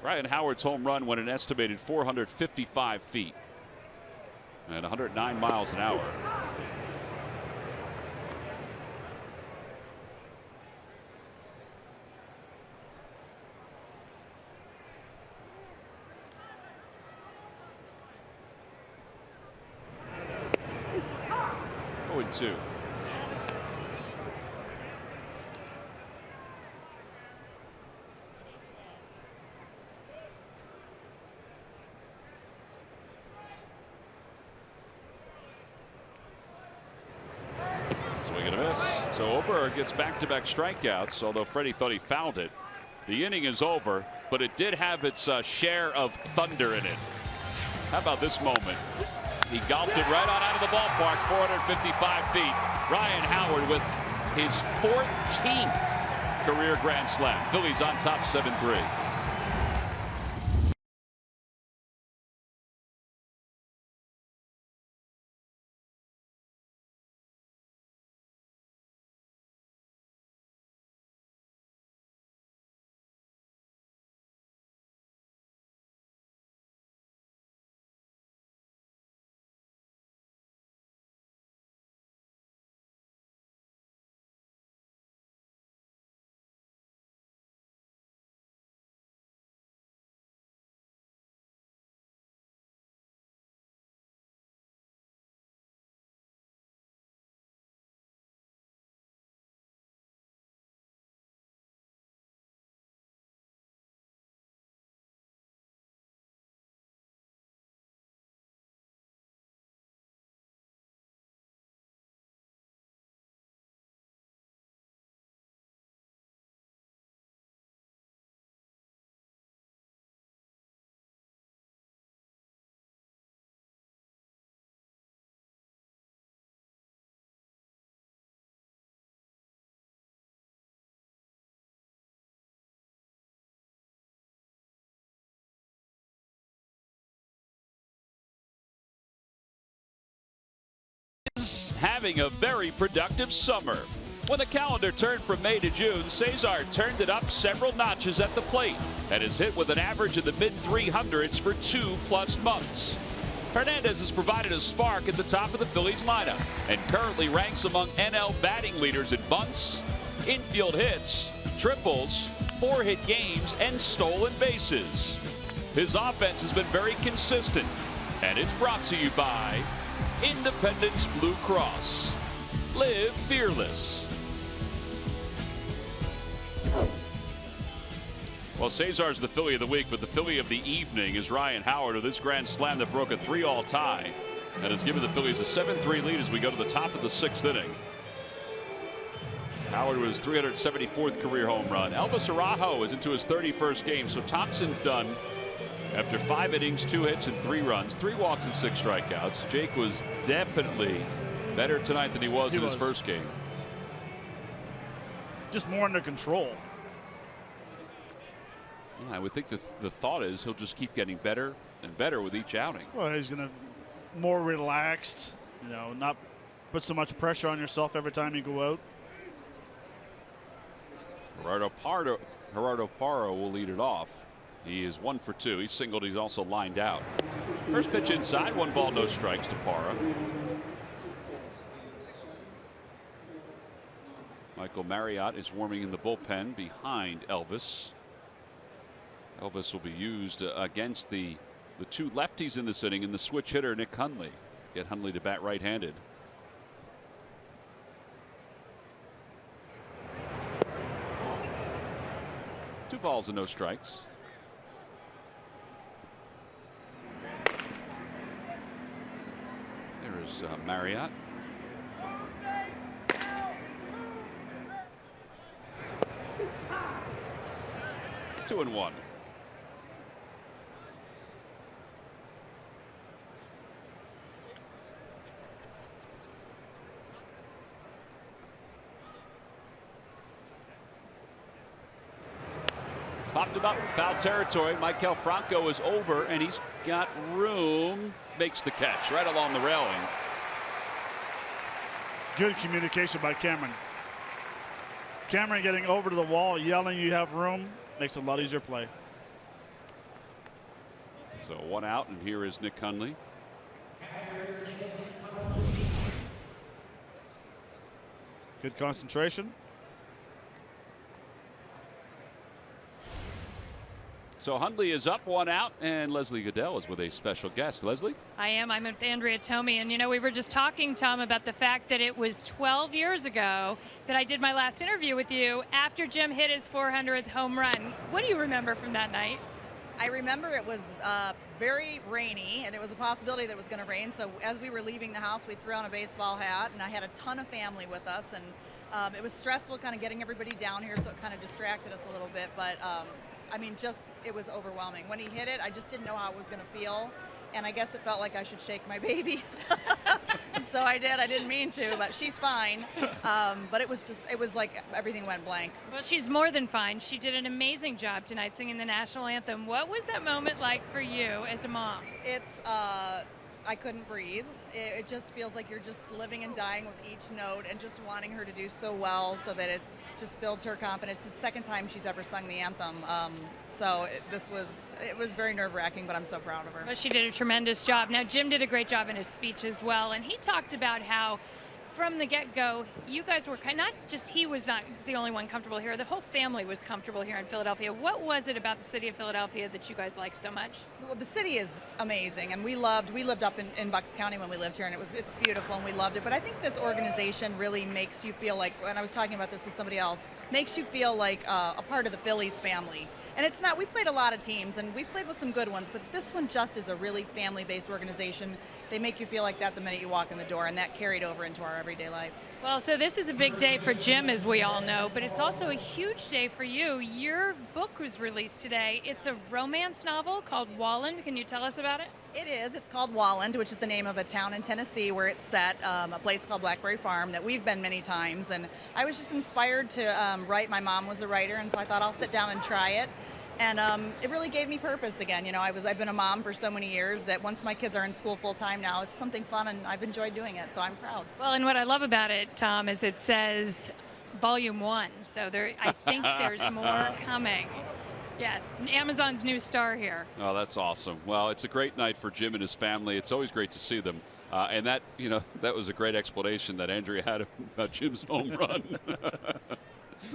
Ryan Howard's home run went an estimated 455 feet and 109 miles an hour. Oh, and 2. Swing and a miss. So Oberg gets back-to-back strikeouts, although Freddie thought he fouled it. The inning is over, but it did have its share of thunder in it. How about this moment? He golfed it right on out of the ballpark, 455 feet. Ryan Howard with his 14th career grand slam. Phillies on top 7-3. Having a very productive summer. When the calendar turned from May to June, Cesar turned it up several notches at the plate and is hit with an average in the mid-300s for 2+ months. Hernandez has provided a spark at the top of the Phillies lineup and currently ranks among NL batting leaders in bunts, infield hits, triples, 4-hit games, and stolen bases. His offense has been very consistent, and it's brought to you by Independence Blue Cross. Live fearless. Well, Cesar's the Philly of the week, but the Philly of the evening is Ryan Howard with this grand slam that broke a 3-all tie and has given the Phillies a 7-3 lead as we go to the top of the 6th inning. Howard was 374th career home run. Elvis Araujo is into his 31st game, so Thompson's done after 5 innings, 2 hits, and 3 runs, 3 walks and 6 strikeouts. Jake was definitely better tonight than he was in his first game. Just more under control. I would think the thought is he'll just keep getting better and better with each outing. Well, he's going to more relaxed, you know, not put so much pressure on yourself every time you go out. Gerardo Parra will lead it off. He is 1 for 2. He's singled. He's also lined out. First pitch inside. 1 ball, no strikes to Parra. Michael Marriott is warming in the bullpen behind Elvis. Elvis will be used against the 2 lefties in this inning and the switch hitter Nick Hundley. Get Hundley to bat right-handed. Two balls and no strikes. There's Marriott. Two and one. Popped him up, foul territory. Maikel Franco is over, and he's got room. Makes the catch right along the railing. Good communication by Cameron. Cameron getting over to the wall, yelling you have room, makes it a lot easier play. So 1 out, and here is Nick Hundley. Good concentration. So Hundley is up, 1 out, and Leslie Goodell is with a special guest. Leslie? I am. I'm with Andrea Tomey. And, you know, we were just talking, Tom, about the fact that it was 12 years ago that I did my last interview with you after Jim hit his 400th home run. What do you remember from that night? I remember it was very rainy, and it was a possibility that it was going to rain. So as we were leaving the house, we threw on a baseball hat, and I had a ton of family with us. And it was stressful kind of getting everybody down here, so it kind of distracted us a little bit. But I mean, just it was overwhelming. When he hit it, I just didn't know how it was going to feel. and I guess it felt like I should shake my baby. And so I did. I didn't mean to, but she's fine. But it was like everything went blank. Well, she's more than fine. She did an amazing job tonight singing the national anthem. What was that moment like for you as a mom? It's I couldn't breathe. It just feels like you're just living and dying with each note, and just wanting her to do so well so that it just builds her confidence. It's the second time she's ever sung the anthem. So it was very nerve-wracking, but I'm so proud of her. Well, she did a tremendous job. Now, Jim did a great job in his speech as well, and he talked about how from the get-go, you guys were not just he was not the only one comfortable here. The whole family was comfortable here in Philadelphia. What was it about the city of Philadelphia that you guys liked so much? Well, the city is amazing, and we lived up in Bucks County when we lived here, and it's beautiful, and we loved it. But I think this organization really makes you feel like, when I was talking about this with somebody else, makes you feel like a part of the Phillies family. And it's not, we played a lot of teams, and we've played with some good ones, but this one just is a really family-based organization. They make you feel like that the minute you walk in the door, and that carried over into our everyday life. Well, so this is a big day for Jim, as we all know, but it's also a huge day for you. Your book was released today. It's a romance novel called Walland. Can you tell us about it? It is. It's called Walland, which is the name of a town in Tennessee where it's set, a place called Blackberry Farm that we've been many times. And I was just inspired to write. My mom was a writer, and so I thought I'll sit down and try it. And it really gave me purpose again. You know, I've been a mom for so many years that once my kids are in school full time now, it's something fun, and I've enjoyed doing it, so I'm proud. Well, and what I love about it, Tom, is it says Volume 1, so I think there's more coming. Yes, Amazon's new star here. Oh, that's awesome. Well, it's a great night for Jim and his family. It's always great to see them. And that, that was a great explanation that Andrea had about Jim's home run.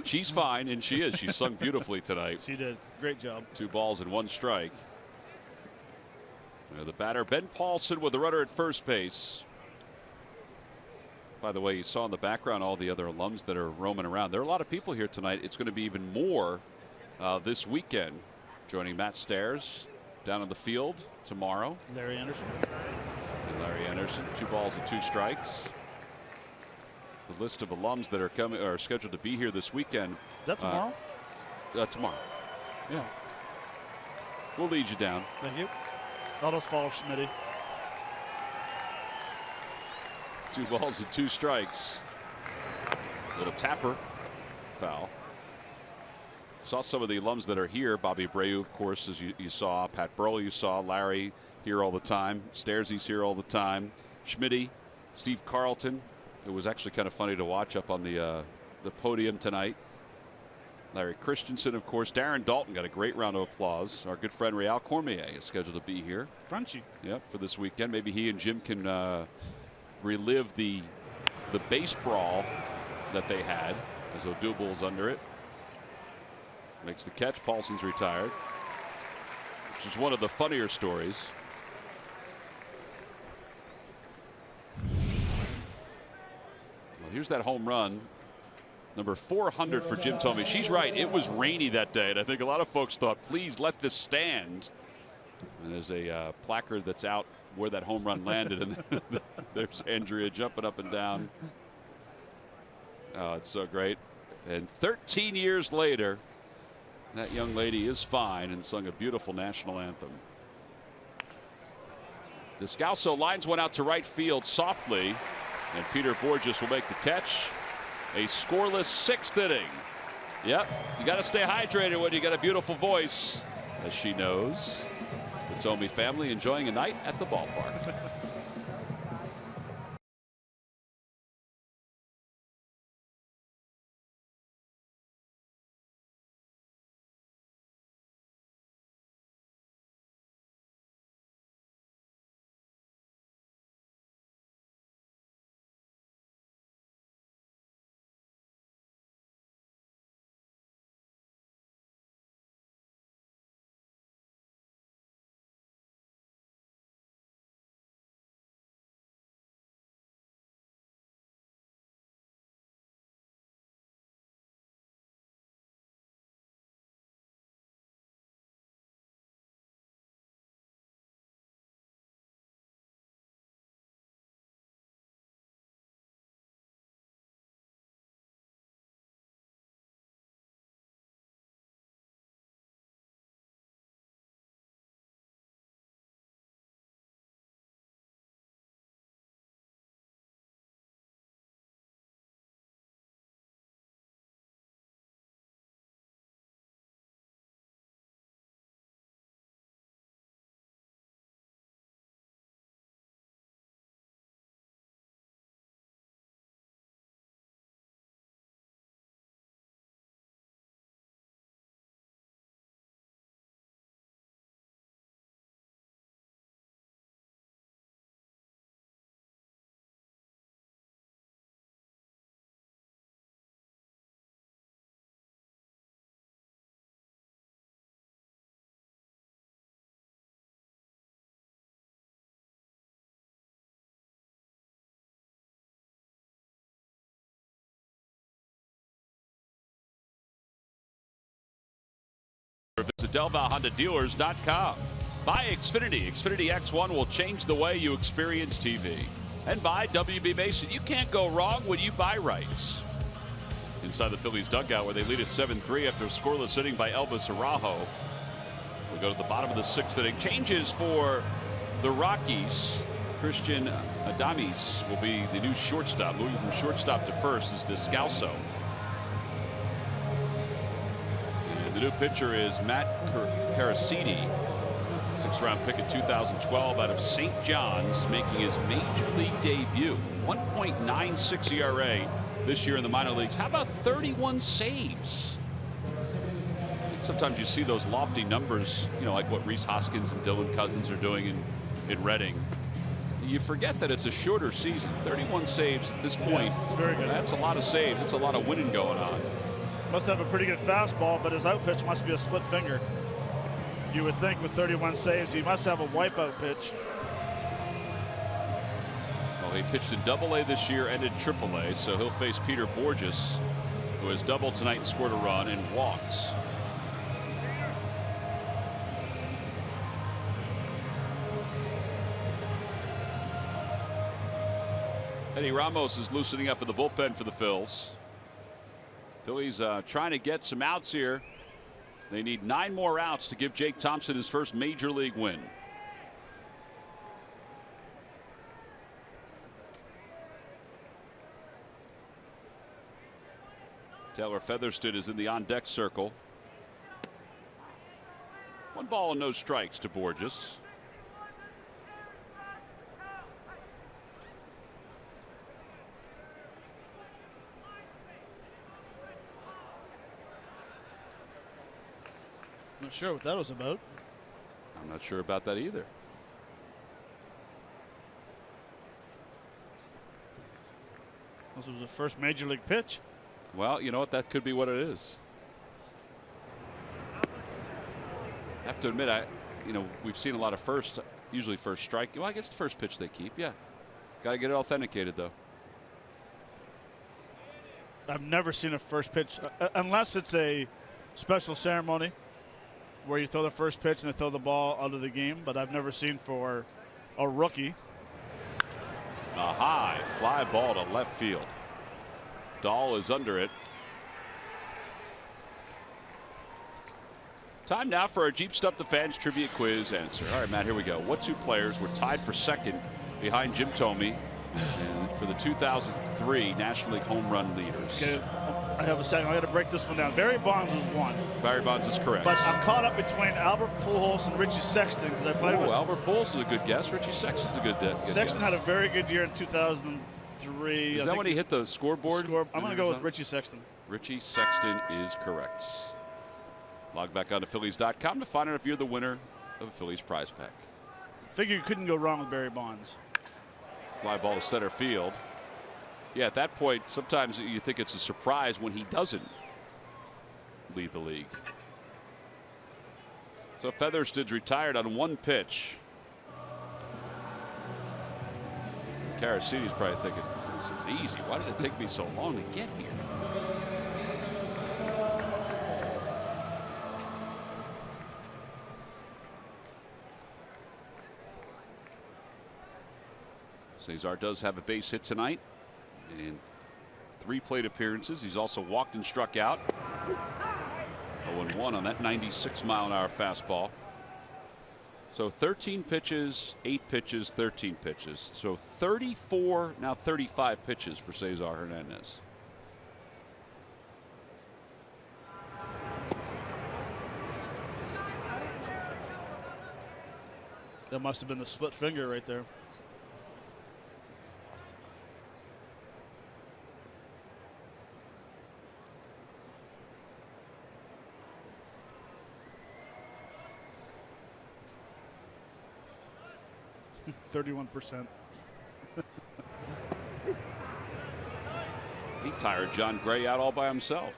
She's fine, and she is. She sung beautifully tonight. She did. Great job. 2 balls and 1 strike. The batter, Ben Paulson, with the runner at first base. By the way, you saw in the background all the other alums that are roaming around. There are a lot of people here tonight. It's going to be even more this weekend. Joining Matt Stairs down in the field tomorrow. Larry Anderson. And Larry Anderson, 2 balls and 2 strikes. The list of alums that are scheduled to be here this weekend. Is that tomorrow? Tomorrow. Yeah. We'll lead you down. Thank you. All those follow Schmitty. 2 balls and 2 strikes. Little tapper. Foul. Saw some of the alums that are here. Bobby Abreu, of course, as you saw. Pat Burrell, you saw. Larry here all the time. Stairsy's here all the time. Schmitty, Steve Carlton. It was actually kind of funny to watch up on the podium tonight. Larry Christensen, of course. Darren Dalton got a great round of applause. Our good friend Real Cormier is scheduled to be here. Frenchy. Yep, for this weekend. Maybe he and Jim can relive the base brawl that they had as Odubel's under it. Makes the catch. Paulson's retired, which is one of the funnier stories. Here's that home run, number 400 for Jim Thome. She's right. It was rainy that day, and I think a lot of folks thought, please let this stand. And there's a placard that's out where that home run landed, and there's Andrea jumping up and down. Oh, it's so great. And 13 years later, that young lady is fine and sung a beautiful national anthem. Descalso lines one out to right field softly. And Peter Borges will make the catch. A scoreless 6th inning. Yep, you got to stay hydrated when you got a beautiful voice, as she knows. The Thome family enjoying a night at the ballpark. DelValHondaDealers.com. By Xfinity. Xfinity X1 will change the way you experience TV. And by WB Mason. You can't go wrong when you buy rights. Inside the Phillies dugout where they lead at 7-3 after a scoreless inning by Elvis Araujo. We go to the bottom of the 6th inning. Changes for the Rockies. Christian Adames will be the new shortstop. Moving from shortstop to first is Descalso. And the new pitcher is Matt Caracidi. 6th-round pick in 2012 out of St. John's, making his major league debut. 1.96 ERA this year in the minor leagues. How about 31 saves? Sometimes you see those lofty numbers, you know, like what Rhys Hoskins and Dylan Cousins are doing in Reading. You forget that it's a shorter season. 31 saves at this point. Yeah, very good. That's a lot of saves. It's a lot of winning going on. Must have a pretty good fastball, but his out pitch must be a split finger. You would think with 31 saves, he must have a wipeout pitch. Well, he pitched in Double-A this year and in Triple-A, so he'll face Peter Borges, who has doubled tonight and scored a run and walked. Eddie Ramos is loosening up in the bullpen for the Phils. Phillies trying to get some outs here. They need 9 more outs to give Jake Thompson his first major league win. Taylor Featherston is in the on-deck circle. 1 ball and no strikes to Borges. Not sure what that was about. I'm not sure about that either. This was the first major league pitch. Well, you know what? That could be what it is. I have to admit, we've seen a lot of firsts, usually first strike. Well, I guess the first pitch they keep. Yeah. Got to get it authenticated, though. I've never seen a first pitch, unless it's a special ceremony where you throw the first pitch and they throw the ball out of the game, but I've never seen for a rookie. A high fly ball to left field. Dahl is under it. Time now for our Jeep Stuff the Fans trivia quiz answer. All right, Matt, here we go. What 2 players were tied for second behind Jim Thome and for the 2003 National League home run leaders? Okay, I have a second. I got to break this one down. Barry Bonds was 1. Barry Bonds is correct. But I'm caught up between Albert Pujols and Richie Sexton because I played with. Albert Pujols is a good guess. Richie Sexton is a good guess. Sexton had a very good year in 2003. Is that when he hit the scoreboard? I'm going to go with Richie Sexton. Richie Sexton is correct. Log back on to Phillies.com to find out if you're the winner of the Phillies prize pack. Figure you couldn't go wrong with Barry Bonds. Fly ball to center field. Yeah, at that point, sometimes you think it's a surprise when he doesn't lead the league. So Featherston's retired on 1 pitch. Caracini's probably thinking, this is easy. Why did it take me so long to get here? Cesar does have a base hit tonight in 3 plate appearances. He's also walked and struck out. 0-1 on that 96-mile-an-hour fastball. So 13 pitches, 8 pitches, 13 pitches. So 34, now 35 pitches for Cesar Hernandez. That must have been the split finger right there. %. He tired John Gray out all by himself.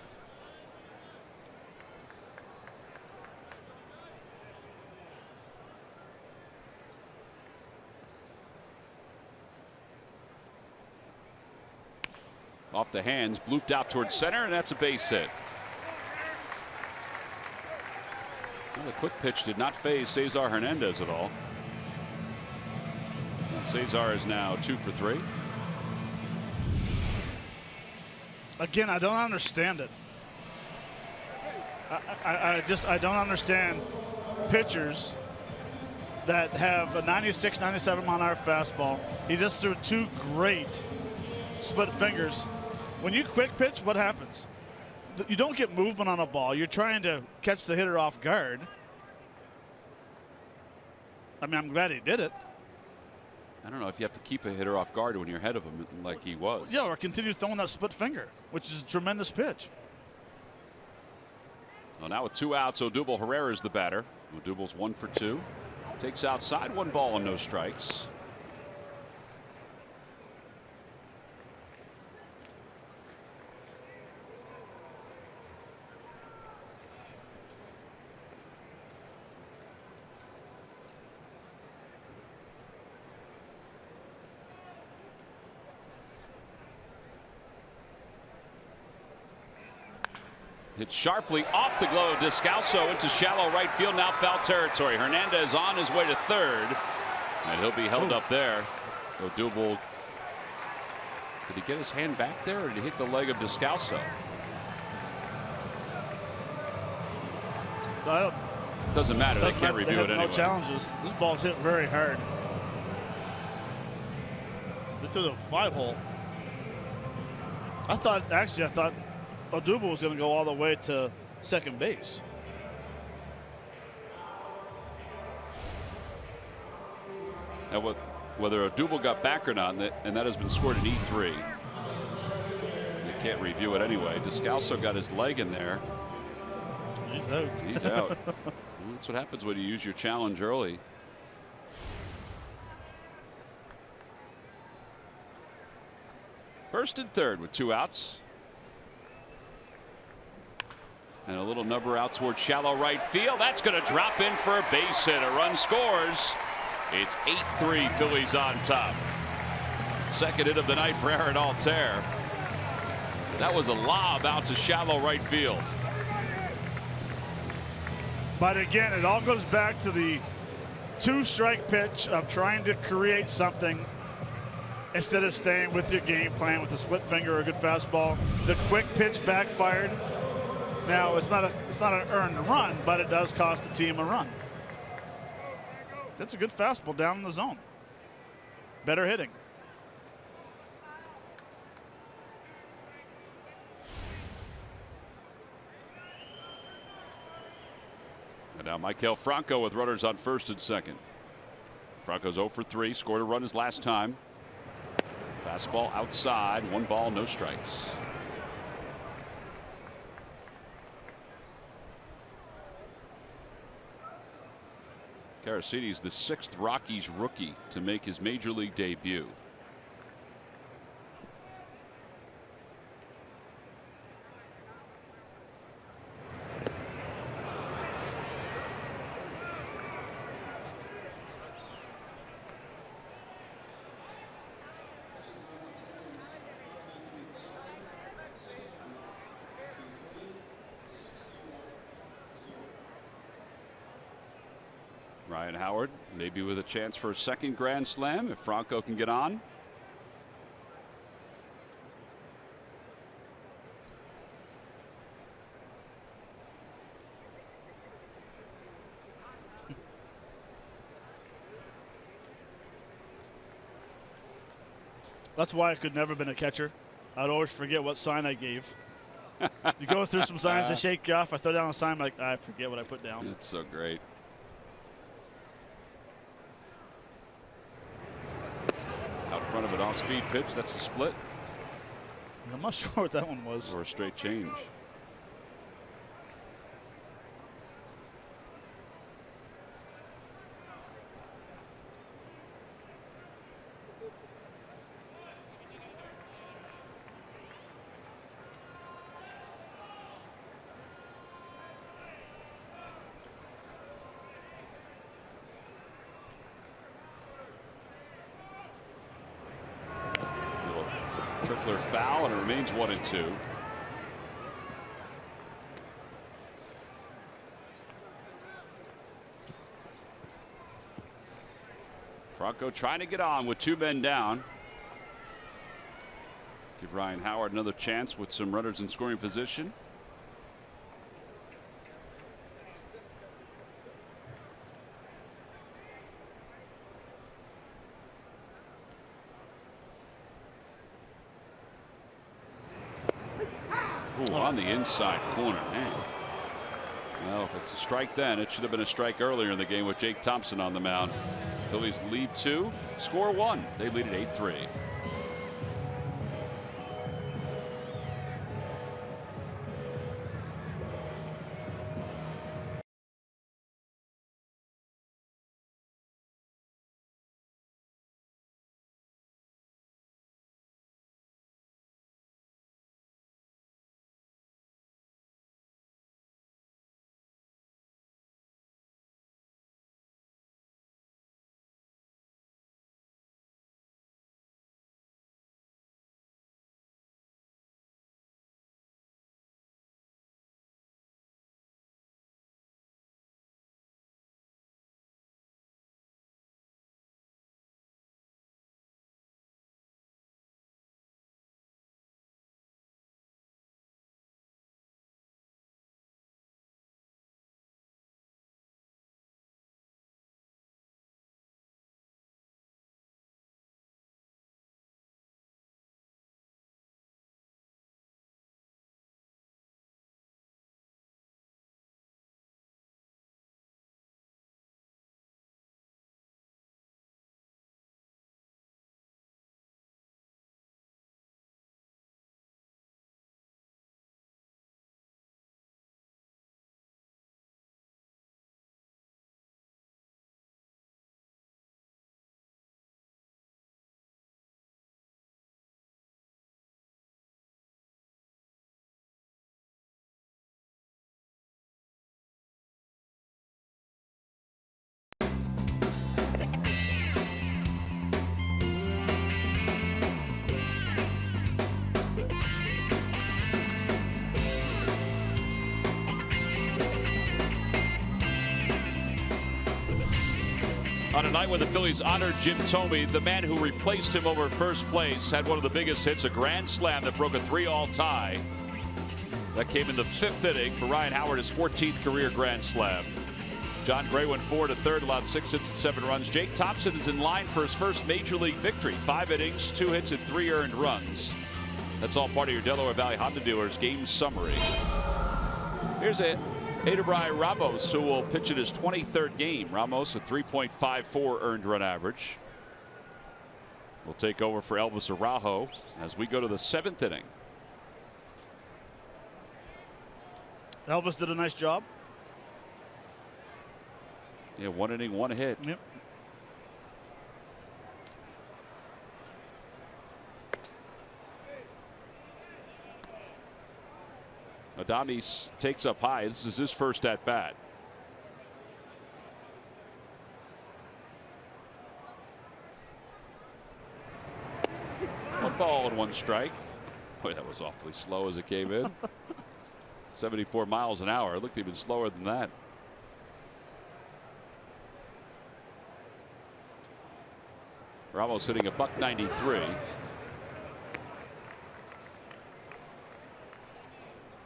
Off the hands, blooped out towards center, and that's a base hit. Well, the quick pitch did not phase Cesar Hernandez at all. And Cesar is now 2 for 3. Again, I don't understand it. I don't understand pitchers that have a 96, 97 mile-an-hour fastball. He just threw 2 great split fingers. When you quick pitch, what happens? You don't get movement on a ball. You're trying to catch the hitter off guard. I mean, I'm glad he did it. I don't know if you have to keep a hitter off guard when you're ahead of him like he was. Yeah, or continue throwing that split finger, which is a tremendous pitch. Well, now with 2 outs, Odubel Herrera is the batter. Odubel's 1 for 2. Takes outside, 1 ball and no strikes. Hit sharply off the glove of Descalso into shallow right field, now foul territory. Hernandez on his way to third, and he'll be held up there. Odubel, did he get his hand back there, or did he hit the leg of Descalso? Doesn't matter. They can't review it anyway. No challenges. This ball's hit very hard. They threw the 5-hole. I thought Odubel was going to go all the way to second base. Now, whether Odubel got back or not, and that has been scored in E3. They can't review it anyway. Descalso got his leg in there. He's out. He's out. Well, that's what happens when you use your challenge early. First and third with 2 outs. And a little number out towards shallow right field. That's going to drop in for a base hit. A run scores. It's 8-3 Phillies on top. Second hit of the night for Aaron Altair. That was a lob out to shallow right field. But again, it all goes back to the 2-strike pitch of trying to create something instead of staying with your game plan with a split finger or a good fastball. The quick pitch backfired. Now it's not an earned run, but it does cost the team a run. That's a good fastball down in the zone. Better hitting. And now Maikel Franco with runners on first and second. Franco's 0 for 3, scored a run his last time. Fastball outside, 1 ball, no strikes. Caracini's the 6th Rockies rookie to make his major league debut. Ryan Howard maybe with a chance for a second grand slam if Franco can get on. That's why I could never been a catcher. I'd always forget what sign I gave. You go through some signs, I shake you off, I throw down a sign, I'm like, I forget what I put down. It's so great. Out front of an off-speed pitch, that's the split. I'm not sure what that one was. Or a straight change. Trickler foul, and it remains 1-2. Franco trying to get on with 2 men down. Give Ryan Howard another chance with some runners in scoring position. Ooh, on the inside corner, man. Well, if it's a strike then, it should have been a strike earlier in the game with Jake Thompson on the mound. Phillies lead 2, score 1. They lead it 8-3. On a night when the Phillies honored Jim Thome, the man who replaced him over first place had one of the biggest hits, a grand slam that broke a 3-all tie. That came in the 5th inning for Ryan Howard, his 14th career grand slam. John Gray went 4 to third, allowed 6 hits and 7 runs. Jake Thompson is in line for his first major league victory. 5 innings, 2 hits and 3 earned runs. That's all part of your Delaware Valley Honda Dealers game summary. Here's it. Adebayo Ramos, who will pitch in his 23rd game. Ramos a 3.54 earned run average. Will take over for Elvis Araujo as we go to the 7th inning. Elvis did a nice job. Yeah, 1 inning, 1 hit. Yep. Adames takes up high. This is his first at bat. One ball and 1 strike. Boy, that was awfully slow as it came in. 74 miles an hour. It looked even slower than that. Ramos hitting a $193.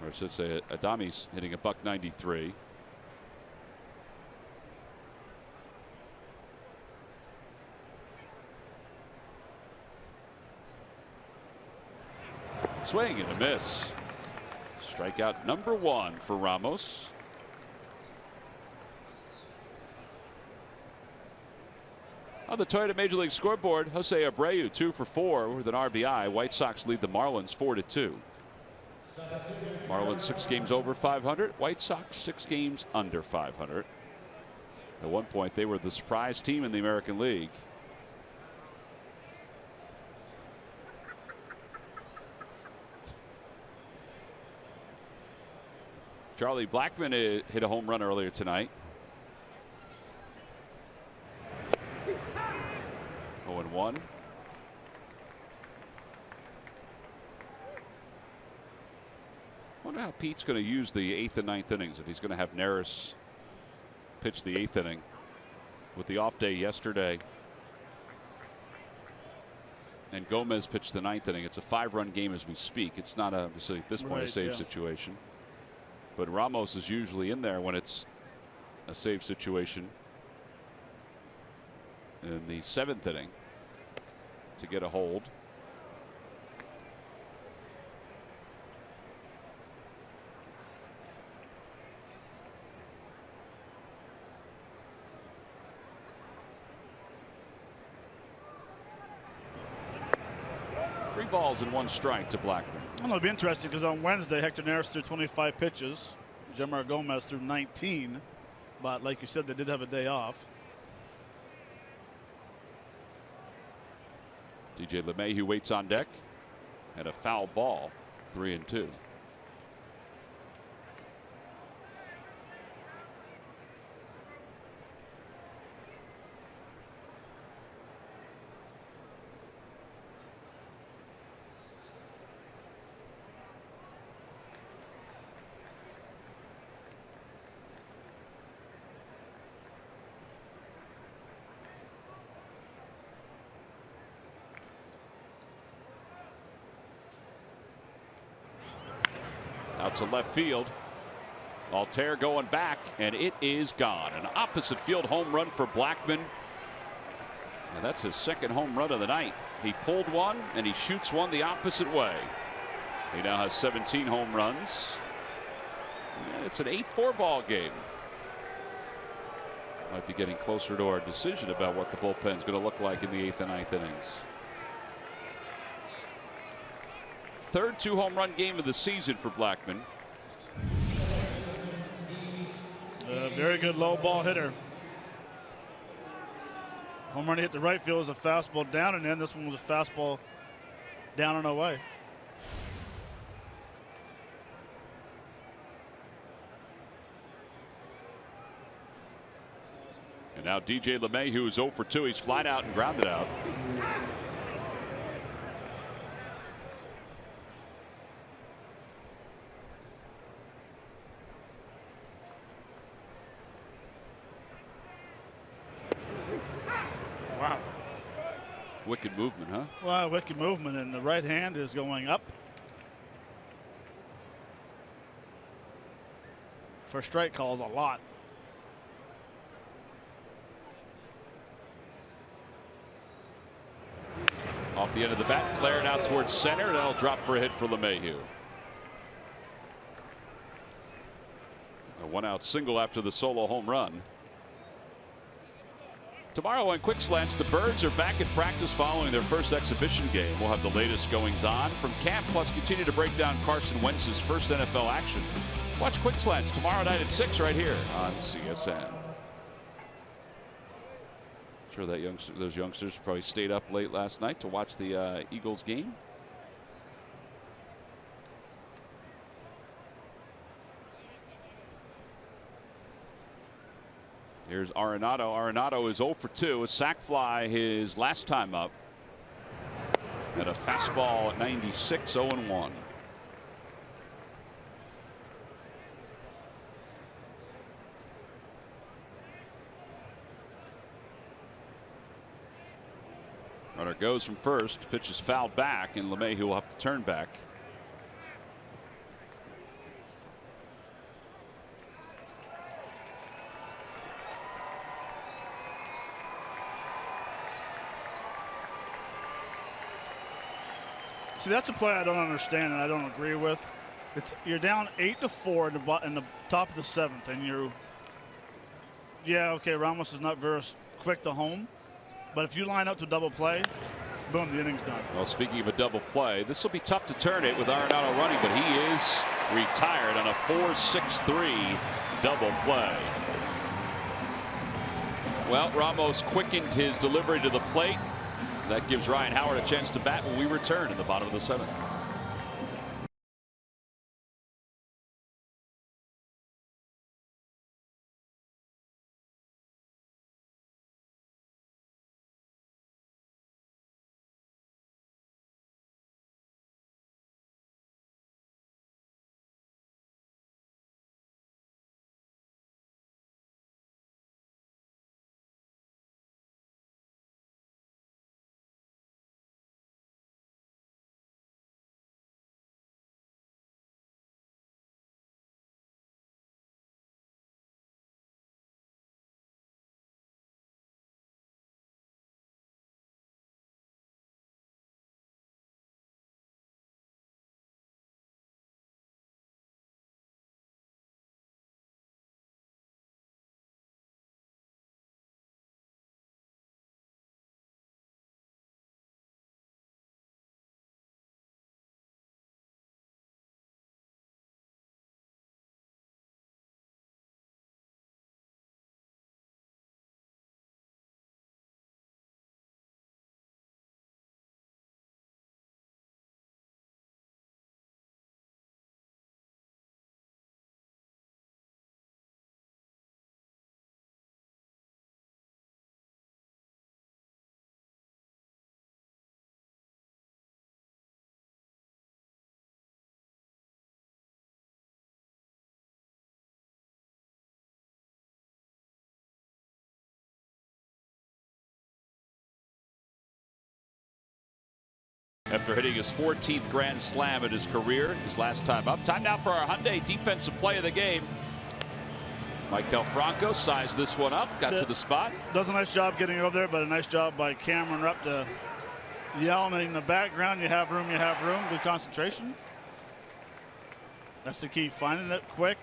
Or I should say Adames hitting a $193. Swing and a miss. Strikeout number 1 for Ramos. On the Toyota Major League scoreboard, Jose Abreu 2 for 4 with an RBI. White Sox lead the Marlins 4-2. Marlins 6 games over 500. White Sox 6 games under 500. At one point, they were the surprise team in the American League. Charlie Blackmon hit a home run earlier tonight. 0-1. I wonder how Pete's going to use the 8th and 9th innings, if he's going to have Neris pitch the 8th inning with the off day yesterday. And Gomez pitched the 9th inning. It's a 5-run game as we speak. It's not obviously at this point a save situation. But Ramos is usually in there when it's a save situation in the 7th inning to get a hold. Three balls and 1 strike to Blackman. Well, it'll be interesting because on Wednesday, Hector Neris threw 25 pitches. Jemar Gomez threw 19. But like you said, they did have a day off. DJ LeMahieu waits on deck. And a foul ball. 3-2. Out to left field. Altair going back, and it is gone. An opposite field home run for Blackman. And that's his 2nd home run of the night. He pulled one, and he shoots one the opposite way. He now has 17 home runs. It's an 8-4 ball game. Might be getting closer to our decision about what the bullpen's going to look like in the 8th and 9th innings. 3rd 2-home run game of the season for Blackman. Very good low ball hitter. Home run hit the right field was a fastball down and in. This one was a fastball down and away. And now DJ LeMahieu is 0 for 2. He's flied out and grounded out. Wow. Wicked movement, huh? Well, wicked movement, and the right hand is going up. For strike calls a lot. Off the end of the bat, flared out towards center, and that'll drop for a hit for LeMahieu. A 1-out single after the solo home run. Tomorrow on Quick Slants, the Birds are back at practice following their first exhibition game. We'll have the latest goings on from camp, plus continue to break down Carson Wentz's first NFL action. Watch Quick Slants tomorrow night at 6 right here on CSN. Sure that those youngsters probably stayed up late last night to watch the Eagles game. Here's Arenado. Arenado is 0 for 2. A sac fly his last time up. And a fastball at 96, 0-1. Runner goes from first. Pitch is fouled back, and LeMahieu will have to turn back. See, that's a play I don't understand and I don't agree with. You're down 8-4 in the top of the 7th, and okay, Ramos is not very quick to home, but if you line up to double play, boom, the inning's done. Well, speaking of a double play, this will be tough to turn it with Arenado running, but he is retired on a 4-6-3 double play. Well, Ramos quickened his delivery to the plate. That gives Ryan Howard a chance to bat when we return in the bottom of the 7th. after hitting his 14th grand slam in his career, his last time up. Time now for our Hyundai defensive play of the game. Maikel Franco sized this one up, got to the spot. Does a nice job getting over there, but a nice job by Cameron Rupp to yelling in the background, you have room, good concentration. That's the key, finding it quick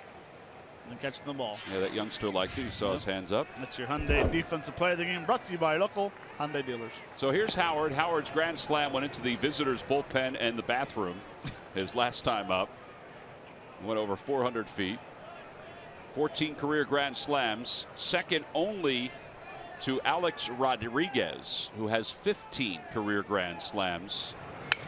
and catching the ball. Yeah, that youngster liked it. He saw his hands up. That's your Hyundai defensive play of the game, brought to you by local Hyundai dealers. So here's Howard. Howard's grand slam went into the visitors' bullpen and the bathroom. His last time up. Went over 400 feet. 14 career grand slams, second only to Alex Rodriguez, who has 15 career grand slams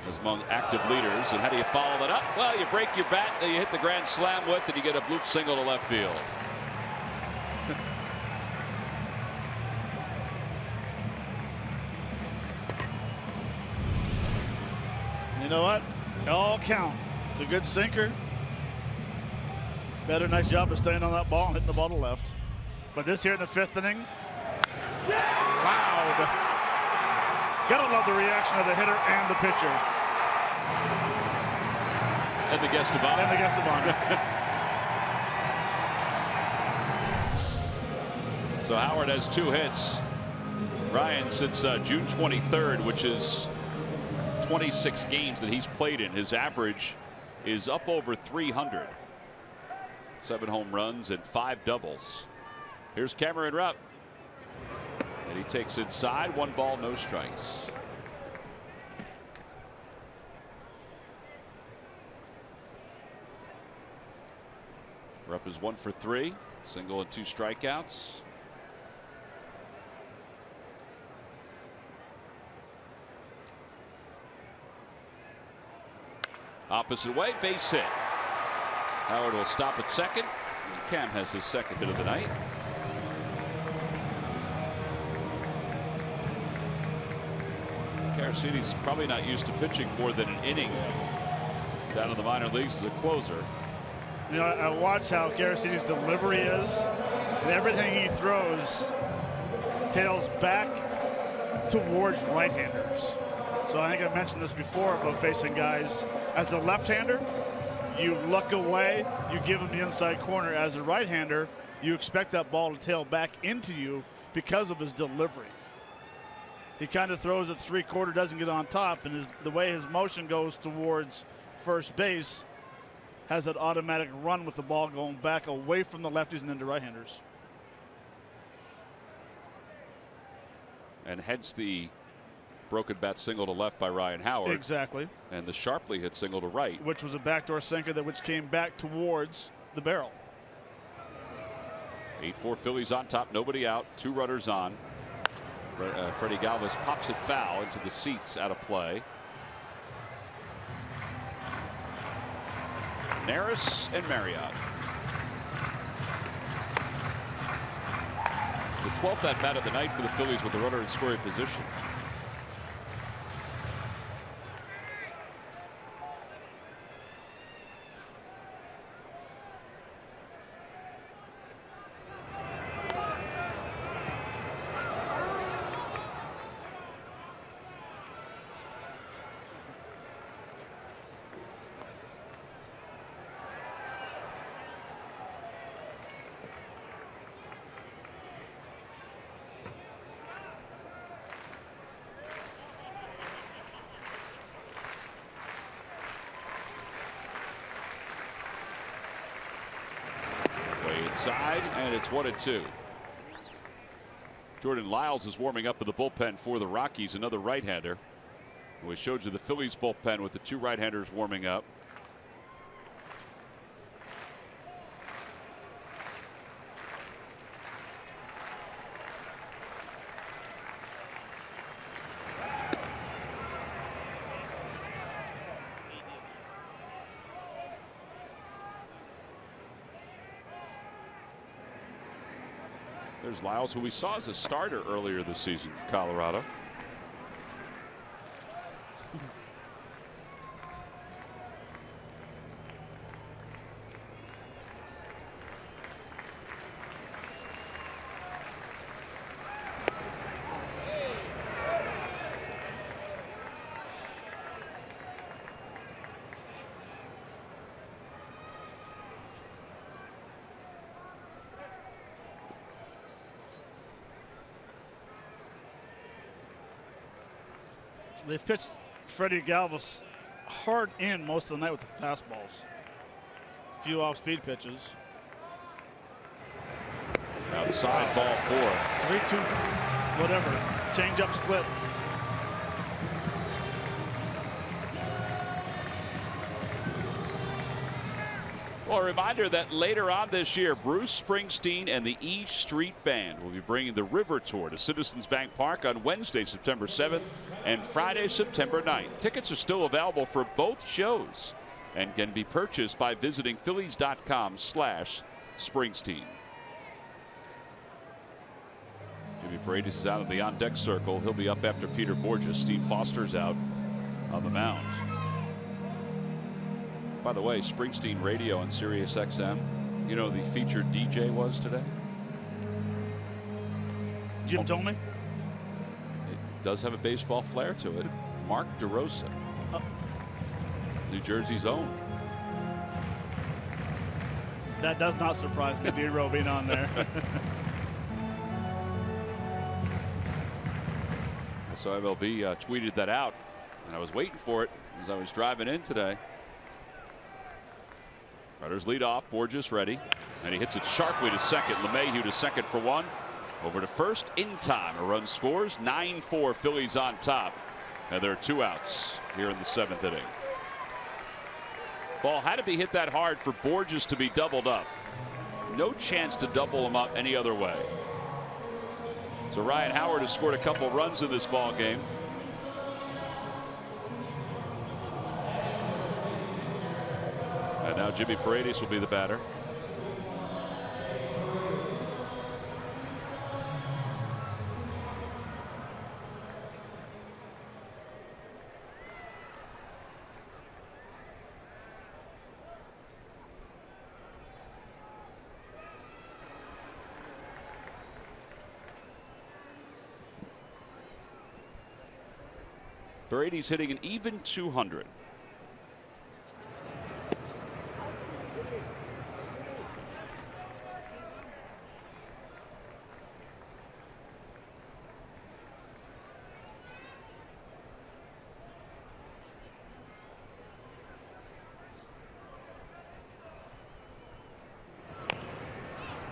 as among active leaders. And how do you follow that up? Well, you break your bat that you hit the grand slam with, and you get a bloop single to left field. You know what? They all count. It's a good sinker. Better nice job of staying on that ball and hitting the ball to left. But this here in the 5th inning, loud. Gotta love the reaction of the hitter and the pitcher. And the guest of honor. And the guest of honor. So Howard has 2 hits. Ryan, since June 23rd, which is 26 games that he's played in, his average is up over 300. 7 home runs and 5 doubles. Here's Cameron Rupp. And he takes inside. 1 ball, no strikes. Rupp is 1 for 3. Single and 2 strikeouts. Opposite way, base hit. Howard will stop at second. And Cam has his second hit of the night. Caracini's probably not used to pitching more than an inning down in the minor leagues as a closer. You know, I watch how Caracini's delivery is, and everything he throws tails back towards right-handers. So I think I mentioned this before about facing guys as a left-hander. You look away, you give him the inside corner. As a right-hander, you expect that ball to tail back into you because of his delivery. He kind of throws it 3/4, doesn't get on top, and the way his motion goes towards first base has that automatic run with the ball going back away from the lefties and into right-handers. And hence the broken bat single to left by Ryan Howard. Exactly. And the sharply hit single to right. Which was a backdoor sinker which came back towards the barrel. 8-4 Phillies on top, nobody out, 2 runners on. Freddie Galvis pops it foul into the seats, out of play. Neris and Marriott. It's the 12th at bat of the night for the Phillies with the runner in scoring position. Side, and it's 1-2. Jordan Lyles is warming up in the bullpen for the Rockies, another right-hander. We showed you the Phillies bullpen with the 2 right-handers warming up. There's Lyles, who we saw as a starter earlier this season for Colorado. They've pitched Freddie Galvis hard in most of the night with the fastballs. A few off-speed pitches. Outside ball 4. 3-2, whatever. Change-up split. Well, a reminder that later on this year, Bruce Springsteen and the E Street Band will be bringing the River Tour to Citizens Bank Park on Wednesday, September 7th and Friday, September 9th. Tickets are still available for both shows and can be purchased by visiting Phillies.com/Springsteen. Jimmy Paredes is out of the on-deck circle. He'll be up after Peter Borges. Steve Foster's out on the mound. By the way, Springsteen Radio on Sirius XM. You know who the featured DJ was today? Jim told me. It does have a baseball flair to it. Mark DeRosa. Oh. New Jersey's own. That does not surprise me, D-Row being on there. So MLB tweeted that out, and I was waiting for it as I was driving in today. Runners lead off. Borges ready, and he hits it sharply to second. LeMahieu to second for 1. Over to first in time. A run scores. 9-4 Phillies on top, and there are 2 outs here in the 7th inning. Ball had to be hit that hard for Borges to be doubled up. No chance to double him up any other way. So Ryan Howard has scored a couple runs in this ball game. And now Jimmy Paredes will be the batter. Paredes hitting an even 200.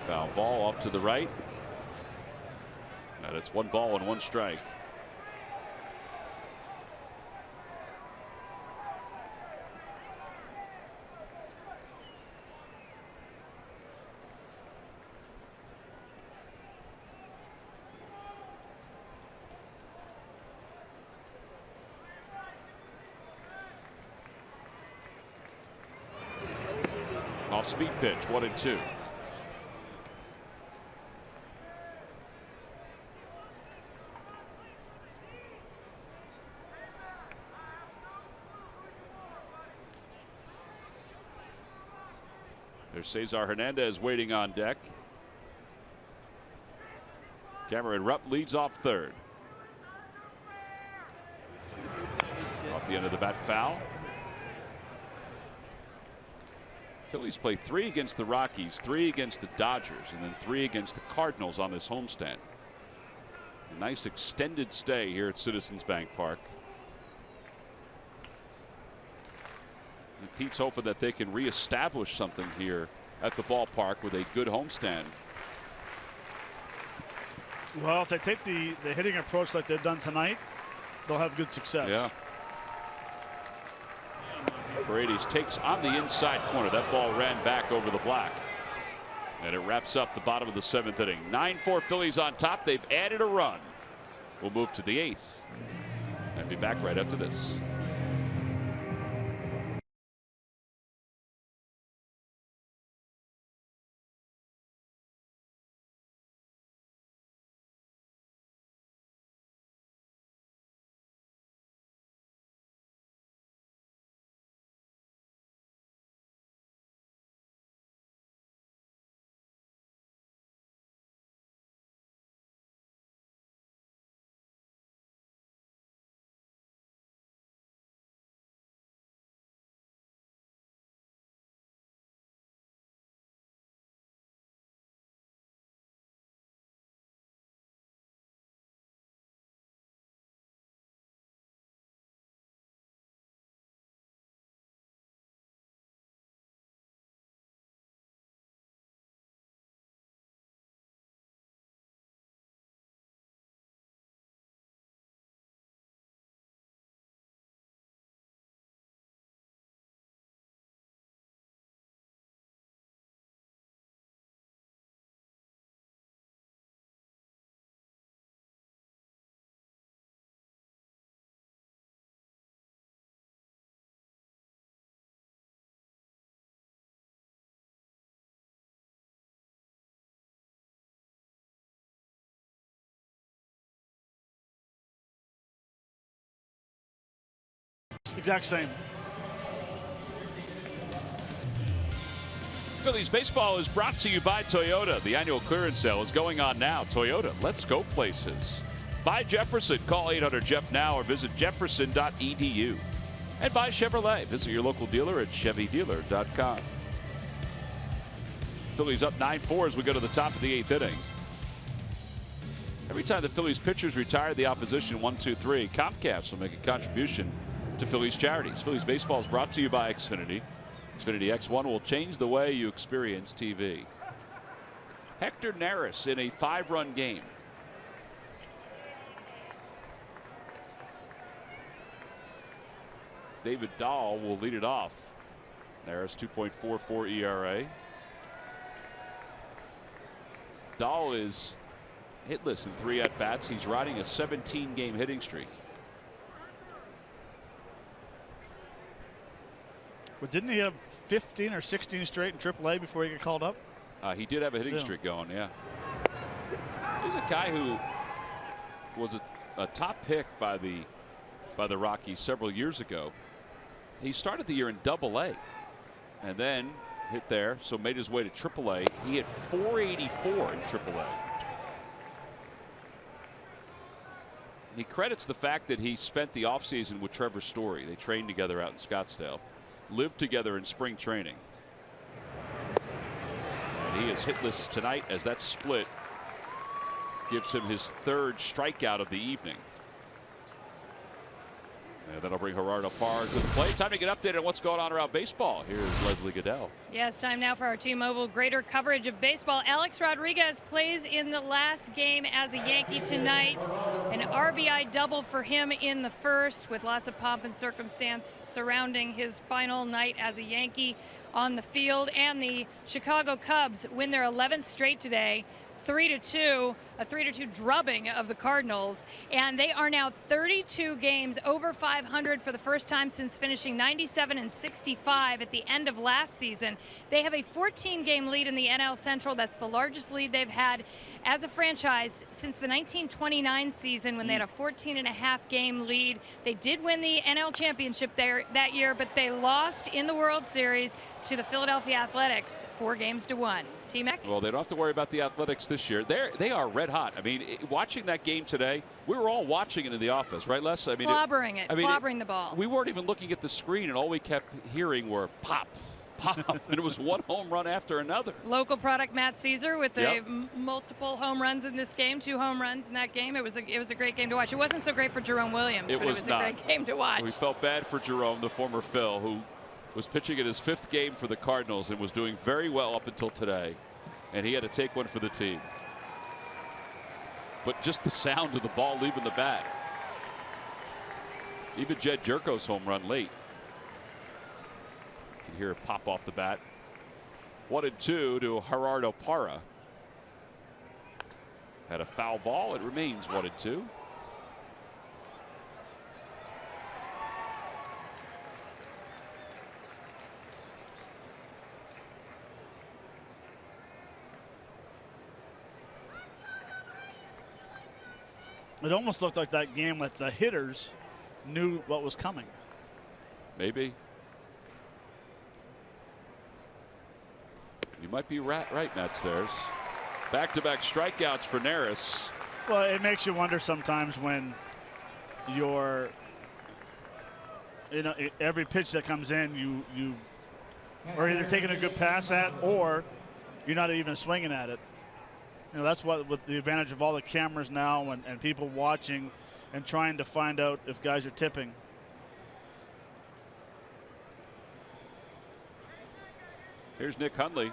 Foul ball off to the right. And it's 1 ball and 1 strike. Off-speed pitch, 1-2. There's Cesar Hernandez waiting on deck. Cameron Rupp leads off third. Off the end of the bat, foul. Phillies play 3 against the Rockies, 3 against the Dodgers, and then 3 against the Cardinals on this homestand. A nice extended stay here at Citizens Bank Park. And Pete's hoping that they can reestablish something here at the ballpark with a good homestand. Well, if they take the hitting approach like they've done tonight, they'll have good success. Yeah. Paredes takes on the inside corner. That ball ran back over the black. And it wraps up the bottom of the 7th inning. 9-4 Phillies on top. They've added a run. We'll move to the 8th and be back right after this. Exact same. Phillies baseball is brought to you by Toyota. The annual clearance sale is going on now. Toyota, let's go places. By Jefferson, call 800-JEF now or visit jefferson.edu. And by Chevrolet, visit your local dealer at chevydealer.com. Phillies up 9-4 as we go to the top of the 8th inning. Every time the Phillies pitchers retire the opposition 1-2-3, Comcast will make a contribution to Phillies charities. Phillies baseball is brought to you by Xfinity. Xfinity X1 will change the way you experience TV. Hector Neris in a 5-run game. David Dahl will lead it off. Neris 2.44 ERA. Dahl is hitless in 3 at-bats. He's riding a 17-game hitting streak. But didn't he have 15 or 16 straight in AAA before he got called up? He did have a hitting streak going, yeah. He's a guy who was a top pick by the Rockies several years ago. He started the year in Double-A and then hit there, so made his way to Triple-A. He hit .484 in Triple-A. He credits the fact that he spent the offseason with Trevor Story. They trained together out in Scottsdale. Lived together in spring training. And he is hitless tonight as that split gives him his 3rd strikeout of the evening. And that'll bring Gerardo Parra to the plate. Time to get updated on what's going on around baseball. Here's Leslie Goodell. Yes, time now for our T-Mobile greater coverage of baseball. Alex Rodriguez plays in the last game as a Yankee tonight. An RBI double for him in the first, with lots of pomp and circumstance surrounding his final night as a Yankee on the field. And the Chicago Cubs win their 11th straight today. 3-2, a 3-2 drubbing of the Cardinals, and they are now 32 games over 500 for the first time since finishing 97 and 65 at the end of last season. They have a 14-game lead in the NL Central. That's the largest lead they've had as a franchise since the 1929 season, when they had a 14.5-game lead. They did win the NL championship there that year, but they lost in the World Series to the Philadelphia Athletics 4-1. T-Mac? Well, they don't have to worry about the Athletics this year. They are red hot. I mean, watching that game today, we were all watching it in the office, right, Les? I mean, clobbering the ball. We weren't even looking at the screen, and all we kept hearing were pop, pop, and it was one home run after another. Local product Matt Caesar with the multiple home runs in this game, 2 home runs in that game. It was a great game to watch. It wasn't so great for Jerome Williams, but it was a great game to watch. We felt bad for Jerome, the former Phil, who was pitching in his 5th game for the Cardinals and was doing very well up until today. And he had to take one for the team. But just the sound of the ball leaving the bat. Even Jed Jerko's home run late. You can hear it pop off the bat. 1-2 to Gerardo Parra. Had a foul ball. It remains 1-2. It almost looked like that game that the hitters knew what was coming. Maybe. You might be right, Matt Stairs. Back-to-back strikeouts for Neris. Well, it makes you wonder sometimes when you're, every pitch that comes in, you are either taking a good pass at, or you're not even swinging at it. That's what, with the advantage of all the cameras now and people watching and trying to find out if guys are tipping. Here's Nick Hundley.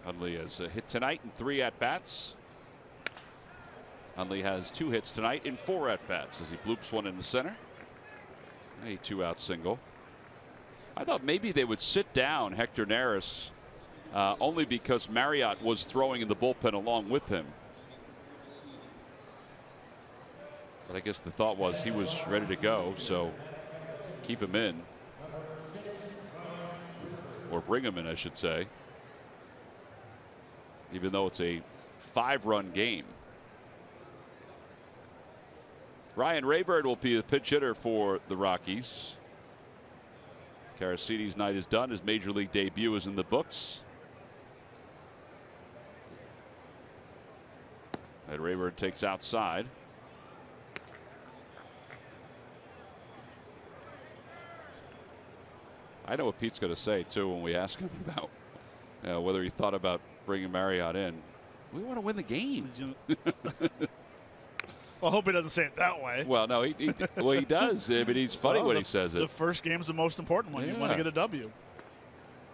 Hundley has hit tonight in 3 at-bats. Hundley has 2 hits tonight in 4 at-bats as he bloops one in the center. A 2-out single. I thought maybe they would sit down Hector Neris only because Marriott was throwing in the bullpen along with him. But I guess the thought was he was ready to go, so keep him in. Or bring him in, I should say. Even though it's a 5-run game. Ryan Rayburn will be the pinch hitter for the Rockies. Caracini's night is done. His major league debut is in the books. And Rayburn takes outside. I know what Pete's going to say too when we ask him about whether he thought about bringing Marriott in. We want to win the game. Well, I hope he doesn't say it that way. Well, no, he does. I mean, he's funny when he says it. The first game's the most important one. Yeah. You want to get a W.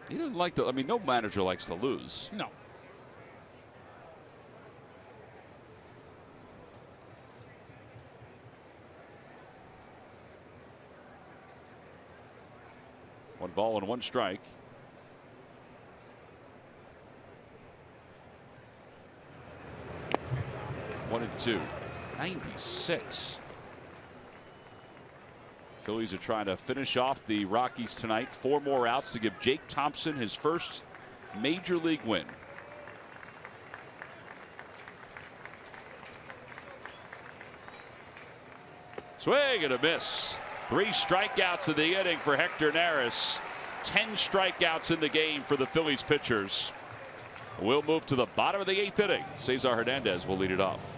He doesn't like to. I mean, no manager likes to lose. No. One ball and one strike. One and two. 96. Phillies are trying to finish off the Rockies tonight. 4 more outs to give Jake Thompson his first major league win. Swing and a miss. 3 strikeouts in the inning for Hector Neris. 10 strikeouts in the game for the Phillies pitchers. We'll move to the bottom of the 8th inning. Cesar Hernandez will lead it off.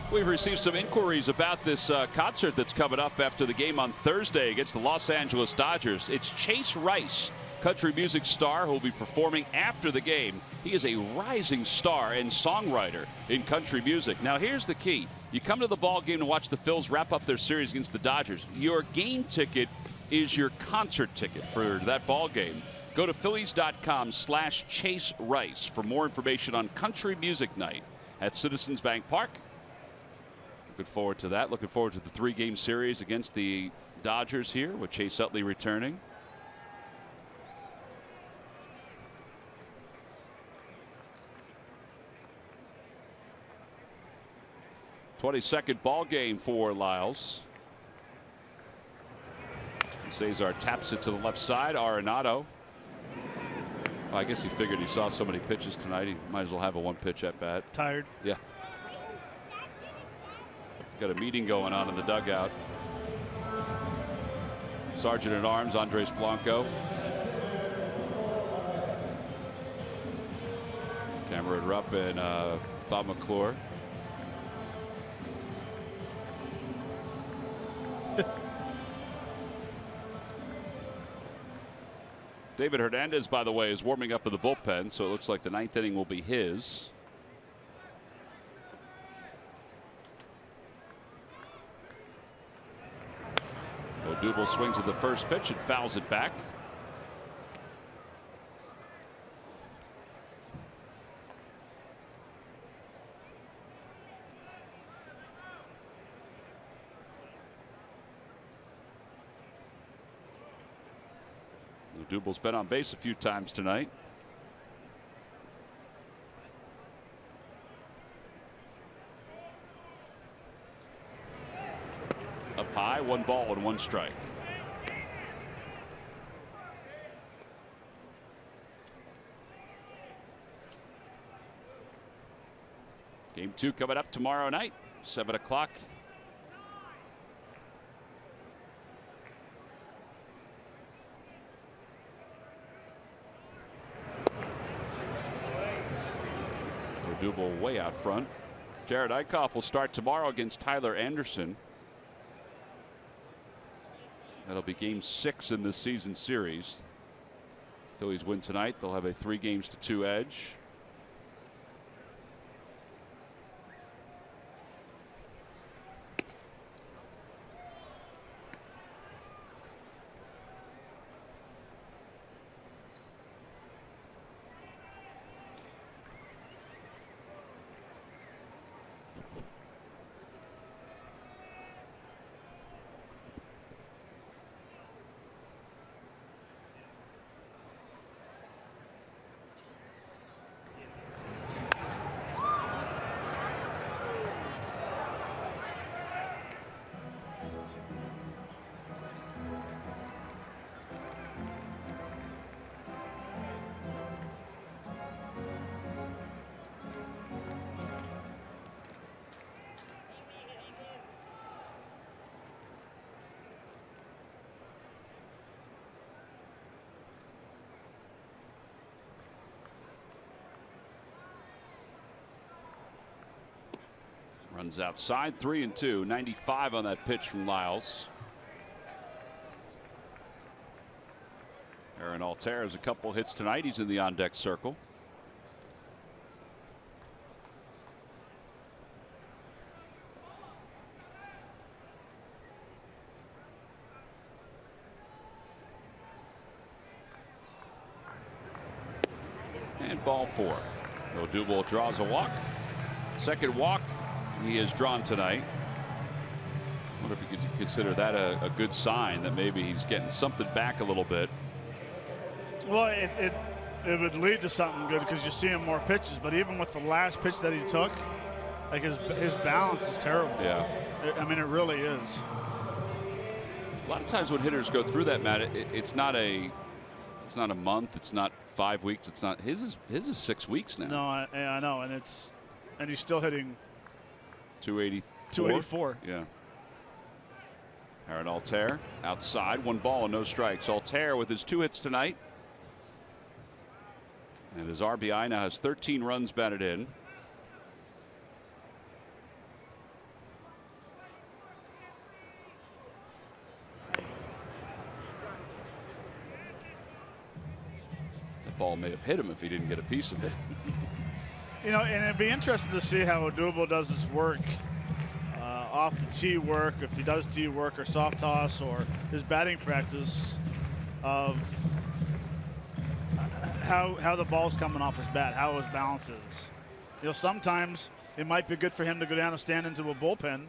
We've received some inquiries about this concert that's coming up after the game on Thursday against the Los Angeles Dodgers. It's Chase Rice, country music star, who will be performing after the game. He is a rising star and songwriter in country music. Now, here's the key. You come to the ball game to watch the Phils wrap up their series against the Dodgers. Your game ticket is your concert ticket for that ball game. Go to Phillies.com/Chase Rice for more information on Country Music Night at Citizens Bank Park. Looking forward to that. Looking forward to the 3-game series against the Dodgers here with Chase Utley returning. '22nd ball game for Lyles. Cesar taps it to the left side. Arenado. Well, I guess he figured he saw so many pitches tonight, he might as well have a 1-pitch at bat. Tired. Yeah. Got a meeting going on in the dugout. Sergeant at Arms Andres Blanco. Cameron Rupp and Bob McClure. David Hernandez, by the way, is warming up in the bullpen, so it looks like the 9th inning will be his. Odubel swings at the first pitch and fouls it back. Odubel's been on base a few times tonight. Up high, 1 ball and 1 strike. Game 2 coming up tomorrow night, 7 o'clock. Odubel way out front. Jared Eichhoff will start tomorrow against Tyler Anderson. That'll be game 6 in this season series. Phillies win tonight. They'll have a 3-2 edge. Runs outside, 3-2, 95 on that pitch from Lyles. Aaron Altair has a couple hits tonight. He's in the on-deck circle. And ball 4. Odubel draws a walk. Second walk he has drawn tonight. I wonder if you could consider that a good sign that maybe he's getting something back a little bit. Well, it would lead to something good because you see him more pitches. But even with the last pitch that he took, like his balance is terrible. Yeah. I mean, it really is. A lot of times when hitters go through that, Matt, it's not a month. It's not 5 weeks. It's not his is 6 weeks now. No, I know, and he's still hitting 284. Yeah. Aaron Altair outside, 1 ball and no strikes. Altair with his 2 hits tonight. And his RBI now has 13 runs batted in. The ball may have hit him if he didn't get a piece of it. You know, and it'd be interesting to see how Odubel does his work off the tee work, if he does tee work or soft toss, or his batting practice of how the ball's coming off his bat, how his balance is. You know, sometimes it might be good for him to go down and stand into a bullpen.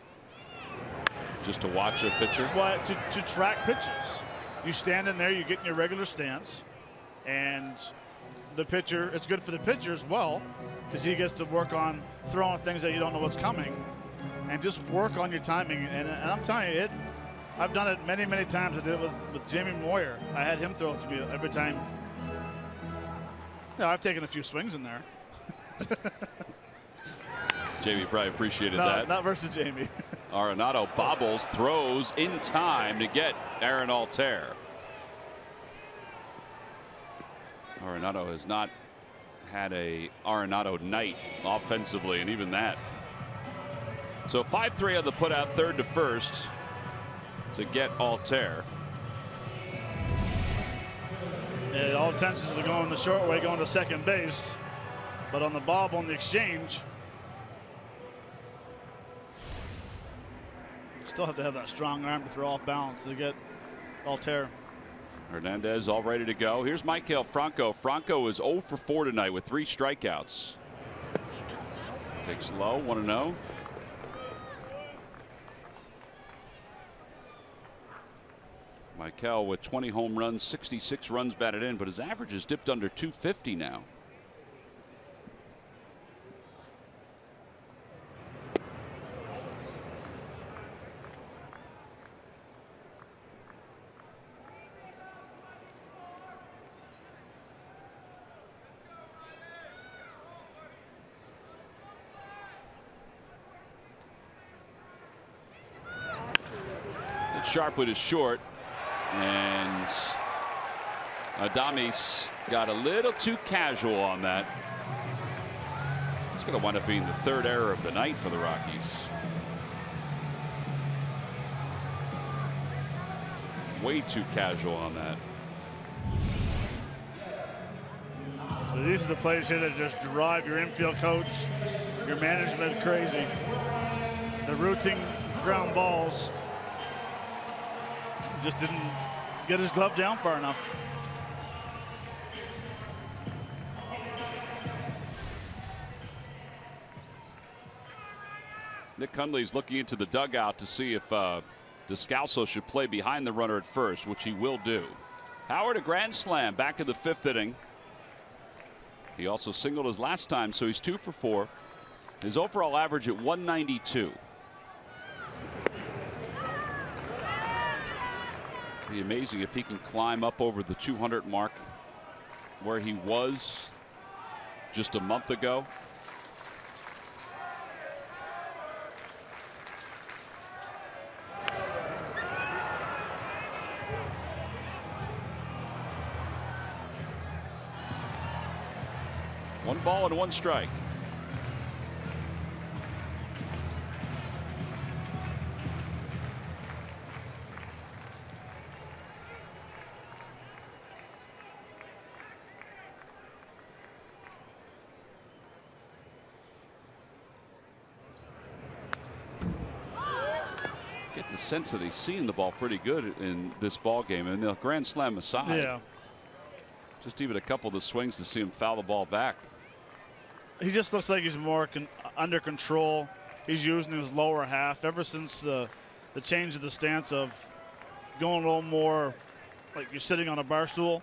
Just to watch a pitcher? Well, to track pitches. You stand in there, you get in your regular stance, and the pitcher, it's good for the pitcher as well, because he gets to work on throwing things that you don't know what's coming, and just work on your timing. And I'm telling you, I've done it many, many times. I did it with Jamie Moyer. I had him throw it to me every time. Yeah, I've taken a few swings in there. Jamie probably appreciated that. Not versus Jamie. Arenado bobbles, throws in time to get Aaron Altair. Arenado has not had a Arenado night offensively, and even that. So 5-3 on the putout, third to first to get Altair. Yeah, all intentions are going the short way, going to second base, but on the bob on the exchange, still have to have that strong arm to throw off balance to get Altair. Hernandez all ready to go. Here's Maikel Franco. Franco is 0 for 4 tonight with 3 strikeouts. Takes low, 1-0. COL with 20 home runs, 66 runs batted in, but his average has dipped under 250 now. Sharpwood is short, and Adames got a little too casual on that. It's going to wind up being the third error of the night for the Rockies. Way too casual on that. So these are the plays here that just drive your infield coach, your management crazy. The rooting ground balls. Just didn't get his glove down far enough. Nick Hundley's looking into the dugout to see if Descalso should play behind the runner at first, which he will do. Howard, a grand slam back in the 5th inning. He also singled his last time, so he's 2 for 4. His overall average at 192. Be amazing if he can climb up over the 200 mark where he was just a month ago. One ball and 1 strike. Get the sense that he's seeing the ball pretty good in this ball game, and the grand slam aside. Yeah. Just even a couple of the swings to see him foul the ball back. He just looks like he's more under control. He's using his lower half ever since the change of the stance of going a little more like you're sitting on a bar stool.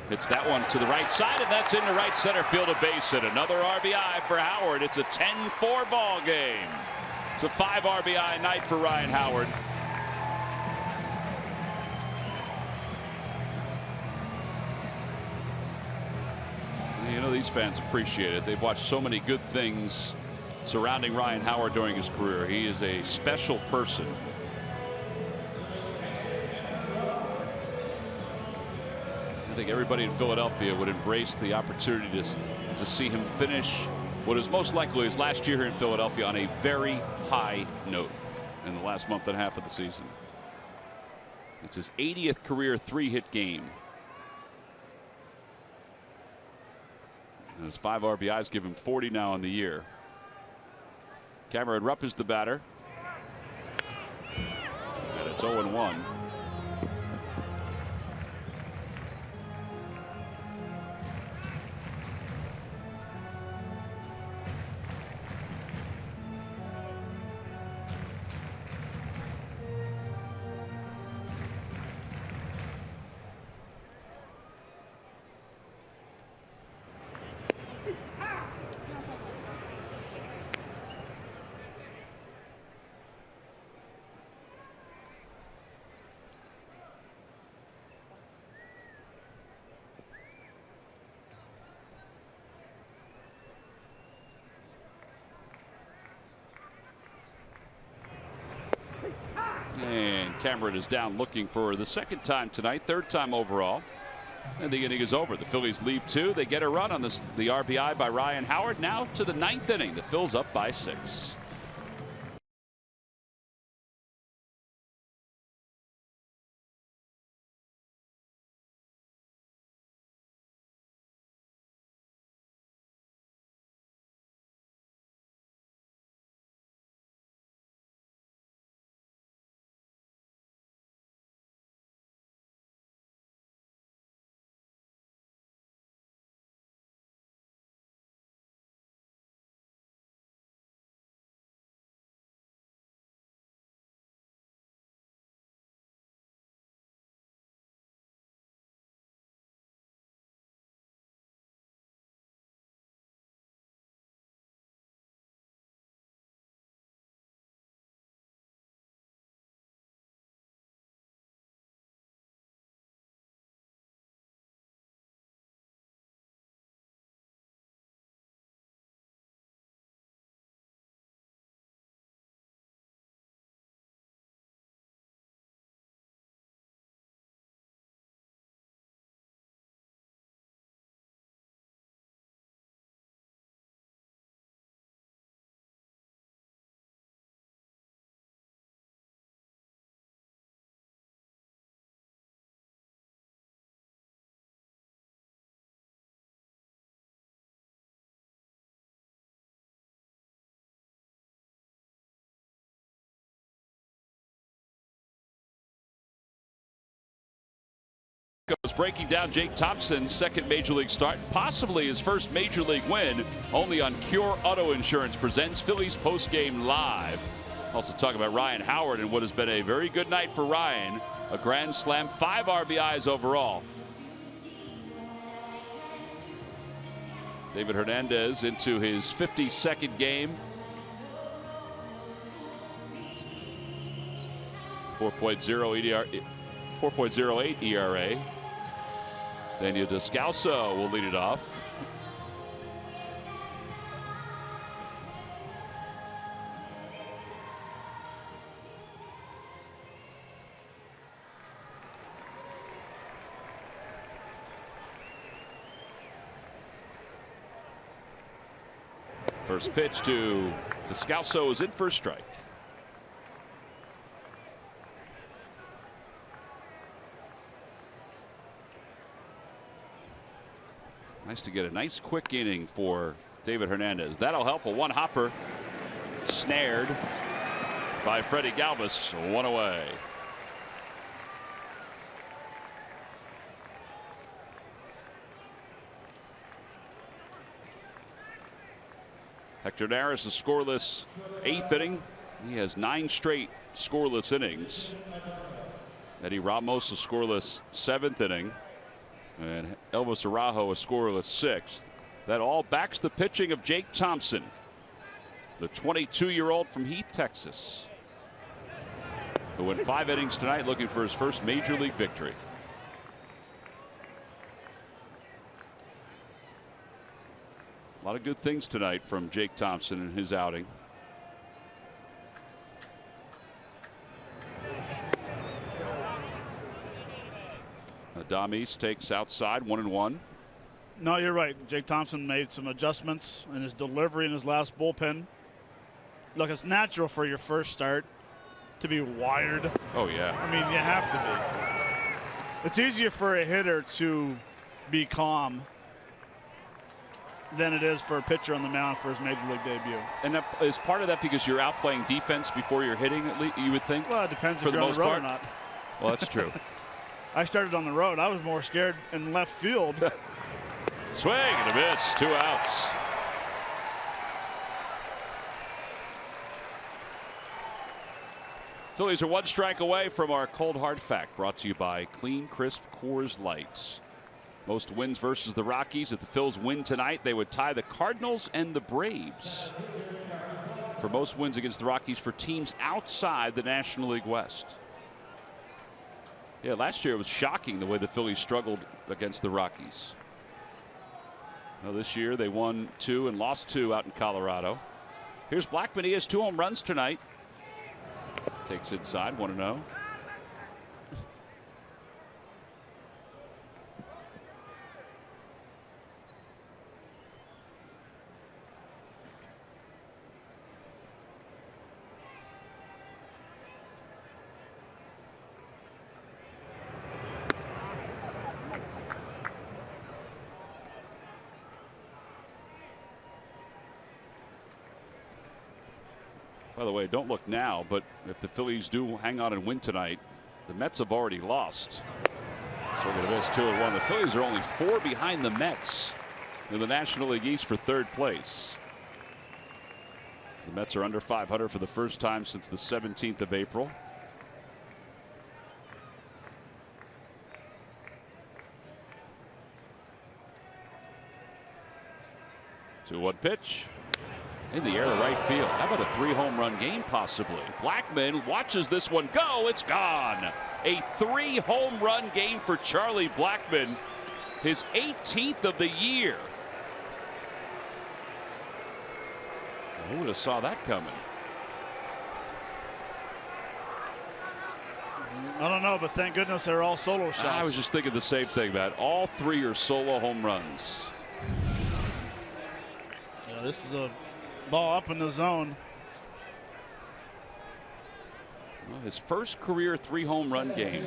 Hits that one to the right side, and that's into right center field, a base hit. Another RBI for Howard. It's a 10-4 ball game. It's a 5 RBI night for Ryan Howard. You know, these fans appreciate it. They've watched so many good things surrounding Ryan Howard during his career. He is a special person. I think everybody in Philadelphia would embrace the opportunity to see him finish what is most likely his last year here in Philadelphia on a very high note in the last month and a half of the season. It's his 80th career 3-hit game. And his 5 RBIs give him 40 now in the year. Cameron Rupp is the batter. And it's 0-1. And Cameron is down looking for the 2nd time tonight, 3rd time overall. And the inning is over. The Phillies leave 2. They get a run on the RBI by Ryan Howard. Now to the 9th inning. The Phillies up by 6. Broncos breaking down Jake Thompson's second Major League start, possibly his first Major League win, only on Cure Auto Insurance presents Phillies postgame live. Also talk about Ryan Howard and what has been a very good night for Ryan. A grand slam, 5 RBIs overall. David Hernandez into his 52nd game. 4.08 ERA. Daniel Descalso will lead it off. First pitch to Descalso is in for a strike. Nice to get a nice quick inning for David Hernandez. That'll help. A one hopper snared by Freddie Galvis. One away. Hector Neris is scoreless 8th inning. He has 9 straight scoreless innings. Eddie Ramos a scoreless 7th inning. And Elvis Araujo a scoreless 6th. That all backs the pitching of Jake Thompson, the 22-year-old from Heath, Texas, who went 5 innings tonight looking for his first Major League victory. A lot of good things tonight from Jake Thompson in his outing. Dom East takes outside 1-1. No, you're right. Jake Thompson made some adjustments in his delivery in his last bullpen. Look, it's natural for your first start to be wired. Oh, yeah. I mean, you have to be. It's easier for a hitter to be calm than it is for a pitcher on the mound for his Major League debut. And that is part of that because you're out playing defense before you're hitting, at least, you would think? Well, it depends for if the you're on most the road part. or not. Well, that's true. I started on the road. I was more scared in left field. Swing and a miss. 2 outs. Phillies are 1 strike away from our cold hard fact, brought to you by Clean Crisp Coors Light. Most wins versus the Rockies. If the Phils win tonight, they would tie the Cardinals and the Braves for most wins against the Rockies for teams outside the National League West. Yeah, last year it was shocking the way the Phillies struggled against the Rockies. Well, this year they won 2 and lost 2 out in Colorado. Here's Blackmon. He has 2 home runs tonight. Takes inside 1-0. By the way, don't look now, but if the Phillies do hang on and win tonight, the Mets have already lost. So we're going to miss 2-1. The Phillies are only 4 behind the Mets in the National League East for 3rd place. The Mets are under 500 for the first time since the 17th of April. Two-one pitch. In the air to right field. How about a 3-home run game possibly? Blackmon watches this one go. It's gone. A 3-home run game for Charlie Blackmon. His 18th of the year. Who would have saw that coming? I don't know, but thank goodness they're all solo shots. I was just thinking the same thing, Matt. All 3 are solo home runs. Yeah, this is a ball up in the zone. Well, his first career 3-home run game,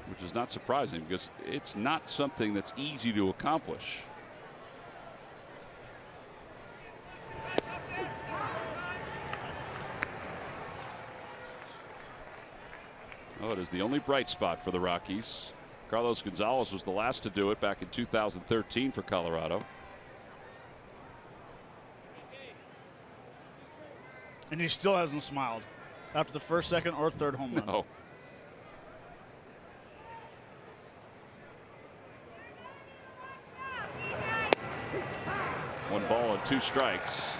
which is not surprising because it's not something that's easy to accomplish. Oh, it is the only bright spot for the Rockies. Carlos Gonzalez was the last to do it back in 2013 for Colorado. And he still hasn't smiled after the first, second, or third home run. No. One ball and 2 strikes.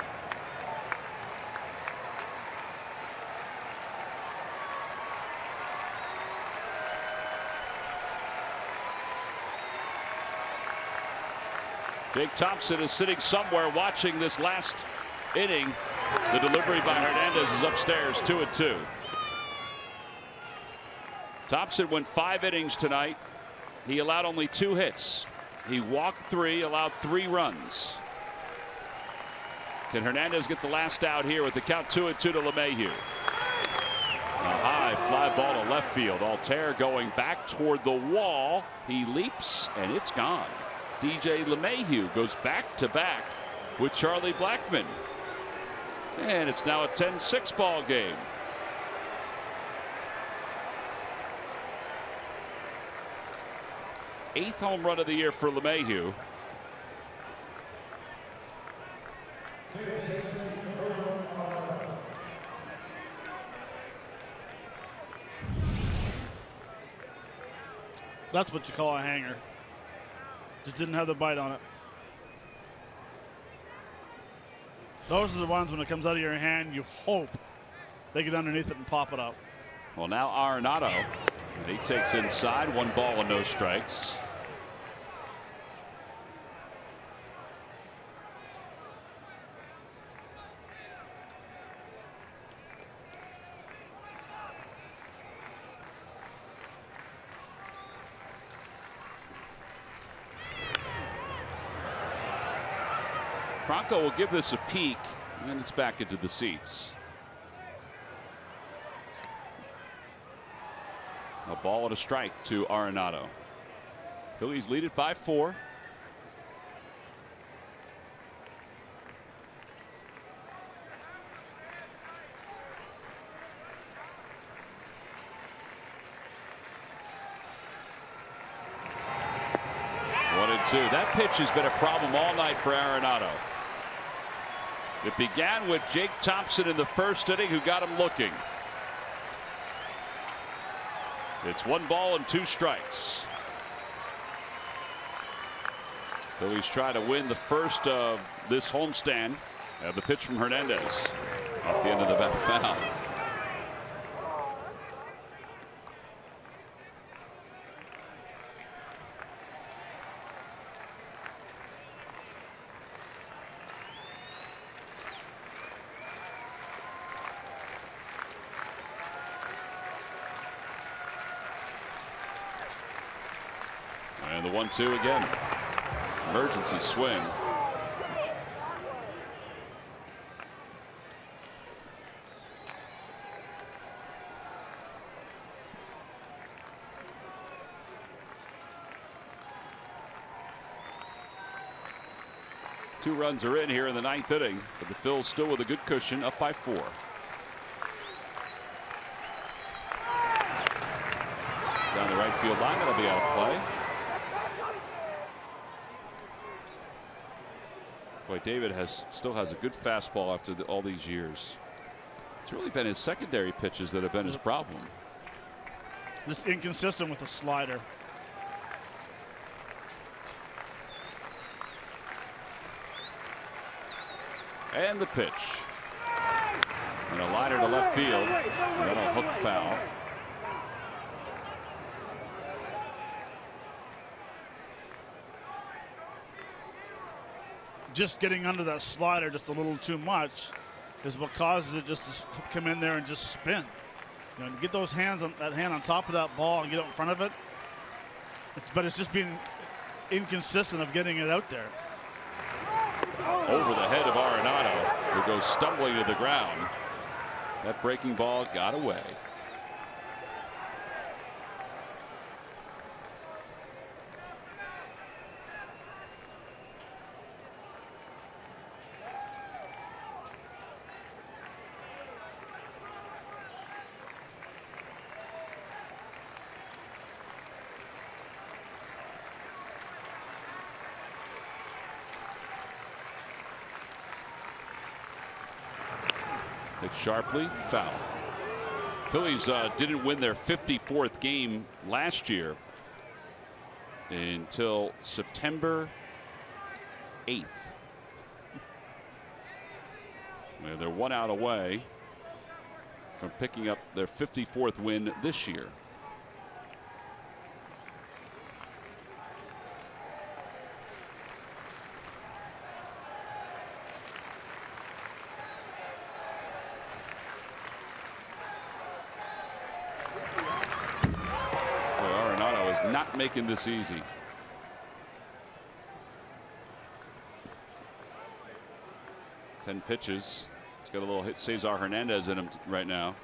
Jake Thompson is sitting somewhere watching this last inning. The delivery by Hernandez is upstairs, 2-2. Thompson went 5 innings tonight. He allowed only 2 hits. He walked 3, allowed 3 runs. Can Hernandez get the last out here with the count 2-2 to LeMahieu? A high fly ball to left field. Altair going back toward the wall. He leaps and it's gone. DJ LeMahieu goes back to back with Charlie Blackmon. And it's now a 10-6 ball game. Eighth home run of the year for LeMahieu. That's what you call a hanger. Just didn't have the bite on it. Those are the ones when it comes out of your hand, you hope they get underneath it and pop it out. Well, now Arenado. And he takes inside, 1 ball and no strikes. Franco will give this a peek, and then it's back into the seats. A ball and a strike to Arenado. Phillies lead it by 4. One and 2. That pitch has been a problem all night for Arenado. It began with Jake Thompson in the first inning, who got him looking. It's 1 ball and 2 strikes. Phillies try to win the first of this homestand. The pitch from Hernandez off the end of the bat, foul. And the 1-2 again. Emergency swing. Two runs are in here in the 9th inning, but the Phils still with a good cushion, up by 4. Down the right field line, that'll be out of play. Boy, David still has a good fastball after all these years. It's really been his secondary pitches that have been his problem. Just inconsistent with the slider. And the pitch. And a liner to left field. And then a hook foul. Just getting under that slider just a little too much is what causes it just to come in there and just spin. You know, get those hands on that hand on top of that ball and get it in front of it. But it's just being inconsistent of getting it out there. Over the head of Arenado, who goes stumbling to the ground. That breaking ball got away. hit sharply, foul. Phillies didn't win their 54th game last year until September 8th. They're 1 out away from picking up their 54th win this year. Not making this easy. Ten pitches. He's got a little hit Cesar Hernandez in him right now.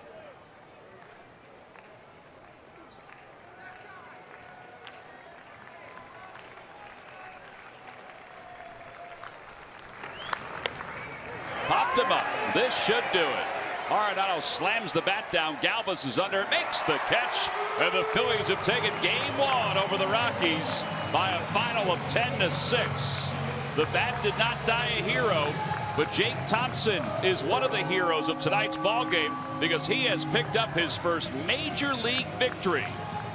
Popped him up. This should do it. Arenado slams the bat down. Galvis is under it, makes the catch, and the Phillies have taken game 1 over the Rockies by a final of 10-6. The bat did not die a hero, but Jake Thompson is one of the heroes of tonight's ballgame because he has picked up his first major league victory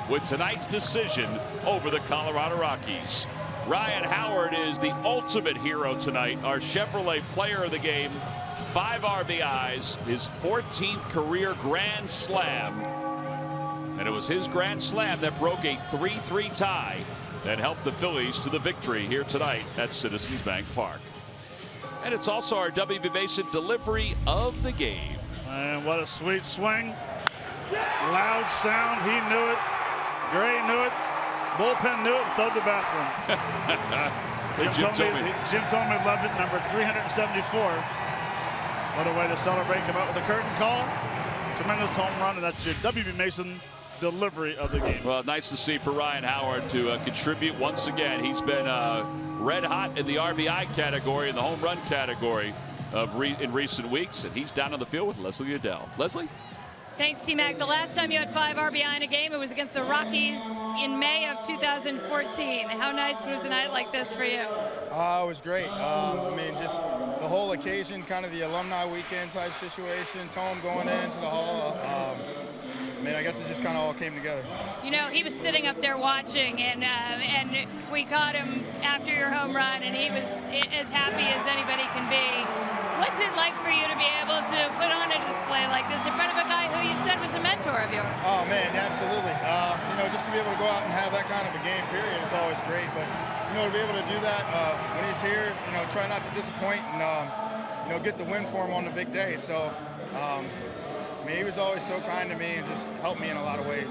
with tonight's decision over the Colorado Rockies. Ryan Howard is the ultimate hero tonight, our Chevrolet player of the game. 5 RBIs, his 14th career grand slam. And it was his grand slam that broke a 3-3 tie that helped the Phillies to the victory here tonight at Citizens Bank Park. And it's also our W.B. Mason delivery of the game. And what a sweet swing. Loud sound. He knew it. Gray knew it. Bullpen knew it. So did the bathroom. Jim told me loved it. Number 374. What a way to celebrate. Come out with a curtain call. Tremendous home run, and that's your W.B. Mason delivery of the game. Well, nice to see for Ryan Howard to contribute once again. He's been red hot in the RBI category and the home run category in recent weeks, and he's down on the field with Leslie Adele. Leslie? Thanks, T-Mac. The last time you had 5 RBI in a game, it was against the Rockies in May of 2014. How nice was a night like this for you? It was great. I mean, just the whole occasion, kind of the alumni weekend type situation, Tom going into the hall. I mean, I guess it just kind of all came together. You know, he was sitting up there watching, and we caught him after your home run, and he was as happy as anybody can be. What's it like for you to be able to put on a display like this in front of a guy who you said was a mentor of yours? Oh, man, absolutely. You know, just to be able to go out and have that kind of a game period is always great. But, you know, to be able to do that when he's here, you know, try not to disappoint and, you know, get the win for him on the big day. So, I mean, he was always so kind to me and just helped me in a lot of ways.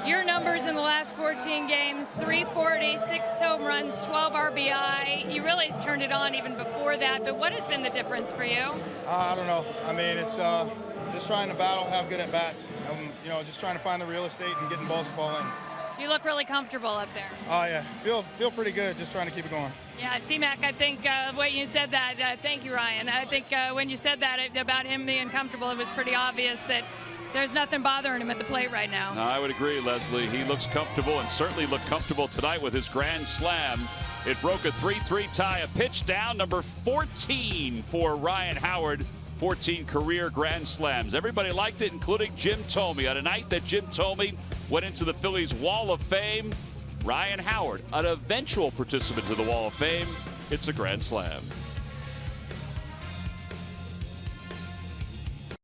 Your numbers in the last 14 games, 340, 6 home runs, 12 RBI. You really turned it on even before that, but what has been the difference for you? I don't know. I mean, it's just trying to battle, have good at-bats. You know, just trying to find the real estate and getting balls to fall in. You look really comfortable up there. Oh, yeah. Feel pretty good, just trying to keep it going. Yeah, T-Mac, I think when you said that, thank you, Ryan. I think when you said that about him being comfortable, it was pretty obvious that there's nothing bothering him at the plate right now. No, I would agree, Leslie. He looks comfortable and certainly looked comfortable tonight with his grand slam. It broke a 3-3 tie, a pitch down, number 14 for Ryan Howard. 14 career grand slams. Everybody liked it, including Jim Thome. On a night that Jim Thome went into the Phillies Wall of Fame, Ryan Howard, an eventual participant to the Wall of Fame, it's a grand slam.